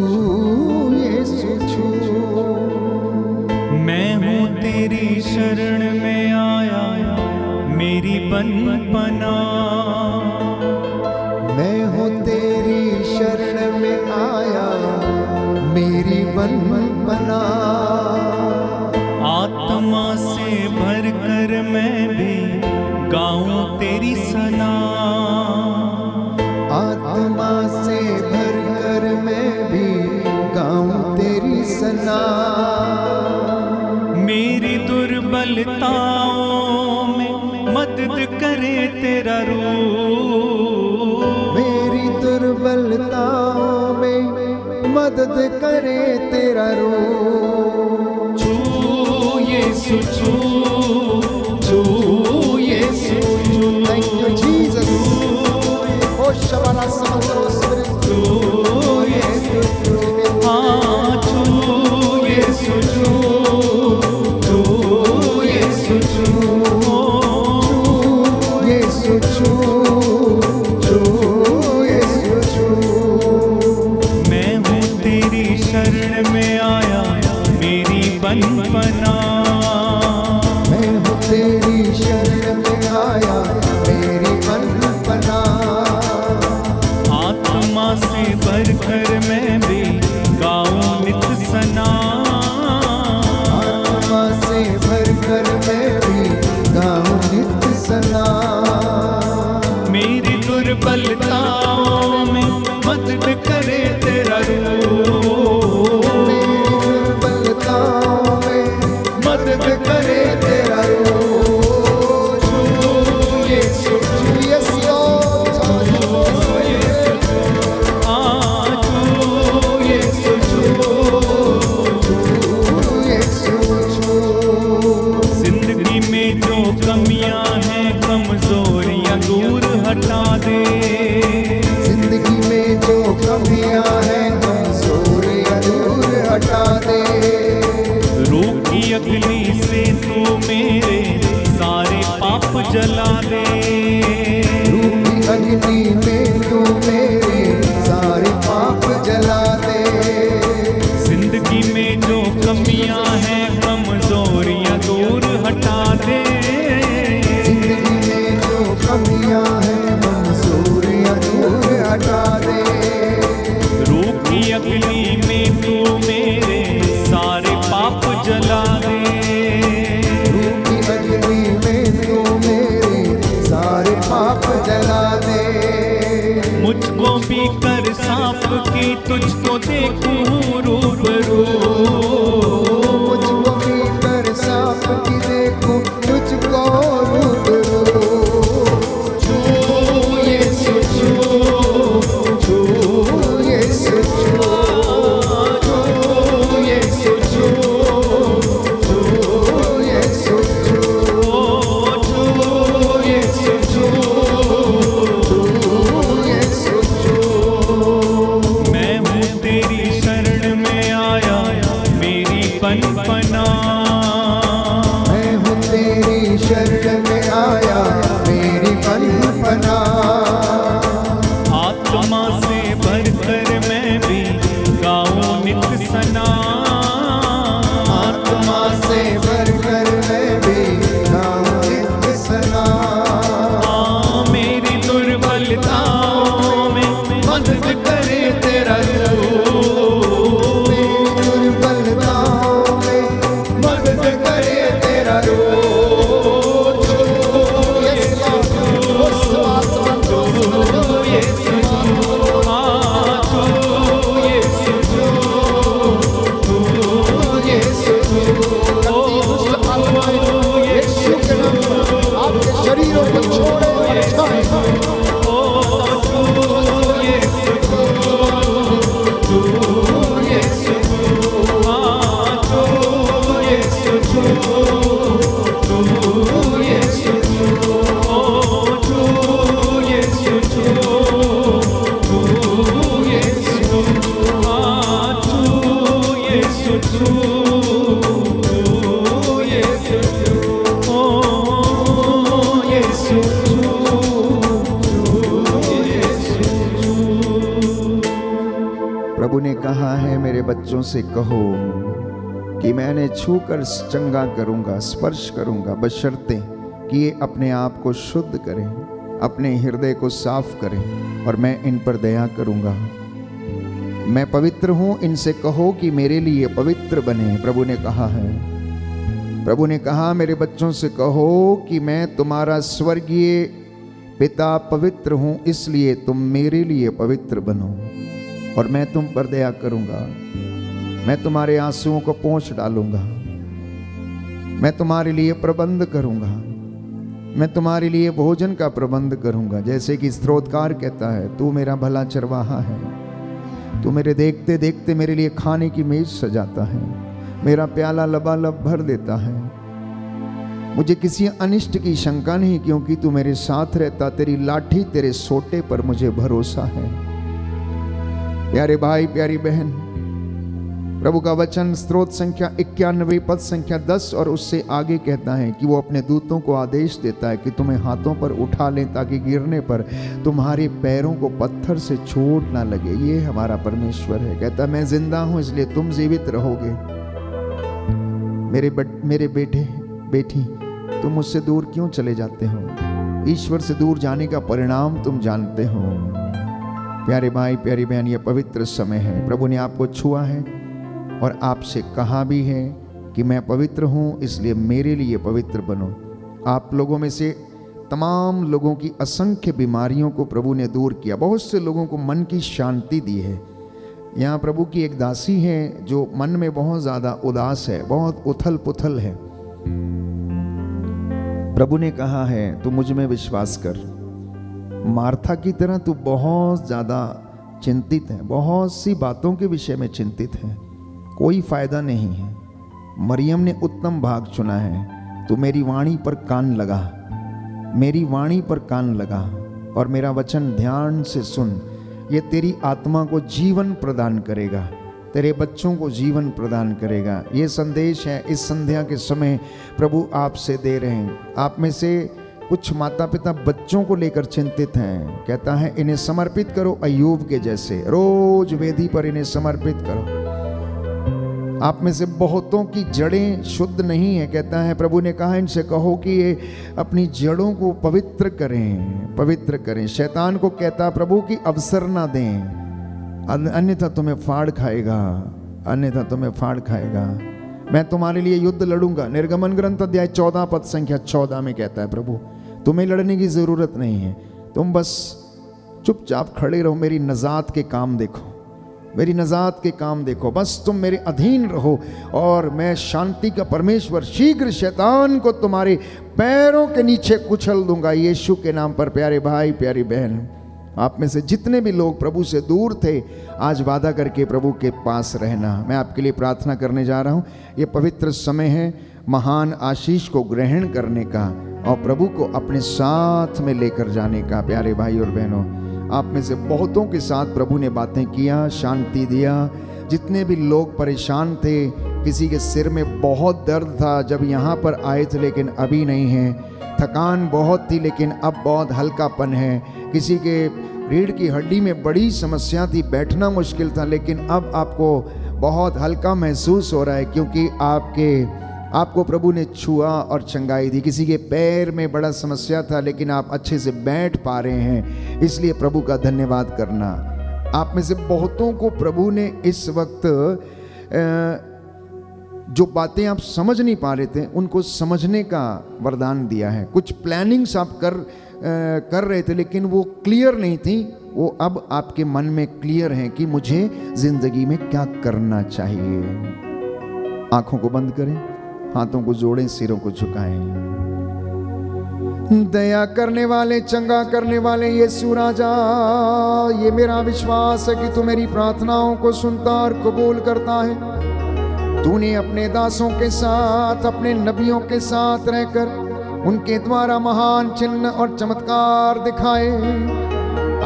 Speaker 2: यीशु छू।
Speaker 3: मैं हूँ तेरी शरण में आया, मेरी बंधपना।
Speaker 2: मैं हूँ तेरी शरण में आया, मेरी बंधपना।
Speaker 3: आत्मा से भर कर मैं भी गाऊं तेरी सना।
Speaker 2: आत्मा से भर कर मैं भी गाऊं तेरी सना।
Speaker 3: मेरी दुर्बलताओं में मदद करे तेरा रूह।
Speaker 2: मेरी दुर्बलताओं में मदद करे तेरा रूह।
Speaker 3: छू यीशु छू, छू यीशु छू।
Speaker 2: Thank you Jesus. ओ शबाना समंदर स्पिरिट,
Speaker 3: छू यीशु छू, हाँ छू यीशु छू, छू यीशु छू,
Speaker 2: यीशु छू, छू यीशु छू।
Speaker 3: मैं हूँ तेरी शरण में आया, मेरी बंधपना।
Speaker 2: मैं हूँ तेरी शरण में आया, मेरी बंधपना।
Speaker 3: आत्मा से भर कर मैं भी गाऊं नित सना।
Speaker 2: आत्मा से भर कर मैं भी गाऊं नित सना।
Speaker 3: मेरी दुर्बलताओं में मदद करे तेरा रूह।
Speaker 2: मेरी दुर्बलताओं में
Speaker 3: मदद करे
Speaker 2: जिंदगी में जो कमियां हैं कमजोरियां दूर हटा दे।
Speaker 3: रूखी अग्नि से तू मेरे सारे पाप जला दे।
Speaker 2: रूखी अग्नि में तू मेरे सारे पाप जला दे।
Speaker 3: जिंदगी में जो कमियां हैं कमजोरियां दूर हटा दे।
Speaker 2: जिंदगी में जो कमियां हैं कमजोरियां दूर हटा दे।
Speaker 3: रूखी अग्नि में तू मेरे सारे पाप जला दे।
Speaker 2: रूखी अग्नि में तू मेरे सारे पाप जला दे।
Speaker 3: मुझको भी कर साफ की तुझको देखूं रूबरू।
Speaker 2: मुझको भी कर साफ की देखूं तुझको रूबरू। छू यीशु छू, छू यीशु छू, छू यीशु छू, छू यीशु छू, छू यीशु छू, छू यीशु छू।
Speaker 3: मैं हूँ तेरी शरण में आया मेरी पनपना।
Speaker 2: मैं हूँ तेरी शरण में आया मेरी पनपना।
Speaker 3: आत्मा से भरकर मैं भी गाऊं नित सना।
Speaker 2: आत्मा से भरकर मैं भी गाऊं नित सना।
Speaker 3: मेरी दुर्बलताओं में मदद करे तेरा रूप।
Speaker 2: मेरी दुर्बलताओं में मदद करे तेरा रूप। छू यीशु छू, उस आत्मा को छू यीशु छू,
Speaker 3: छू यीशु छू,
Speaker 2: छू यीशु छू। दुष्ट आत्माएं यीशु के नाम पर आपके शरीरों को छोड़े और छाए। प्रभु ने कहा है मेरे बच्चों से कहो कि मैंने छूकर चंगा करूंगा, स्पर्श करूंगा, बशर्ते कि ये अपने आप को शुद्ध करें, अपने हृदय को साफ करें और मैं इन पर दया करूंगा। मैं पवित्र हूं, इनसे कहो कि मेरे लिए पवित्र बने। प्रभु ने कहा है, प्रभु ने कहा मेरे बच्चों से कहो कि मैं तुम्हारा स्वर्गीय पिता पवित्र हूं, इसलिए तुम मेरे लिए पवित्र बनो और मैं तुम पर दया करूंगा। मैं तुम्हारे आंसुओं को पोंछ डालूंगा। मैं तुम्हारे लिए प्रबंध करूंगा। मैं तुम्हारे लिए भोजन का प्रबंध करूंगा। जैसे कि स्तोत्रकार कहता है, तू मेरा भला चरवाहा है, तू मेरे देखते देखते मेरे लिए खाने की मेज सजाता है, मेरा प्याला लबालब भर देता है। मुझे किसी अनिष्ट की शंका नहीं, क्योंकि तू मेरे साथ रहता, तेरी लाठी तेरे सोटे पर मुझे भरोसा है। प्यारे भाई प्यारी बहन, प्रभु का वचन स्तोत्र संख्या 91 पद संख्या 10 और उससे आगे कहता है कि वो अपने दूतों को आदेश देता है कि तुम्हें हाथों पर उठा लें ताकि गिरने पर तुम्हारे पैरों को पत्थर से चोट ना लगे। ये हमारा परमेश्वर है। कहता है मैं जिंदा हूं इसलिए तुम जीवित रहोगे। मेरे बेटे बेटी, तुम मुझसे दूर क्यों चले जाते हो? ईश्वर से दूर जाने का परिणाम तुम जानते हो। प्यारे भाई प्यारी बहन, ये पवित्र समय है। प्रभु ने आपको छुआ है और आपसे कहा भी है कि मैं पवित्र हूँ, इसलिए मेरे लिए पवित्र बनो। आप लोगों में से तमाम लोगों की असंख्य बीमारियों को प्रभु ने दूर किया। बहुत से लोगों को मन की शांति दी है। यहाँ प्रभु की एक दासी है जो मन में बहुत ज़्यादा उदास है, बहुत उथल पुथल है। प्रभु ने कहा है तू मुझ में विश्वास कर। मार्था की तरह तू बहुत ज़्यादा चिंतित है, बहुत सी बातों के विषय में चिंतित है, कोई फायदा नहीं है। मरियम ने उत्तम भाग चुना है। तू मेरी वाणी पर कान लगा, मेरी वाणी पर कान लगा
Speaker 1: और मेरा वचन ध्यान से सुन। ये तेरी आत्मा को जीवन प्रदान करेगा, तेरे बच्चों को जीवन प्रदान करेगा। ये संदेश है इस संध्या के समय प्रभु आपसे दे रहे हैं। आप में से कुछ माता पिता बच्चों को लेकर चिंतित हैं, कहता है इन्हें समर्पित करो अय्यूब के जैसे, रोज वेदी पर इन्हें समर्पित करो। आप में से बहुतों की जड़ें शुद्ध नहीं है, कहता है प्रभु ने कहा इनसे कहो कि ये अपनी जड़ों को पवित्र करें, पवित्र करें। शैतान को कहता प्रभु कि अवसर ना दें, अन्यथा तुम्हें फाड़ खाएगा, अन्यथा तुम्हें फाड़ खाएगा। मैं तुम्हारे लिए युद्ध लड़ूंगा। निर्गमन ग्रंथ अध्याय 14 पद संख्या 14 में कहता है प्रभु तुम्हें लड़ने की जरूरत नहीं है, तुम बस चुपचाप खड़े रहो, मेरी नजात के काम देखो, मेरी नजात के काम देखो, बस तुम मेरे अधीन रहो और मैं शांति का परमेश्वर शीघ्र शैतान को तुम्हारे पैरों के नीचे कुचल दूंगा। यीशु के नाम पर प्यारे भाई प्यारी बहन, आप में से जितने भी लोग प्रभु से दूर थे, आज वादा करके प्रभु के पास रहना। मैं आपके लिए प्रार्थना करने जा रहा हूँ। ये पवित्र समय है महान आशीष को ग्रहण करने का और प्रभु को अपने साथ में लेकर जाने का। प्यारे भाई और बहनों, आप में से बहुतों के साथ प्रभु ने बातें किया, शांति दिया। जितने भी लोग परेशान थे, किसी के सिर में बहुत दर्द था जब यहाँ पर आए थे लेकिन अभी नहीं है, थकान बहुत थी लेकिन अब बहुत हल्कापन है, किसी के रीढ़ की हड्डी में बड़ी समस्या थी, बैठना मुश्किल था लेकिन अब आपको बहुत हल्का महसूस हो रहा है क्योंकि आपको प्रभु ने छुआ और चंगाई दी। किसी के पैर में बड़ा समस्या था लेकिन आप अच्छे से बैठ पा रहे हैं, इसलिए प्रभु का धन्यवाद करना। आप में से बहुतों को प्रभु ने इस वक्त जो बातें आप समझ नहीं पा रहे थे उनको समझने का वरदान दिया है। कुछ प्लानिंग्स आप कर रहे थे लेकिन वो क्लियर नहीं थी, वो अब आपके मन में क्लियर है कि मुझे जिंदगी में क्या करना चाहिए। आंखों को बंद करें, हाथों को जोड़ें, सिरों को झुकाएं। दया करने वाले, चंगा करने वाले यीशु राजा, ये मेरा विश्वास है कि तू मेरी प्रार्थनाओं को सुनता और कबूल करता है। तूने अपने दासों के साथ, अपने नबियों के साथ रहकर उनके द्वारा महान चिन्ह और चमत्कार दिखाए।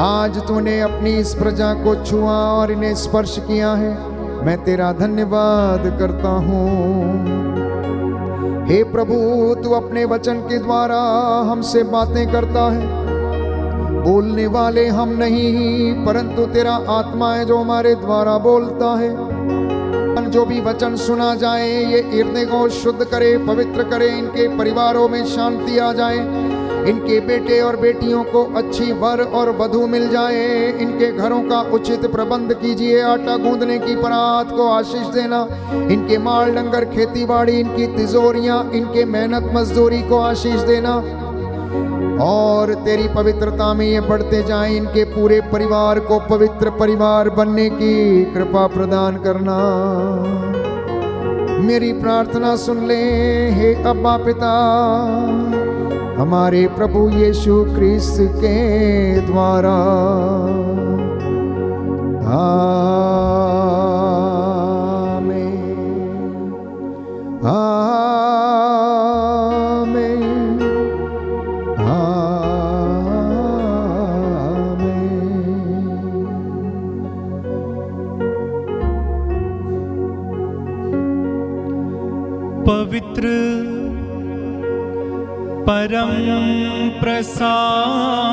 Speaker 1: आज तूने अपनी इस प्रजा को छुआ और इन्हें स्पर्श किया है, मैं तेरा धन्यवाद करता हूँ। हे प्रभु, तू अपने वचन के द्वारा हमसे बातें करता है। बोलने वाले हम नहीं परंतु तेरा आत्मा है जो हमारे द्वारा बोलता है। जो भी वचन सुना जाए ये हृदय को शुद्ध करे, पवित्र करे, इनके परिवारों में शांति आ जाए, इनके बेटे और बेटियों को अच्छी वर और वधू मिल जाए, इनके घरों का उचित प्रबंध कीजिए। आटा गूंदने की परात को आशीष देना, इनके माल डंगर खेती बाड़ी, इनकी तिजोरियां, इनके मेहनत मजदूरी को आशीष देना और तेरी पवित्रता में ये बढ़ते जाएं। इनके पूरे परिवार को पवित्र परिवार बनने की कृपा प्रदान करना। मेरी प्रार्थना सुन ले हे अब्बा पिता, हमारे प्रभु यीशु क्रिस्त के द्वारा। आमीन, आमीन,
Speaker 3: पवित्र परम प्रसाद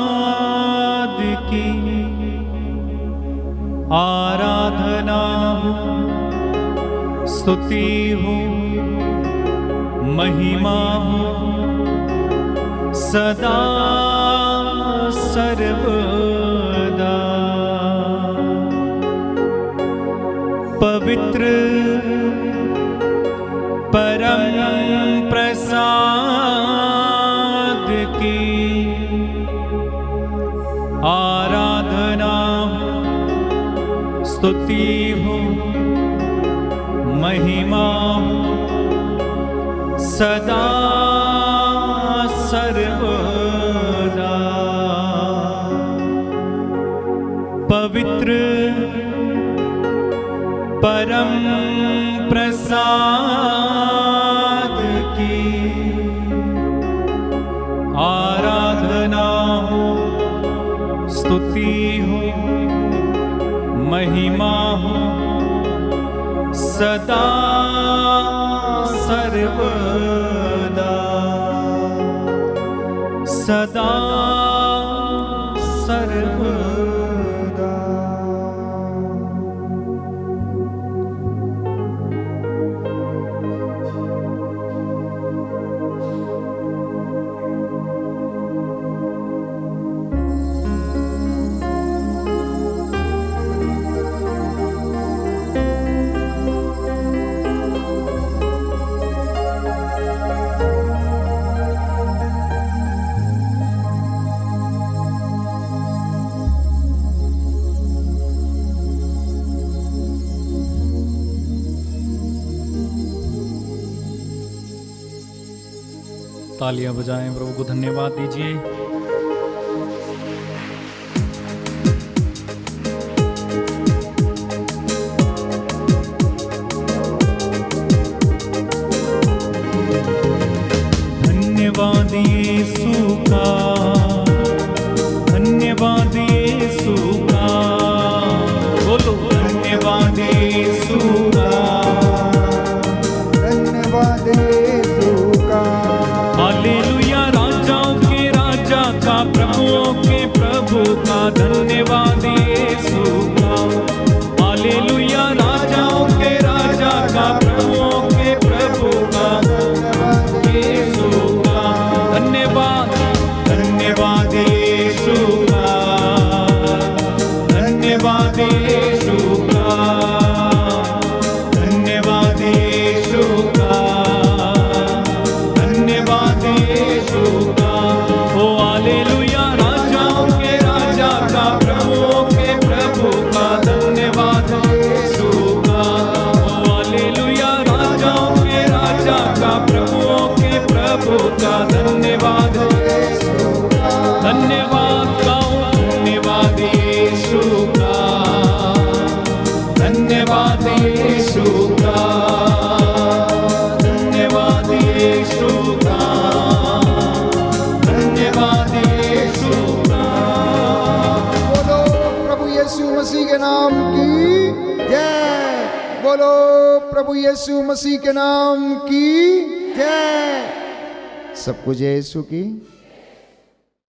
Speaker 3: की आराधना हो, स्तुति हो, महिमा हो सदा सर्वदा। पवित्र परम प्रसाद की आराधना हो, स्तुति हो, महिमा हो सदा सर्वदा। पवित्र परम प्रसाद की आराधना हो, स्तुति हो महिमा हो सदा सर्वदा सदा सर्वदा। तालियां बजाएं, प्रभु को धन्यवाद दीजिए। धन्यवाद यीशु का, धन्यवाद यीशु का, बोलो धन्यवाद यीशु का,
Speaker 2: धन्यवाद यीशु का।
Speaker 3: हालेलुया राजाओं के राजा का, प्रभुओं के प्रभु का, धन्यवाद यीशु का। हालेलुया राजाओं के राजा का, प्रभुओं के प्रभु का, यीशु का। धन्यवाद धन्यवाद यीशु का, धन्यवाद यीशु का, धन्यवाद यीशु का, धन्यवाद यीशु का। ओ हालेलुया राजाओं के राजा का, प्रभुओं के प्रभु का, धन्यवाद यीशु का। ओ हालेलुया राजाओं के राजा का, प्रभुओं के प्रभु का, धन्यवाद यीशु का। धन्यवाद गाओ धन्यवाद यीशु का, धन्यवाद यीशु का, धन्यवाद यीशु का, धन्यवाद यीशु का।
Speaker 2: बोलो प्रभु यीशु मसीह के नाम की जय। बोलो प्रभु यीशु मसीह के नाम की जय। सबको जय यीशु की।